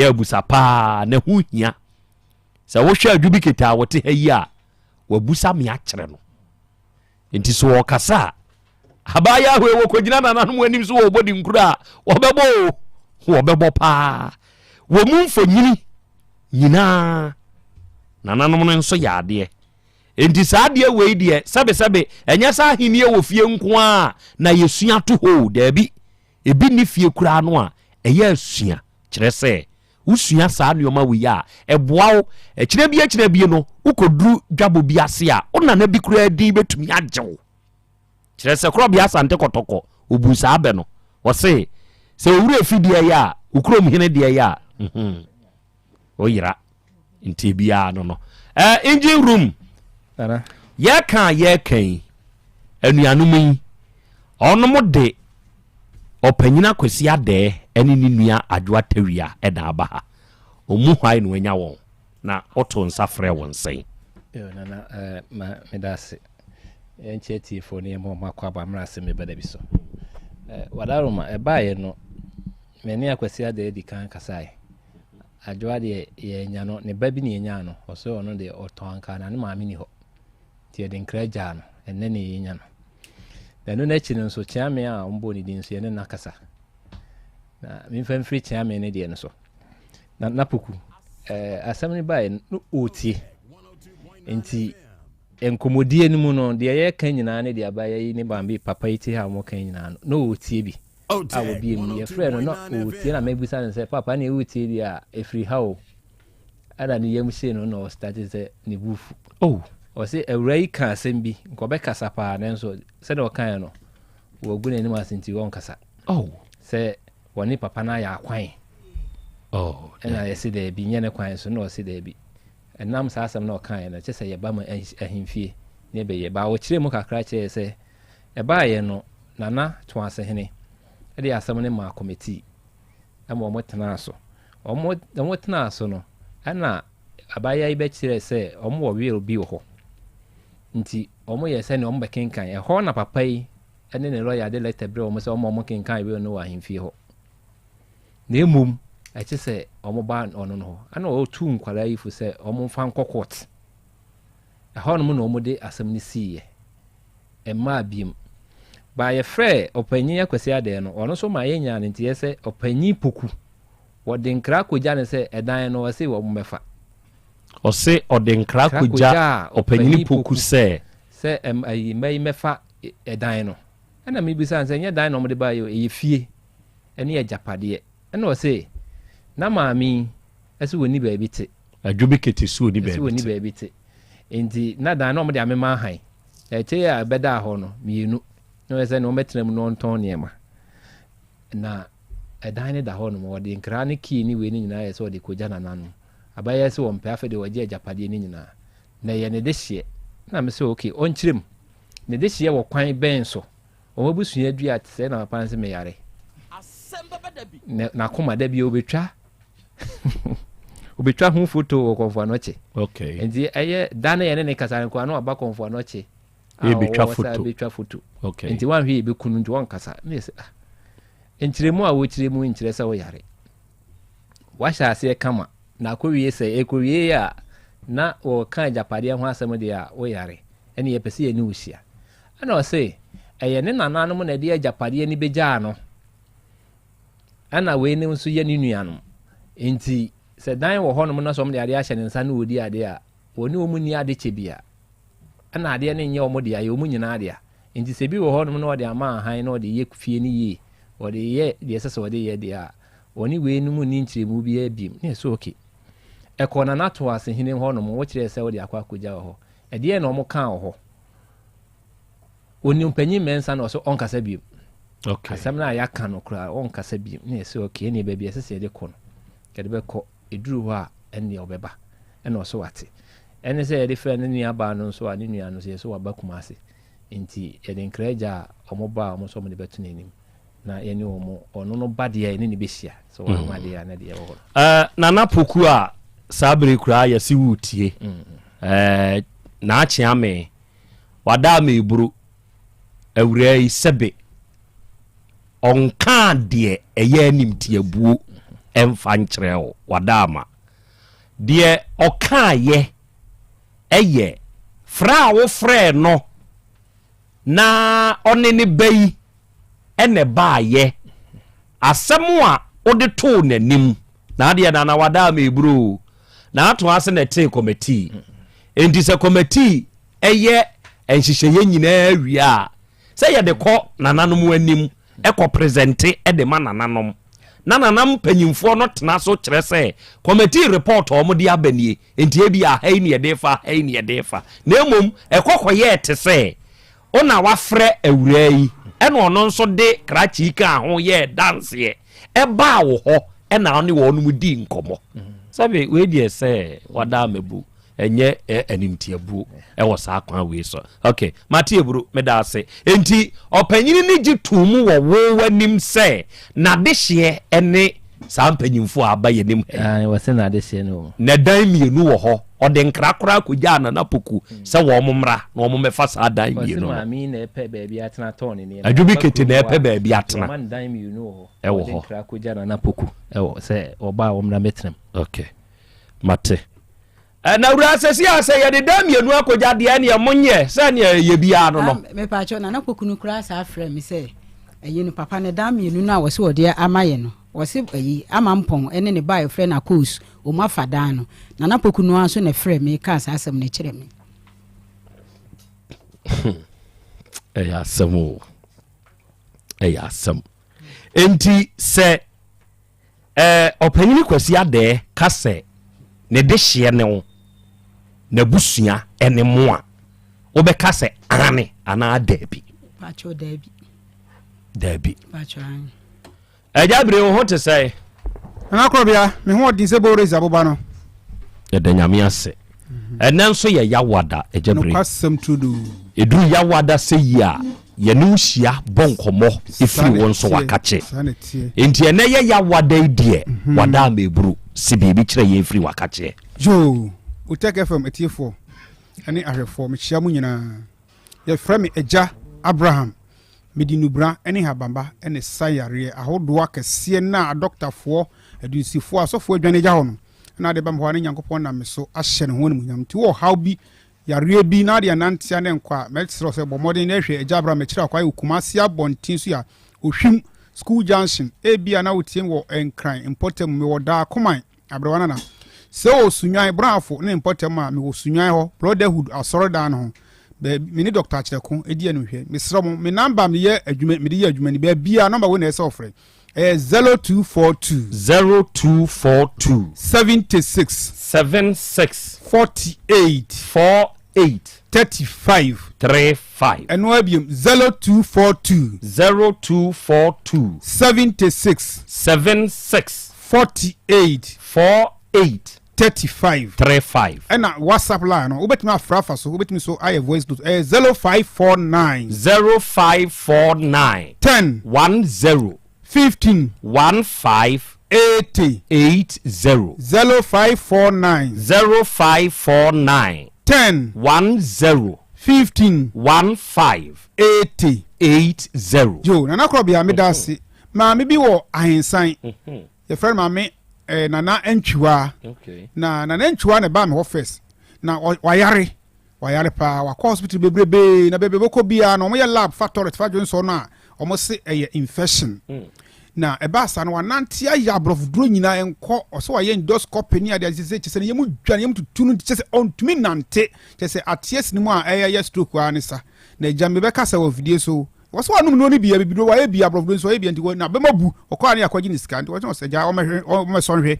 abusa paa na ho hia sɛ wohwɛ adwubi ketaa wote ha yi a wabusa me akyerɛ no nti so wɔkasa abaya hwe wɔkɔgyina nananom anim so wɔbɔdi nkuru a wɔbɛbɔ paa wɔ mu mfonyini nyinaa nananom no nso yɛ adeɛ enti saa adeɛ wei deɛ sɛbesɛbe ɛnyɛ saa ahenniɛ wɔ fie nko a na yɛsua to hɔ daabi ebi ne fie kuraa no a ɛyɛ asua kyerɛ sɛ wosua saa nneɔma wei a ɛboa wo kyerɛ bie no wokɔduru dwabɔ bi ase a wonana bi kuraa din bɛtumi agyew kyerɛ sɛ Krobea Asante kɔtɔkɔ obu saa bɛ no wɔse sɛ owura afideɛ yɛ a wokurom hene deɛ yɛ a oyira nti bia no engine room yɛka anuanom yi ɔnom de ɔpanyina kwasi adɛ ɛne ne nua adwoa tawia ɛda aba ha ɔmu hwan no anya wɔn na ɔto nsa frɛ wɔn sɛn nana medase enche tifo ne mo makwa ba mra Asem Beba Dabi so wadaroma ɛbaayɛ no meni akwasi adɛ di kan kasai adwoa de ye nya no ne ba bi ne nya no ɔso ɔno de ɔtɔn kan na ne maame ni hɔ tie de nkraja no ɛnne ne nya no dano na chi no so chiame a ombo ni din so ye ne nakasa na mimfa mfiri chiame ne de no so na napoku asɛm ne baayɛ no otie enti enkomodie no mu no de ye kan nyina ne de abaya yi ne bambi papa yi ti ha mo kan nyina no no otie bi a wo bi mu ye frɛ no no otie na mebusa ne sɛ papa ne otie bi a efiri ha o ada ne yam hye no no start sɛ ne bufu o se awrai ka asɛm bi nkɔbɛ kasa paa ne nso sɛ de ɔkan no wo gu n'anim asenti wɔn kasa sɛ wɔne papa na ya akwan ɛna yɛse da bi nyɛ ne kwan so na ɔse da bi ɛnam saa asɛm na ɔkan no kyɛ sɛ yɛba ma ahemfie ne bɛyɛ ba wo kyerɛ mu kakra kyerɛ sɛ ɛba yɛ no nana to ase hene ɛde asɛm ne ma committee ama ɔmo tena so ɔmo tena so no ɛna abaya yi bɛkyerɛ sɛ ɔmo wɔ wiel bi wɔ hɔ nti ɔmo yɛ sɛ ne ɔmo bɛkenkan ɛhɔ na papa yi ɛne ne lawyer de letter brɛ ɔmo sɛ ɔmo kenkan wiel no wɔ ahemfie hɔ na emom ɛkyɛ sɛ ɔmo ba ɔno no hɔ ana ɔtu nkwala yi fu sɛ ɔmo mfa nkɔ court ɛhɔ no mu na ɔmo de asɛm ne siiɛ ɛmaa biem ba yɛ frɛ ɔpanyin akwasi adɛ no ɔno so ma yɛnya ne nti yɛ sɛ ɔpanyin poku wɔde nkra kogya ne sɛ ɛdan no wɔse wɔ mo mɛfa ɔse ɔde nkra kogya ɔpanyin poku sɛ ayi mai mɛfa ɛdan no ɛna mebisa sɛ nyɛ dan no ɔmo de ba yɛ ɛyɛ fie ɛne yɛ japadeɛ ɛna ɔse na maami ɛsɛ woni baabi te adwubi kete so ni baabi te enti na dan no ɔmo de amema han ɛkyɛ a bɛda hɔ no mienu no ɛsɛ no ɔmɛtena mu no ɔntɔn nneɛma na ɛdan ne da hɔ no wɔde nkra ne key ne wei ne nyinaa yɛ sɛ ɔde kogya nananom abayɛ sɛ wɔmpɛ afɛ de wɔgye agyapadeɛ ne nyinaa na yɛ ne de hyeɛ na me sɛ okay ɔnkyerɛ mu ne de hyeɛ wɔ kwan bɛn so ɔmo busua dua te sɛ na papa nse me yare Asem Beba Dabi na koma da bi obetwa ho photo wɔ konfo anoche okay enti ɛyɛ dan ne yɛ ne kasa nko ano aba konfo anoche betwa photo okay enti wan hwe be kunu nti wan kasa me sɛ enkyeremu a wo kyeremu nkyerɛ sɛ wo yare wahyɛ ase kama na akɔwie sɛ ekowie a na wo kan japade ho asɛm de a wo yare ɛne yɛ pɛsɛ yɛ ne wuhia ana ɔsɛ ɛyɛ ne nananom na de japade ne begya no ana we ne nso yɛ ne nuanom enti sɛ dan wɔ hɔ no na som de ade ahyɛ ne nsa na wodi ade a wɔne wɔn ni ade kyɛ bia ana ade ne nyɛ wɔn de ayɛ wɔn nyinaa ade a enti sɛ bi wɔ hɔ no na wɔde ama han na wɔde yɛ fie ne yie wɔde yɛ deɛ ɛsɛ sɛ wɔde yɛ deɛ a wɔne wei no mu ni nkyerɛmu bi abim ne ɛsɛ okay ɛkɔ na nato ase hene hɔ nom wɔkyerɛ sɛ wɔde akɔ akɔgya wɔ hɔ ɛdeɛ na ɔmo kaa wɔ hɔ oni mpanyin mɛnsa na ɔsɛ ɔnkasa biem okay asɛm na yɛaka no koraa ɔnkasa biem ne ɛsɛ okay ne baabi ɛsɛ sɛ yɛde kɔ no yɛde bɛkɔ ɛduru hɔ a ɛne ɔbɛba ɛna ɔsɛ wate ɛne sɛ yɛde fɛ ne nua baa no nso a ne nua no so yɛsɛ waba kuma ase nti yɛde nkragya a ɔmo ba ɔmo so ɔmo de bɛto n'anim na yɛne ɔmo ɔno no ba deɛ ne bɛhyia so wɔn adeɛ a na deɛ wɔ hɔ nana poku a saa bere koraa yɛsi wutie na akyea me wada me buru awura yi sɛbe ɔnka deɛ ɛyɛ anim tiabuo ɛmfa nkyerɛ wo wada ama deɛ ɔka yɛ ɛyɛ fra wo frɛ no na ɔne ne bayi ɛne baayɛ asɛm a wode too n'anim na adeɛ na wada me buru na ato ase na te committee enti sɛ committee ɛyɛ nhyehyɛyɛ nyinaa wie a sɛ yɛde kɔ nananom anim ɛkɔ presente ɛde ma nananom na nanam panyimfoɔ no tena so kyerɛ sɛ committee report ɔmo de abanie enti ebi a hai ne yɛde fa na mmom ɛkɔkɔyɛ te sɛ ona wafrɛ awura yi ɛna ɔno nso de krachi ka ho yɛ danseɛ ɛbaa wo hɔ ɛna ɔne wɔn mu di nkɔmɔ sabe we deɛ sɛ wada mebu enye animtiabu ɛwɔ saa kwan we so okay mate eburu meda ase enti ɔpanyini ne gye tumu wɔ wo wanim sɛ na de hye ɛne saa mpanyimfo aba yenim wɔ sɛ na de hye no na dan mienu wɔ hɔ ɔde nkrakora akogya na napoku sɛ wɔ momra na wɔn mɛfa saa dan mienu wɔ sɛ maami na ɛpɛ baabi atena tɔn ne adwubi kete na ɛpɛ baabi atena man dan mienu wɔ ɛwɔ hɔ nkrakora akogya na napoku ɛwɔ sɛ ɔba wɔn na metrem okay mate na wura asesi ase yɛde da mienu akogya deɛ ne yɛmonyɛ sɛ ne yɛ bia no no mepacho na napoku no kura saa frɛ me sɛ ɛyi no papa ne da mienu na wɔ sɛ wɔde ama yɛ no wɔ sɛ ɛyi ama mpɔn ɛne ne ba yɛ frɛ na course o ma fada no na napoku no anso ne frɛ me ka saa asɛm ne kyerɛ me ɛyɛ asɛm enti sɛ ɔpanyini kwasi adɛ ka sɛ ne de hye ne wo na busua ene mo a wobɛka sɛ ane ana dabi pacho dabi pacho an ajabre wo ho te sɛ ana Krobea me ho odin sɛ Boris aboba no yɛda nyame ase ɛnɛ nso yɛ yawada ajabre no kwasɛm tudu edu yawada sɛ yi a yɛne wo hyia bɔnkɔmmɔ ɛfiri wɔn so wakakye enti ɛnɛ yɛ yawada yi deɛ wada meburu si biribi kyerɛ yɛ ɛfiri wakakye yo Otec FM etiefo ɛne ahwɛfo mehyia mu nyinaa yɛfrɛ me agya Abraham medinubra ɛne habamba ɛne sayare ahodoa kɛseɛ na adɔktafoɔ adusifoɔ asɔfoɔ adwane gya hɔ no na de bam hɔ ne Nyankopɔn na me so ahyɛ ne ho ne munyam ti wɔ haw bi yare bi na de anantia ne nkwa mɛtsrɛ sɛ bɔmɔden na hwɛ agya Abraham kyerɛ akwa Kumasi abɔnten so ya ohwim school junction ebia na wotiem wɔ enkran importem me wɔ da koman abrewana na so sunwan brafo ne importem a me wɔ sunwan hɔ brotherhood asɔredan no be me ni Dr. Chireko edi anu hwɛ me srɛ mo me number me yɛ adwuma me de yɛ adwuma ni be bia number wo na ɛsɛ ofrɛ 0242 76 48 35 ɛno abiem 0242 76 48 35 ɛna WhatsApp line no wobɛtumi afrafa so wobɛtumi so ayɛ voice note 0549 10 15 80 0549 10 15 80 jo nana Krobea me da se ma me bi wo ahensan ye friend ma me nana antwiwa na nana antwiwa ne ba me ho first na wayare pa wa hospital bebrebe na bebeko bia na mo ye lab factory fa dwonso no a omo se infection na ebasa no wanante ya abrof duro nyina enko oso waye endoscopy ni ade se se ne yemu dwane yemu tutunu se se ontumi nante se aties ni mu a eye stroke anisa na jambe beka sa wa video so was one no ni bia bibiro wa bia brofdo so bia nti na be mabu okwa na akwaji ni sika nti wo se ja o me so hwe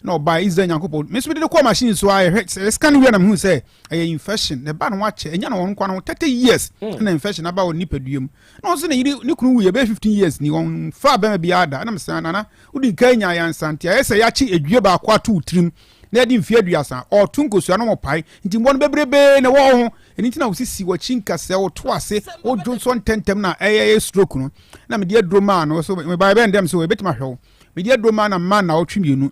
na ba is the nyankopon me so de call machine so I scan we na me hu say infection ne ba no wa che enya na won kwa no 30 years na infection aba won nipaduam na so ne kunu wu ye be 15 years ni won fa ba bia ada na me say nana udi kanya ya Asante ayese ya chi edue ba akwa to trim na di mfie aduasa o tunkosu na mo pai nti mo no bebrebe na wo ho enti na wo sisi wo chinka se wo to ase wo Johnson tentem na stroke no na me de adroma no so me ba be ndem so we betima hwe me de adroma na man na wo twemienu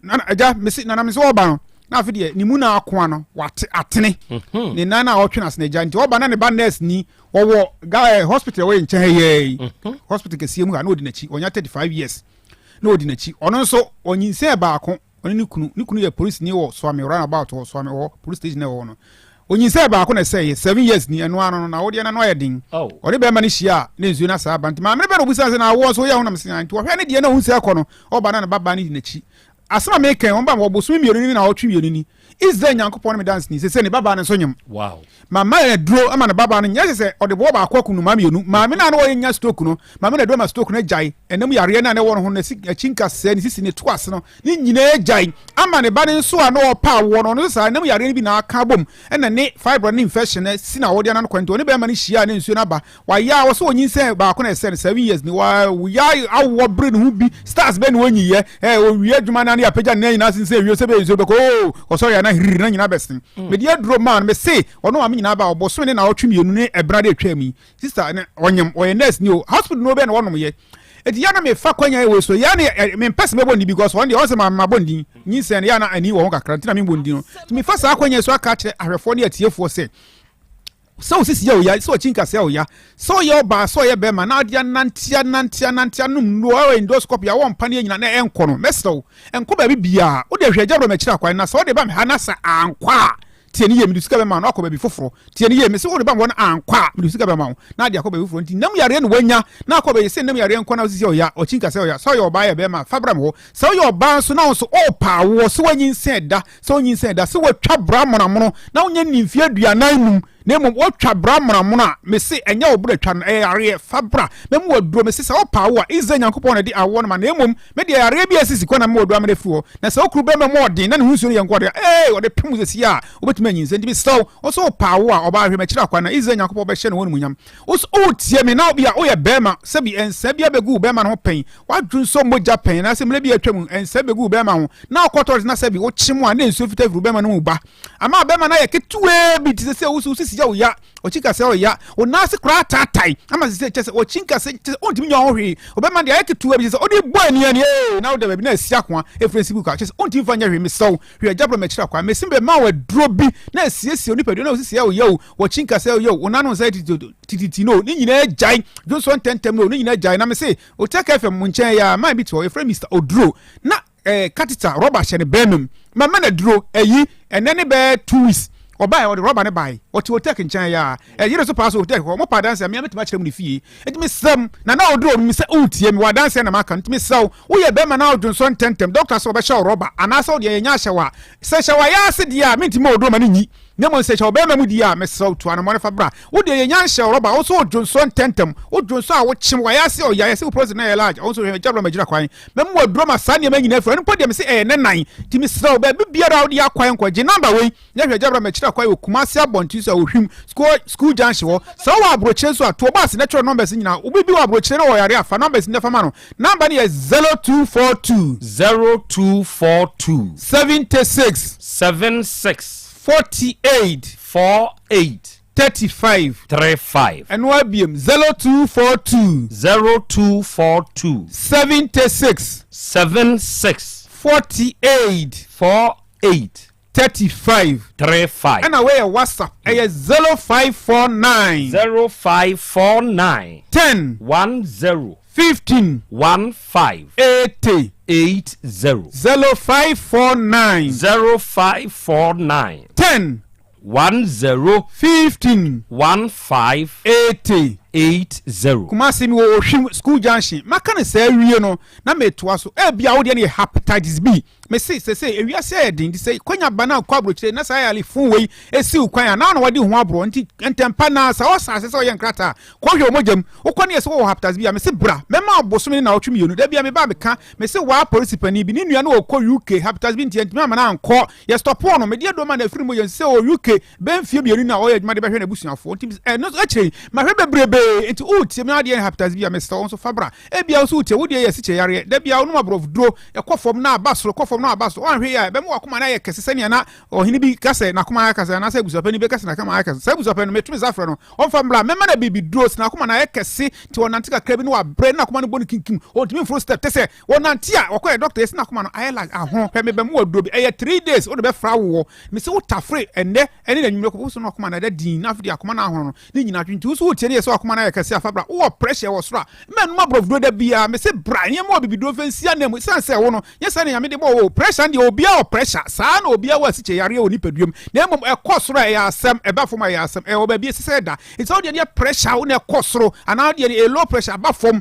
na aja me si na me so wo ba no na afi de ni mu na akoa no wate atene ni na na wo twena se na aja nti wo ba na ne ba nurse ni wo guy hospital we nche ye hospital ke sie mu ga na odi na chi onya 35 years na odi na chi ono so onyinse ba akon oni ni kunu ye police ni wo so am run about wo so am wo police station na wo no onyinse ba akon na say 7 years ni eno ano na wo de na no ye din ori be ma ni hia na nzuo na sa banti ma me be no busa se na wo so ye ho na me sin anti wo hwe ne de na hu se akono oba na baba ni di na chi asema me kan won ba wo boso mienu ni na wo twi mienu ni is there nyankopon me dance ni se ne baba na so nyem wow mama na dro ama na baba na nya se ode bo ba akwa ma mienu ma me na no wo nya stroke no ma me na do ma stroke no jai enam yare na wo no na chinka se ni sisi ne to ase no ni nyina jai ama ne ba ne so a no pa wo no sa enam yare bi na aka bom ena ne fibroid infection na si na wo de na no kwanto ne be ma ne hia ne nsuo na ba wa ya wo so onyin se ba akwa na se 7 years ni wa ya awo brain hu bi stars be no onyi ye o wi adwuma na ne apagya na nyina sin se wi se be nsuo be ko o so ya na hiri na nyina besin me de adro man me se ono ma nyina ba oboso ne na otwe mienu ne ebra de atwa mi sister ne onyem oye nurse ni o hospital no be na wonom ye eti ya na me fa kwanya e we so ya ne me pese me bondi because one dey on se ma bondi nyi se ne ya na ani wo ho kakra ntina me bondi no me fa sa kwanya so aka kire ahwefo ne atiefo se so sisi ya oya so chinka se oya so ye ba so ye be ma na dia nantia num no o endoscopy ya won pane nyina na enko no meso enko ba bibia o de hweja bro me kira kwan na so o de ba me hanasa ankwa tieni ye midusika be ma na akoba bi foforo tieni ye me se o de ba won ankwa midusika be ma na de akoba bi foforo nti nam yare no wanya na akoba ye se nam yare enko na sisi oya o chinka se oya so ye oba ye be ma fabra mo so ye oba so na so o pa wo so wanyin se da so wanyin se da so watwa bra monamono na wonya nimfie aduanan num na mo watwa bra monamono me se enya obra twa no yare fabra me mo waduro me se o pa wo ize nyankopon na di awo no ma na emom me de yare bi asisi kona me waduro amene fuo na se okuru be me mo odin na ne hunsu no yenko de o de pemu se sia obetuma nyin se ndi bi so o so pa wo a oba hwe me kira kwa na ize nyankopon be hye no wonu munyam o tie me na obi a o ye bema se bi ensa bia begu bema no pen wadru so moja pen na se mle bi atwam ensa begu bema ho na akoto na se bi o kyemu a na ensu fita furu bema no mu ba ama bema na ye ketuwe bi ti se usu ya oya ochika se oya onase kra tatai ama se chese ochinka se ontimi nya ohwe obema de ayeketu abi se odi boy ni ani na wo de be na asia kwa efrensi buka chese ontimi fanya hwe mesaw hwe jabro me kira kwa mesimbe ma wa drobi na asiesie onipa na osisi ya oya ochinka se oya onano se tititi no ni nyina jai Johnson tentem no ni nyina jai na me se Otec FM munchen ya ma bi to efre Mr Odro na catheter rubber shene benum mama na duro eyi enene be 2 weeks oba o de rubber ne bai o ti Otec nchen ya yire so pass Otec mo pa dance me metima kire mu ni fie etimi sam na odro mi se utie mi wa dance na maka ntimi saw wo ye be ma na Johnson tentem doctor so be show rubber anasa o de yenya hyewa se hyewa ya se dia me ntimi odro ma ni nyi nyamo se hyewa be ma mu dia me saw to anamo ne fa bra wo de yenya hyewa rubber o so Johnson tentem o Johnson a wo chim wa ya se o ya se process na ya large o so he jabro ma gira kwan me mu odro ma sa ne ma nyina fo npo de me se ne nan timi saw be biara o de akwan kwa je number we nya hwe jabro ma kira kwa o kumase abonti so ohwim school junction wo so wa abroche so to bus natural numbers nyina obibi wa abroche na wo yare afa numbers ne fa ma no number ne 0242 76 48 35 and YBM 0242 76 48 35 and away a WhatsApp 0549 10 15 80 0549 10 15 80 080 Kumasi mi wo hwim school junction maka ne say wie no na metua so e bia wo de ne hepatitis B me say ewia say edin di say kwanya bana kwa brochire na say ali fun wei esi kwanya na wode ho abro nti entempa na sa o sa say o ye nkrata kwa hwe omojam wo kwa ne say wo hepatitis B me say bra me ma obosome na otwe mienu da bia me ba meka me say wa police pani bi ne nua na okọ UK hepatitis B nti ma na anko ye stop on me de do ma na free mo ye say o UK ben fie mienu na o ye adwuma de behwe na busuafo nti no akire ma hwe bebrebe nti o tie me ade hepatitis B me say on so fabra e bia so tie wo de ye siche yare da bia no mabrof duro e kofom na abasoro kofom na abasoro wan hwe ya be mo akoma na ye kese sene na ohini bi kase na akoma ya kase na say busuapani be kase na akoma ya kase say busuapani metumi zafre no on famla me ma na bibi duro na akoma na ye kese ti wonantika krabi no wa bre na akoma no boni kinkim on timi fro step tese wonantia okoye doctor yes na akoma no ayela ahon pe me be mo duro bi 3 days o de be fra wo me say wo tafre ene na nwumre ko so na akoma na da din na afidi akoma na ahon no ni nyina twinti wo so wo tie ne so akoma na ye kese afabra wo pressure wo sora me no mabrof duro da bia me say bra nye mo bibi duro fansia na mu sanse wo no yesa na yame de bo pressure ndi obia o pressure saa na obia wa siche yare oni paduam na emom ekosoro ya asem eba fom ya asem oba bi sese da it's all the pressure wo na ekosoro ana de low pressure eba fom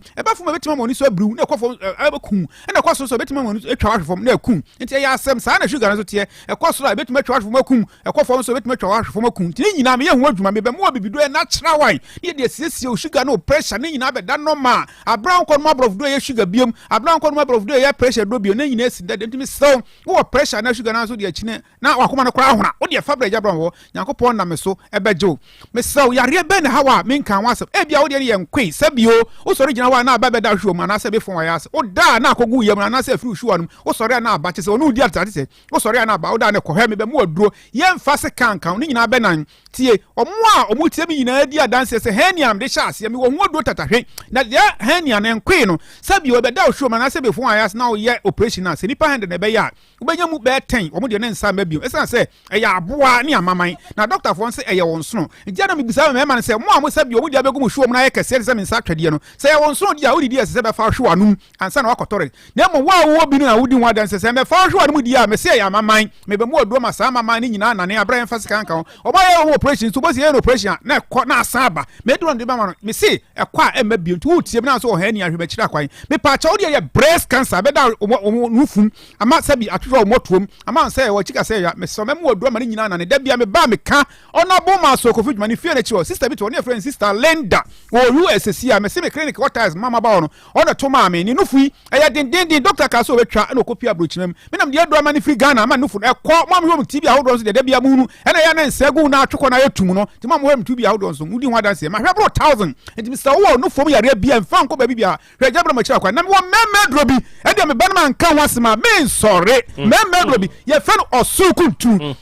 betima mo ni so abru na ekofom ebekun na ekosoro so betima mo ni etwa wahwefom na ekun nti ya asem saa na sugar na so tie ekosoro betima etwa wahwefom akun ekofom so betima etwa wahwefom akun ti nyina me ye ho adwuma me be mo bibido e natural wine ye de siesie o sugar no pressure ni nyina be da normal abran ko no mabrof do ye sugar biom abran ko no mabrof do ye pressure do biom na nyina esi da ntimi so wo pressure na sugar na so de akine na wakoma no kra hona wo de fabra jabran wo yakopon na me so ebejo me so yare be ne hawa me nkan wasem e bia wo de ye nkwe sabio wo sori gina wa na aba be da hwo ma na se be fon wa yase wo da na akogu yem na se firi hwo anum wo sori na aba chese onu di atati se wo sori na aba wo da ne kohwe me be mo aduro ye mfa se kankan ni nyina be nan tie omo tie mi nyina di adanse se heniam de sha ase me wo ho aduro tatahwe na ye henia ne nkwe no sabio be da hwo ma na se be fon wa yase na wo ye operation na se nipa hand ne be ya ubenya mu be 10 omo de ne nsa ma bio esa se eya aboa ni amaman na doctor fo se eye wonsono ntia na mibisa me ma se mo amosa bio omo de abegu mu hwo mo na ye kese se me nsa twade no se ye wonsono dia wodi dia se be fa hwo anum ansa na wakotore na mo wa wo bi no na wodi wa dan se me fa hwo anum dia me se eya amaman me be mo odo ma sa amaman ni nyina na ne abran fa sika nka oba ye operation so bo se ye operation na ko na asaba me do ndo ba ma no me se ekwa emma bio nti wo tie me na so ha ni ahwe be kira kwan me pa cha wodi ye breast cancer be da nufum ama sabi atwo motom ama say wo chika say ya me so me mo do ma ni nyina na ne da bia me ba me ka ona bo ma so ko fujuma ni fie na chiwo sister bi to ne friend sister Linda wo USC ya me se me clinic what is mama ba ono ona to ma me ni nufu eya den doctor ka so betwa na okopia abrochinem me nam de do ma ni free Ghana ma nufu e ko ma mo TB ahodo so de da bia mu nu ena ya na nsegu na atwoko na yetum no ti ma mo hem TB ahodo so mudi ho adanse ma hwe bro 1000 enti Mr. wo nufu yare bia mfa nko ba bia hwe jabra ma kira kwa na me wo meme drobi e de me ba na nka wasema me sorry meme drobi ye fe no osukuntu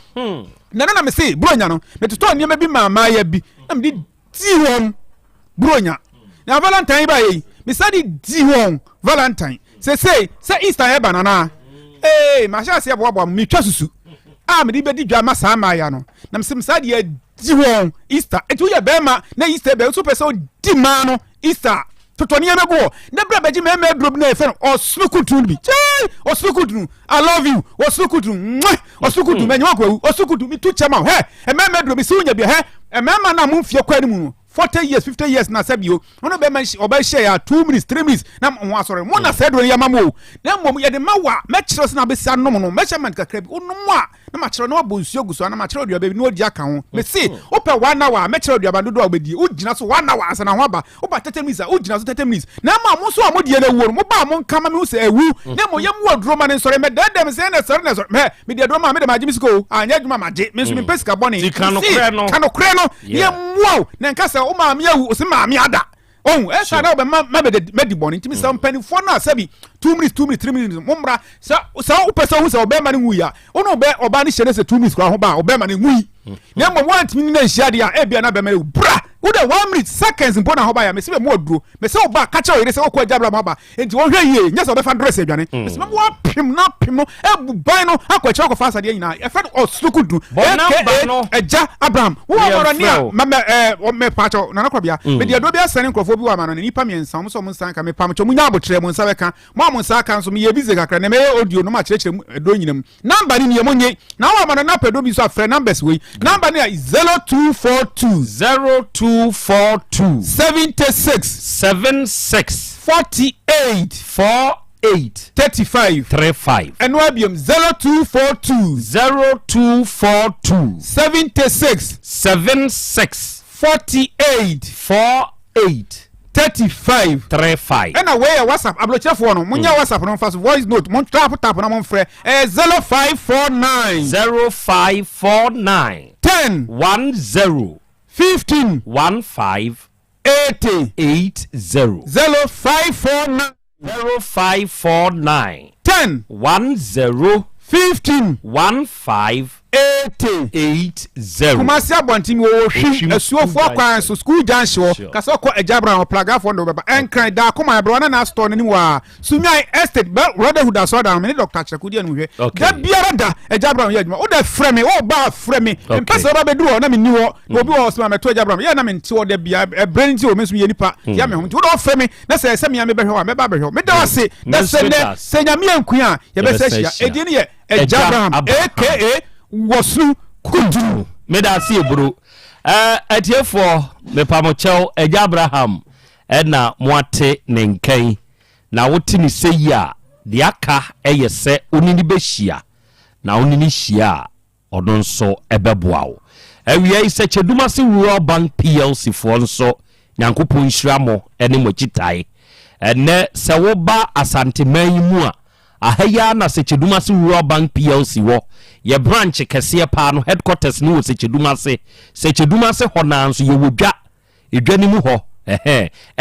na me say bronya no me to niam bi mama ya bi na me di won bronya na Valentine ba yi me say di won Valentine say Easter e banana ma sha se bobo me twa susu me di be di dwa ma sa ma ya no na me say di won Easter etu ye be ma na Easter be so person di ma no Easter totoni ya mego na bra baji me drop na efe osukutu bi osukutu I love you osukutu me nwa kwa osukutu mi tu chama he me drop bi si unya bi he me ma na mu fie kwa ni mu 40 years 50 years na sabio ono be man oba share ya 2 minutes 3 minutes na mo asore mo na said ya mamo na mom ye de mawa me kire so na be sia no mo measurement kakra bi ono mo a na ma kire no abonsuo guso na ma kire odua be no odi aka ho me see ope 1 hour me kire odua ba dodo obedi ugina so 1 hour asa na ho aba oba 30 minutes ugina so 30 minutes na ma mo so amodie na wuo mo ba mo nka ma me so ewu na mo ye mo aduro ma ne sore me dadam se na sore me de aduro ma me de ma gimi siko anya aduma ma je me so me pesika boni kano kre no ye mo na nka o ma me awu o se ma me ada esa na ma be di boni ntimi sa mpanifo na sabi 2 minutes 3 minutes mombra sa o pesa hu sa obema ni wuya ono be oba ni hyene se 2 minutes kwa ho ba obema ni wui na mo want mi na hia dia e bia na be ma bra wo de 1 minute seconds mpo na ho ba ya me se be mo aduro me se oba ka cha oyire se okwa jabra ma ba enti wo hwe yie nya se obe fa dress adwane me se mo pim no e buban no akwa cha okwa fa de nyina e fa osukudu eja Abraham wo moro ni a me pa cha na nakwa bia me de do bia sane nkrofo bi wa ma no ni pa miensa mo so mo nsan ka me pam cha munya abotre mo nsa be ka mo nsa ka nso me ye bize kakra na me audio no ma chirechire do nyinam number ni ye monye na wa ma na pedo bi so afre numbers we number ni 0242 0242 76 48 35 and wabium 0242 76 48 35 and away WhatsApp ablocha for no munya WhatsApp no fast voice note mon tap na mon frère 0549 10 15 0549 10 15 Kumasi abonti mi wo hwi asuofo kwan so school junction kasa ko ejabra ho plaga fo ndo beba enkran da kuma ebro na store ni wa sumai estate brotherhood asoda me Dr. Chekudi anu hwe da biara da ejabra ho yaduma o da frɛ me o ba frɛ me mpesa ba bedu na me ni wo obi wo so ma to ejabra ya na me nti wo da bia ebrani ti o me so ye nipa ya me ho nti wo do frɛ me na se me ya me behwe wa me ba behwe me da wase na se ne se nyame anku a ye be se hia edi ne ye ejabra aka wasu kudu medasi ebro atiefo mepamochel eja Abraham na moate ne nkan na wote ni seyi a de aka eyese onini behia na onini hia odon so ebeboa wo awia ise Chedumase Rural Bank PLC fo nso nyankopon hyiamo ene mochitai ene se wo ba Asante man mu a ahaya na Chedumase Rural Bank PLC wo ye branch kese pa no headquarters ni wo Chedumase ho na nso ye wodwa edwani mu ho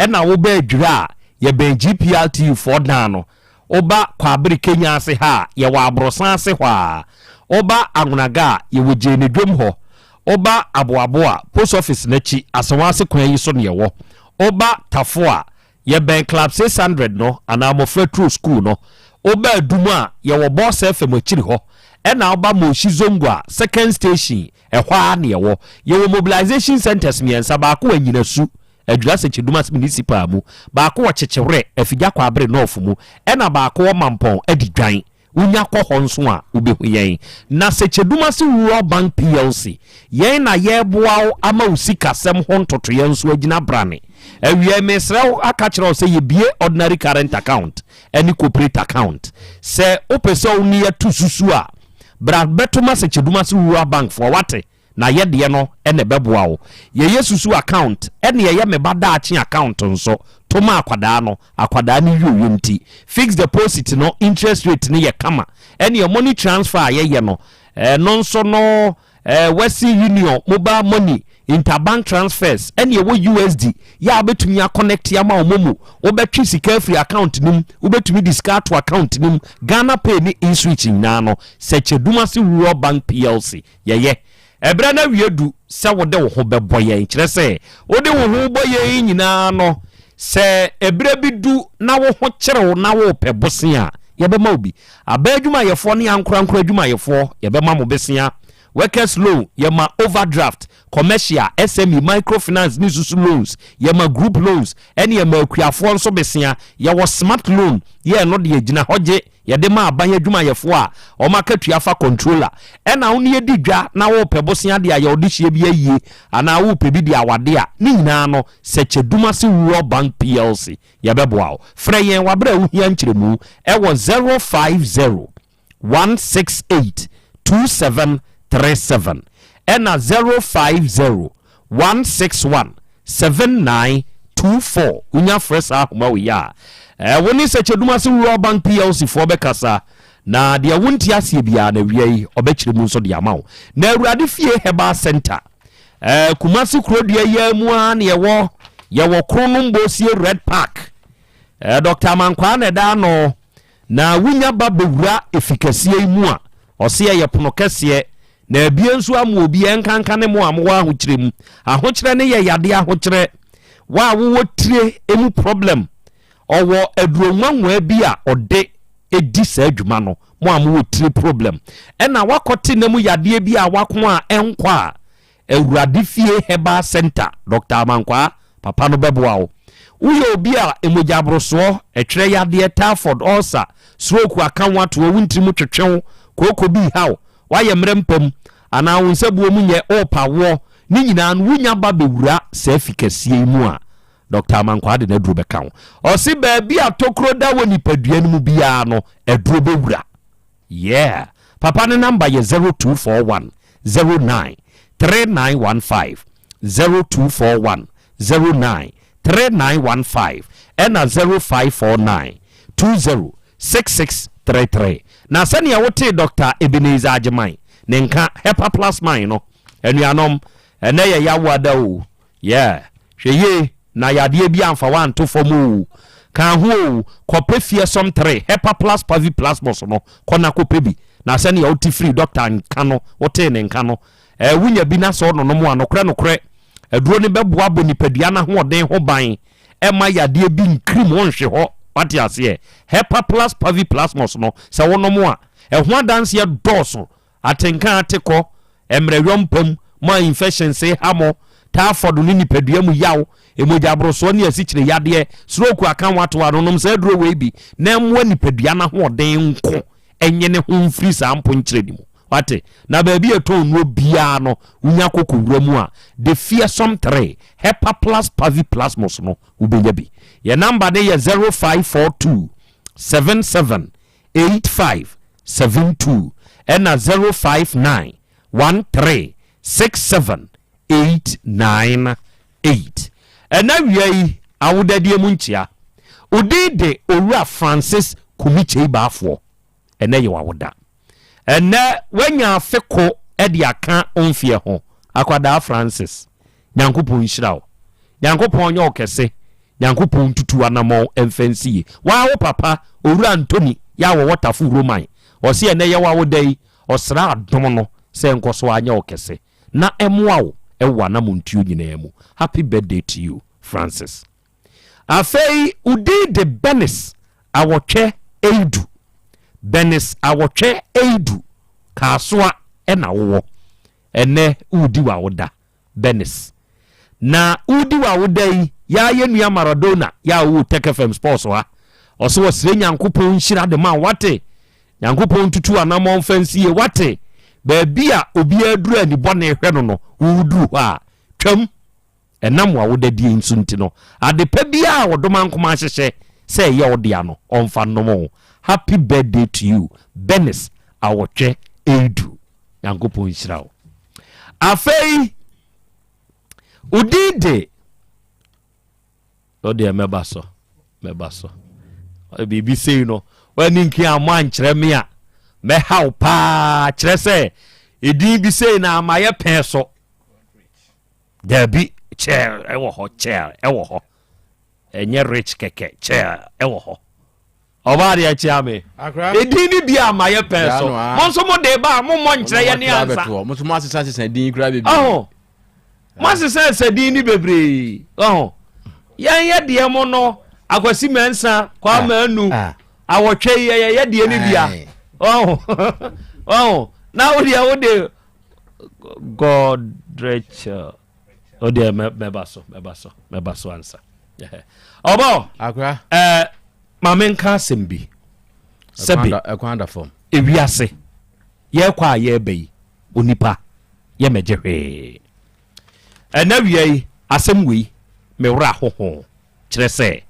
na wo ba adwira ye ben GPLT for dan no oba kwa abiri Kenya ase ha ye wa abrosan ase hwa oba agunaga ye woje ne dwom ho oba aboaboa post office nachi asawase kwan yi so ne ye wo oba tafoa ye ben club 600 no ana amofra true school no oba aduma ye wo boss FM akiri ho ena oba Moshizongwa second station ehwa na ye wo mobilization centers miensa ba ko anyinasu adura Chedumase municipal mu ba ko chechewre afigya kwa abre north mu ena ba ko mampon adidwan unya ko honso a ubehu yen na Chedumase Rural Bank PLC yen na ye boa ama usika sem ho ntoto yen so agina brane awie mesrew aka kire se ye bie ordinary current account any corporate account se opese oni atu susu a bra betuma Chedumase Rural Bank for wate na ye de no ene beboa wo ye yesusu account ene ye mebada achi account nso toma akwada ni yoyonti fixed deposit no interest rate ni ye kama ene your money transfer ye no nonso no Western Union mobile money interbank transfers ene ye wo USD ya betumi connect ya ma omomu obetwi sika free account nim obetumi discard to account nim Ghana Pay ni in-switching na no Chedumase Rural Bank PLC ye ebra na wiedu se wode wo ho beboye kire se wode wo ho boye nyina no se ebra bidu na wo ho kire na wo pebose a ye be ma obi abadwuma yefo ne ankura adwuma yefo ye be ma mo besia workers loan ye ma overdraft commercial SME microfinance ni susu loans ye ma group loans ene ye ma akuafo nso besia ye wo smart loan ye no de agina hoje ye de ma abanye adwuma yefo a o maka tuafa controller ena wo ne ye didwa na wo pebosia de aye odihye bi ayie ana wo pebi de awade a ni nyina no Chedumase Rural Bank PLC ye beboa frɛ yen wabra wo hia nkyeremu e wo 050 168 2737 ena 050 161 7924 unya fresh ahoma we ya woni Chedumase Rural Bank PLC for bekasa na dia wonti asie bia na wiei obekire mu nso dia mawo na awurade fie Herbal Center Kumasi Krobea ya mu a na ye wo krono mbosie Red Park Dr. Mankwa na da no na wunya ba bewura efikasie mu a ose ye pono kese na ebie nso amu obi enkanka ne mu amwa ahokyerem ahokyere ne ye yade ahokyere wa wo tire emu problem owo aduromwanwa bi a ode edi sa adwuma no mo amwo tire problem ena wakote na mu yade bi a wako a enkwa awurade fie Herbal Center Dr. Mankwa papa no beboa wo uye obi a emojabroso etwere yade Tarford ulcer stroke akanwa to wuntimu twetwew koko bi hawo waye mrempam ana wonsabuo mu nye opa wo ni nyina no wunya ba bewura sa afikasie mu a Dr. Amankwade na duro beka ho osi ba bi atokro da woni padua no mu bia no eduro bewura yeah papa ne number ye 0241 09 3915 0241 09 3915 and 0549 206633 na sani wote Dr. Ebenezer Ajimai nenka Hepa Plus mine no enuanom ene ye yawada o yeah hweye na yade bi amfa wan to fomu kan ho kopefie som 3 Hepa Plus Pavi Plus boso no kona kopebi na sani wote free Dr. Nkano wote ne nkano wunya bi na so no no mo anokre eduro ne beboa bo nipadua na ho oden ho ban ema yade bi nkrim wonhwe ho what you say Hepa Plus Pavi Plus mos no se wono a ho adanse ye doso atenka ateko emrewompam ma infection say hamo ta fodo ni nipadua mu yaw emoja broso ne asikyire yade stroke akan wato anonom se duro we bi na emwa nipadua na ho oden nko enye ne ho mfiri sa ampo nkyire di mu wate na ba bi eto no bia no unya kokowura mu a the fearsome 3 Hepa Plus Pavi Plus mos no ubenya bi your number dey 0542 778572 and 059 1367898 and now we awudade mu nchia udide owura Francis Kumiche Bafo ene ye wawuda ene wanya feko edi aka onfie ho akwada Francis nyankopon hyirawo nyankopon nye okese nyankopon tutu anamo emfansie wa papa owura Anthony ya wo watafu roman osi ene ye wawudai osra adom no se nkoso anya okese na emwawo ewa na montuo nyina mu happy birthday to you Francis afei udide Benis awotwe eidu Benis awotwe eidu kasoa ena wo ene udi wa woda Benis na udi wa woda yi ya yenua Maradona ya wo Otec FM Sports wa oso wasire nyankopon hyira de ma wate nyankopon tutu anamo mfansie wate ba bia obi aduru ani bone hwe no no wudu ha twam enam wa woda die nsunti no adepa bia wodoma nkoma hyehye say ye odia no onfa no happy birthday to you Benis awotwe edu nyankopon hyira wo afei udide ode mebaso bibi sei no wani nki amwa nkyere me a me haw pa kyere se edin bi sei na amaye pen so dabi chair ewo ho enye rich keke chair ewo ho obari a chiame edin ni bi amaye pen so monso mo de ba mo nkyere ye ne ansa mo mo asesa edin kura bebi mo asesa edin ni bebre ye de mo no akwasi mensa kwa manu awotwe ye de ni bia now wo de God rich ode mebaso answer obo akra mamenka sembi sebi ekwanda form ewiase ye kwa ye bei onipa ye megehwe enawiai asem wei mewra hoho kire se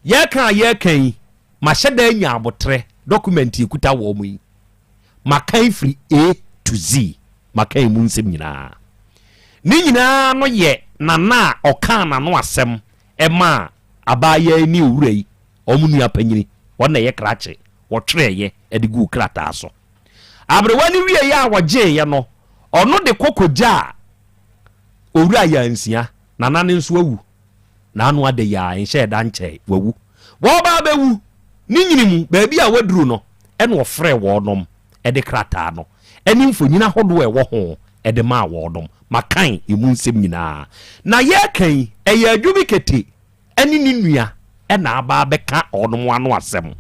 ye kan maheda nya abotre document ekuta wo mu yi makan free A to Z makan mu nsem nyina ni nyina no ye nana oka na no asem ema abaye ni owurai omunu apanyini wona ye krache wotwere ye edigu krata so abrewani wie ya waje ye no ono de kokoja owura ya nsia nana ne nso awu na anu ade ya enhye da nche wawu wo ba bewu ni nyinimu ba bia waduru no ene ofre wonom ede krata no eni mfonyina hodo ewo ho ede ma wonom makan emu nsem nyina na ye kan eye adwumi kete eni ni nua ena aba beka onom ano asem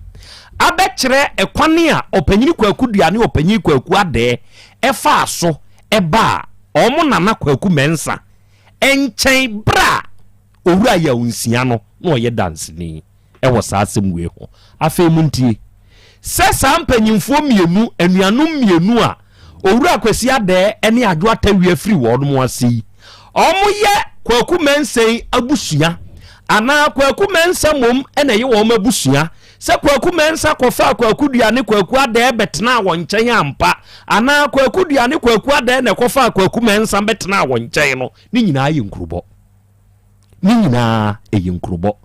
abekire ekwane a opanyini kwaku duane opanyini kwaku ade efa aso eba omo nana kwaku mensa enchen bra owura ya unsia no no ye dance ni ewo sa asem we ho afa muntie sesa mpanyimfo mienu anuanom mienu a owura kwasi ade ene adwo atawie free wo no asi omoye kwaku mensen abusua ana kwaku mensa mom ena ye wo mabusua se kwaku mensa kofa kwaku duane kwaku ada betena wo nchen ampa ana kwaku duane kwaku ada na kofa kwaku mensa betena wo nchen no ni nyina ye nkurubo ni nyina ye nkurubo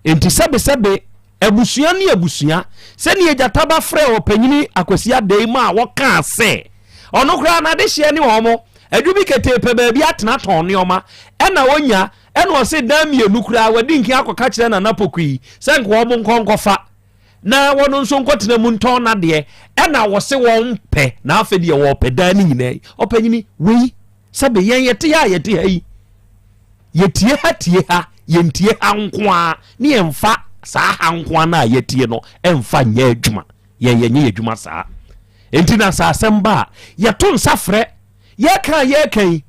enti sebe abusua ni abusua se ni ejataba frɛ opanyini akwasi ada ma wo ka se ono kra na de hye ni wo mo adwubi ketepe baabi atena ton neoma ena wonya ena o se damienu kra wadi nki akoka kire na napokui se nko wo nkonkofa na wono nso nkotena mu nton na de ena wo se won pe na afede wo pe da ni nyina opanyini wei sebe yen yete ha yetie ha yentie ankoa ni emfa saa ankoa na yetie no emfa nya adwuma yenye adwuma saa enti na saa semba yeto nsafre yekan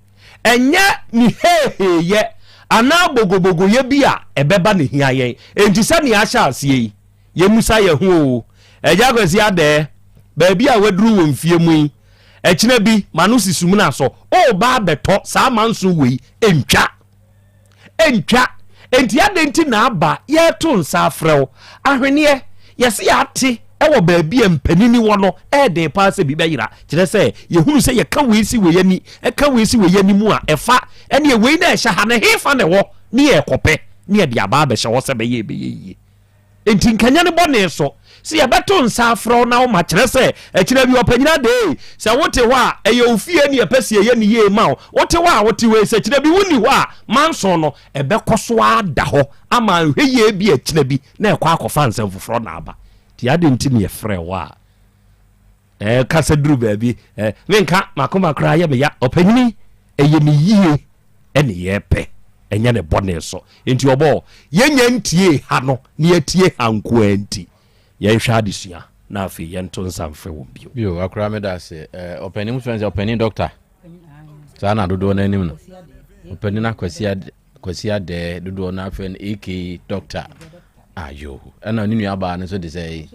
enye ni hehe ye ana bogobogo ye bia ebeba ne hia yen enti sa ne ahya asie ye musa ye ho eja kwasi ade ba bia waduru wo mfie mu ekina bi manu sisum na so o ba beto saa manso wei entwa enti ade enti na aba ye to nsafrew ahwene yesi ate ewo baabi empanini wo no de pa se bi beyira kire se ye hunu se ye ka weesi we yani ka weesi we yani mu a efa ene ye wei na ehya ha ne hefa ne wo ne ye kope ne ye dia ba be hye wo se be ye enti nkanya ne bone so se ye beto nsafro na wo ma kire se ekira bi opanyina de se wote ho a eye ofie ne ye pese ye ne ye ma wote ho a wote we se kire bi wuni ho a manso no ebe koso ada ho ama hweye bi ekira bi na ekwa akofa nsem foforo na aba ti ade ntimi ye frɛ wa kasa duru baabi wenka makoma kra ye me ya opanyini eye ne yie ene ye pe enya ne bone so enti obo yenya ntie ha no ne yatie hanko anti ye hwa adesua na afi ye nto nsamfre wo bio akra me da se opanyini friends opanyini doctor sana dodo na anim no opanyini kwasi ade dodo na afi AK doctor ayo ana ninu aba ne so de say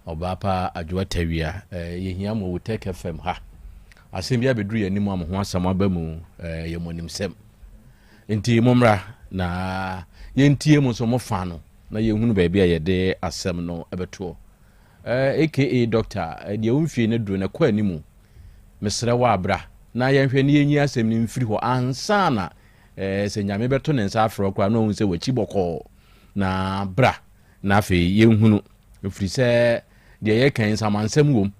oba pa adwo tawia ye hia mo Otec FM ha asem bia beduru ye nimu am ho asam aba mu ye monim sem enti momra na ye ntie mo so mo fa no na ye hunu ba bia ye de asem no ebeto aka doctor de umfie ne duru na kwa animu mesre wa abra na ye hwe ne yenyi asem ni mfiri ho ansa na se nyame beto ne nsa afro kwa no hu se wachi boko na bra na afi ye hunu ofiri se de ye kan samansem wom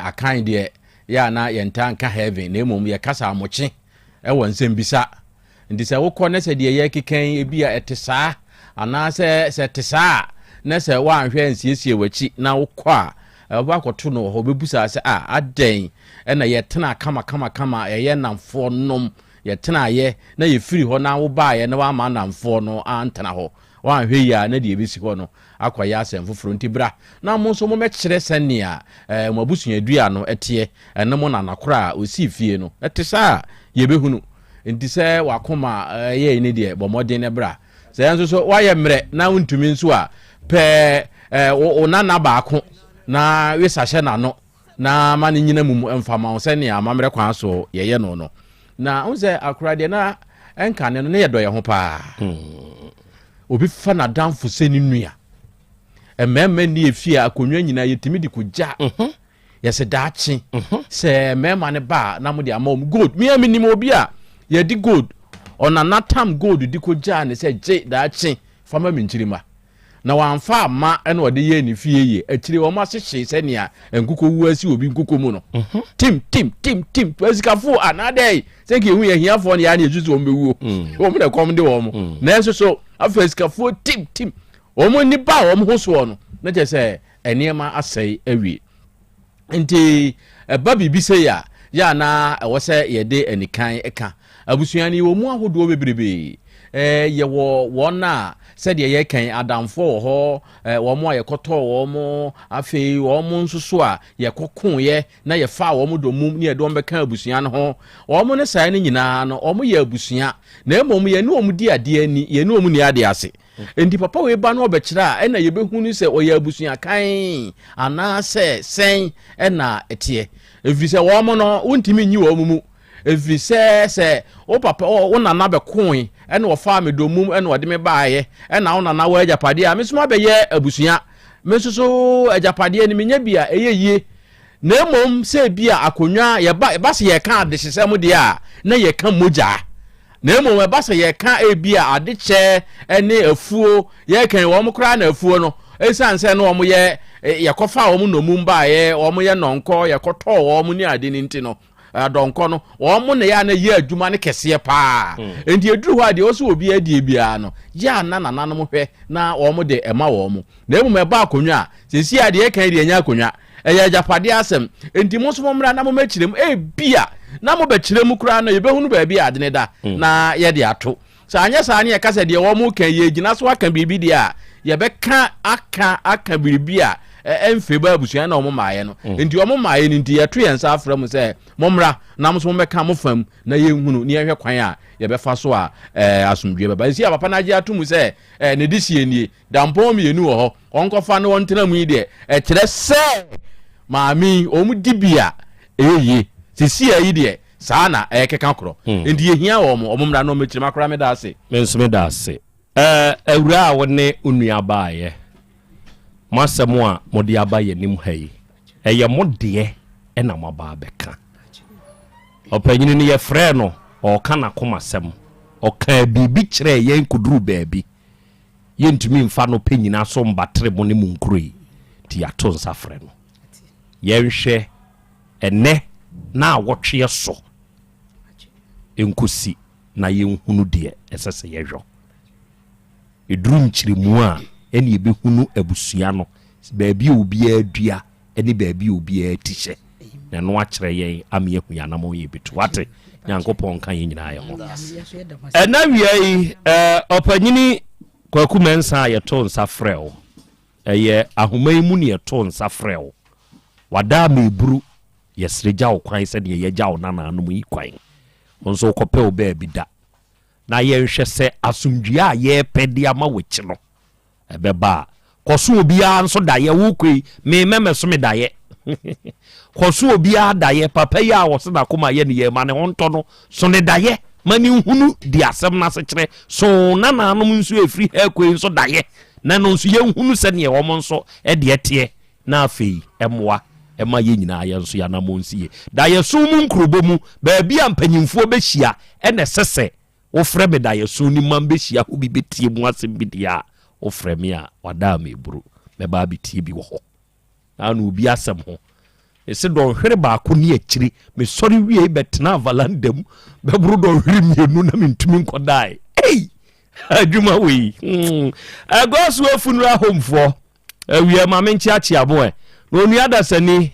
akan de ya na ye ntan ka heaven na emom ye kasa amoche nsem bisa ndi se wo ne se de ye kekan ebia etesa ana se tesa na se wa hwe nsiesie wachi na wo a ba koto no ho bebusa se aden na ye tena kama ye namfo nom ye tena ye na ye firi ho na wo ba ye na wa ma namfo no antena ho wa hwe ya na de ebisi ho no akwaya asem foforo ntibra na mo so mo mekire senia mo abusua dua no etie ene mo na nakora osi fie no etesa ye behunu enti se wakoma ye ni de bomodin ne bra se yanso so wa ye mre na untumi nso a pe o na baako na wesahye na no na ma ne nyina mum emfama wo senia mamre kwan so ye no na unze akora de na enka ne no ne ye do ye ho pa obi fa na danfo seni nua ememme ni efia akonwa nyina yetimi di kugya yese daachi se mema ne ba na mo de amom gold mi aminim obi a ye di gold ona natam gold di kugya ne se je daachi fama minchirima na wanfa ma ene ode ye ni fie ye akire wo ma hyehye senia enkuko wu asi obi nkuko mu no tim pasikafo anadai se ke hu ye hiafo ne ya na ejuzu ombewu wo mo de kom de wo mo na enso so afasikafo tim omo ni ba omo hoso no na je se eniema asai awie nti ba bibise ya na wo se ye de enikan eka abusuani wo mu ahodo bebrebe ye wo na said ye kan adamfo ho wo mo ye koto wo mo afi wo mo nsusu a ye kokon ye na ye fa wo mo domum ne ye dom be kan abusua no ho wo mo ne sai ne nyina no wo mo ye abusua na emom ye ne wo mo di ade ani ye ne wo mo ni ade ase enti papa we ba no obekira a na ye behunu se o ye abusua kan ana se sen na etie efiri se wo mo no wontimi nyi wo mu efi se o papa o nana be koin ene wo fa me domum ene wo de me baaye ena wo nana wo ajapade a me so be ye abusua me so ajapade ni menya bia eyeye na emom se bia akonwa ye ba se ye ka adehesem de a na ye ka moja na emom ba se ye ka bia adeche ene afuo ye kan wo mo kra na afuo no esanse na wo mo ye yakofa wo mo nomum baaye wo mo ye nonko yakoto wo mo ni ade ni nti no adonko no wo mo na ya na ye adwuma ne kese pa enti eduru ho ade wo so obi ade bia no ya na no mo hwe na wo mo de ema wo mo na emom ba akonwa sesi ade ye kan de nya akonwa eya japade asem enti mo so momra na mo machirem bia na mo bachirem kura no yebehunu ba bia ade ne da na ye de ato sa anya sa ne kasa de wo mo kan ye gina so aka bibi de a ye beka aka bibi a emfe ba abusua na wo maaye no enti wo maaye ni enti ye to ye nsa afra mu se momra na mo so meka mo fam na ye hunu ne ye hwe kwan a ye befa so a asomdwe baba isi papa na agi ato mu se ne disie nie dampom ye nu wo ho onkofa no wontena mu yi de kire se maami omu dibia eye sisi ayi de saa na keka kro ndi ehia wo mo omumra no mechiri makra me da ase me da ase awura a wone onua baaye masemo a mode abaye nim hayi eye mode na maba beka opanyini ne ye frɛ no o kana komasem o ka bibi kyerɛ yen kuduru baabi yentumi mfa no panyina so mbatre mo ne munkroi ti ato nsa frɛ no yenhwe ene na wotwe so enkusi na yenhunu de esese yehwo eduru nkyirimu a ene ebehunu abusua no baabi obi adua ene baabi obi atihye na no akyerɛ yen ame ehua na mo ye betu wate nyankopɔn kan yenyina ye ho ena wiai opanyini kwaku mensa yeto nsa frɛ o eye ahomai mu ne yeto nsa frɛ o wada meburu yesreja okwan se de ye jaw nana no mu ikwan onso kopɛ oba bi da na ye nhwɛ se asomdua a ye pɛde ama wechi no ebeba koso obia nso da ye wukui me memeso me da ye koso obia da ye papa ya wo se na koma ye ne ye ma ne honto no so ne da ye mani hunu di asem na se kyerɛ so nana no nso efri ha koi nso da ye na no nso ye hunu se ne wo nso de ete na afei emwa ema ye nyina ye nso ya na monsie da ye so mu nkrobo mu ba bia mpanyimfo behia ene sese wo frɛ me da ye so ni man behia ho bi betie mu asem bi dia wo frɛ me a wada meburu me ba betie bi wo ho na no obi asem ho ese do hwere ba ko ni akiri me sori wie betena valandam beburu do hwere mienu na mentumi nkodai adwuma we agosu afunura homfo awie ma menchi achi abo no nua dasani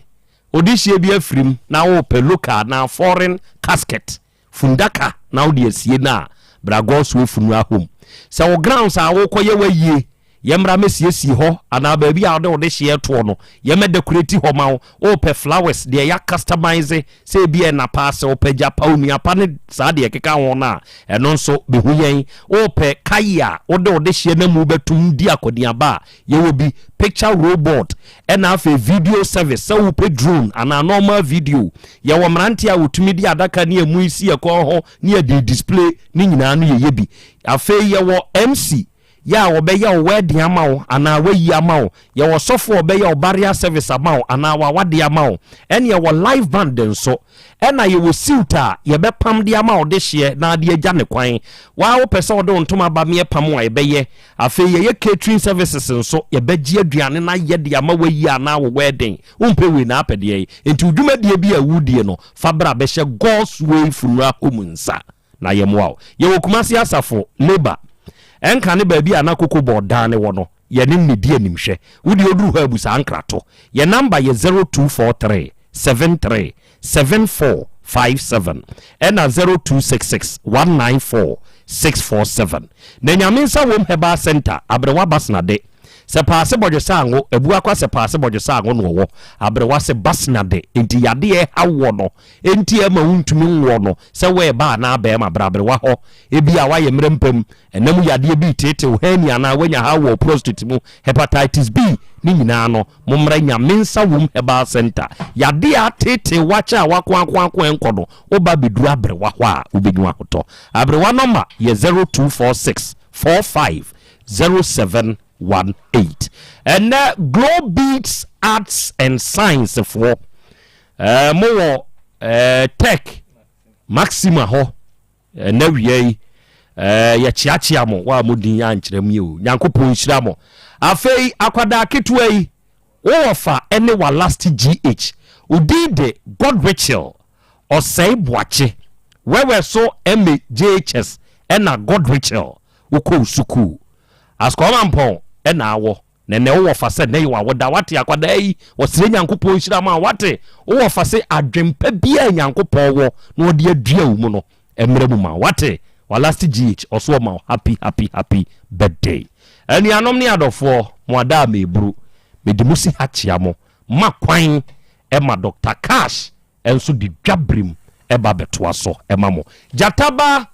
odihie bi afrim na wo peluka na foreign casket fundaka na wo de asie na bragosu afunura hom se wo grounds a wo koye waye yemra mesiesie ho ana ba bi a de hye to no yeme decorate ho ma wo pe flowers de ya customize se bi na pass wo pe japa onua pa ne sa de keka ho na eno nso be huyen wo pe kaya wo de hye na mu betum di akodian ba ye wo bi picture robot ena afa video service so wo pe drone ana normal video ye wo mrante a wotumi di adaka ne emu isi ye ko ho ne de display ni nyina no ye bi afa ye wo MC ya wo be ya wedding amawo ana wayi amawo ya wo sofo be ya barrier service amawo ana wa wade amawo ene ya wo live band nso ena ye wo suita ye be pam de amawo de hye na de agya ne kwan wa wo pese wo de ntoma ba me pam wa ye be ye afi ye catering services nso ye be gi aduane na ye de amawo wayi ana wo wedding umpe we na apede ye enti udwumadie bi a wudie no fabra be hye God's way funura homunsa na ye moawo ye wo kumasi asafo labor enka ne baabi anakoko bodane wo no ye nim ne die nimhwe wodi oduru ha abusa ankrato ye number ye 0243 73 7457 ena 0266 194 647 na nyaminsa wom heba center abrewa basnade se paase bodwo sango ebu akwa se paase bodwo sango no wo abrewa se basnade enti yade hawo no enti e ma wuntumi nwo no se we ba na ba ma brabrewa ho ebi a wa ye mrempam enam yade bi tete hani ana wanya hawo prostate mu hepatitis B ni nyina no momra nya mensa wom Yaw Center yade a tete wacha wakwa enkodo oba beduru abrewa ho a obenyu ahoto abrewa number ye 0246 450718 and Glow Beats Arts and Science for more tech maxima ho na wiei ya chiachia mo wa modin ya nkyerem yi o nyankopon hyira mo afei akwada ketua yi wo fa ene wa last GH udide God Rachel osei boache wewe so MJHS ena God Rachel uko suku askoma mpon ena awo nene wo fa se ne wa woda wate akwada yi osire nyankopon hyira ma wate wo fa se adwempa bia nyankopon wo na odi adua wo mu no emre mu ma wate wa last GH oso ma happy birthday ani anom ni adofo mo ada mebru medimusi hachia mo makwan ema Dr. Cash enso di dwabrim eba betoa so ema mo jataba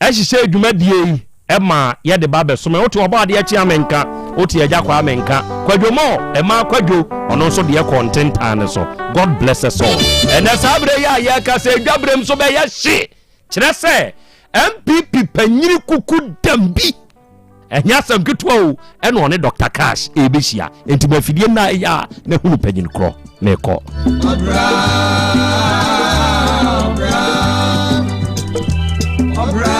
ehihye adwumadie ema ye de ba so me wote oba de achi amenka wote eja kwa amenka kwadwomo ema kwadwo ono so de content ane so God bless us all and asabre ya ka se dwabrem so be ya hye kire se MPP panyiri kuku dambi enya sam ketua o eno one Dr. Cash ebehia enti mafidie na ya na hunu panyini kro meko Obra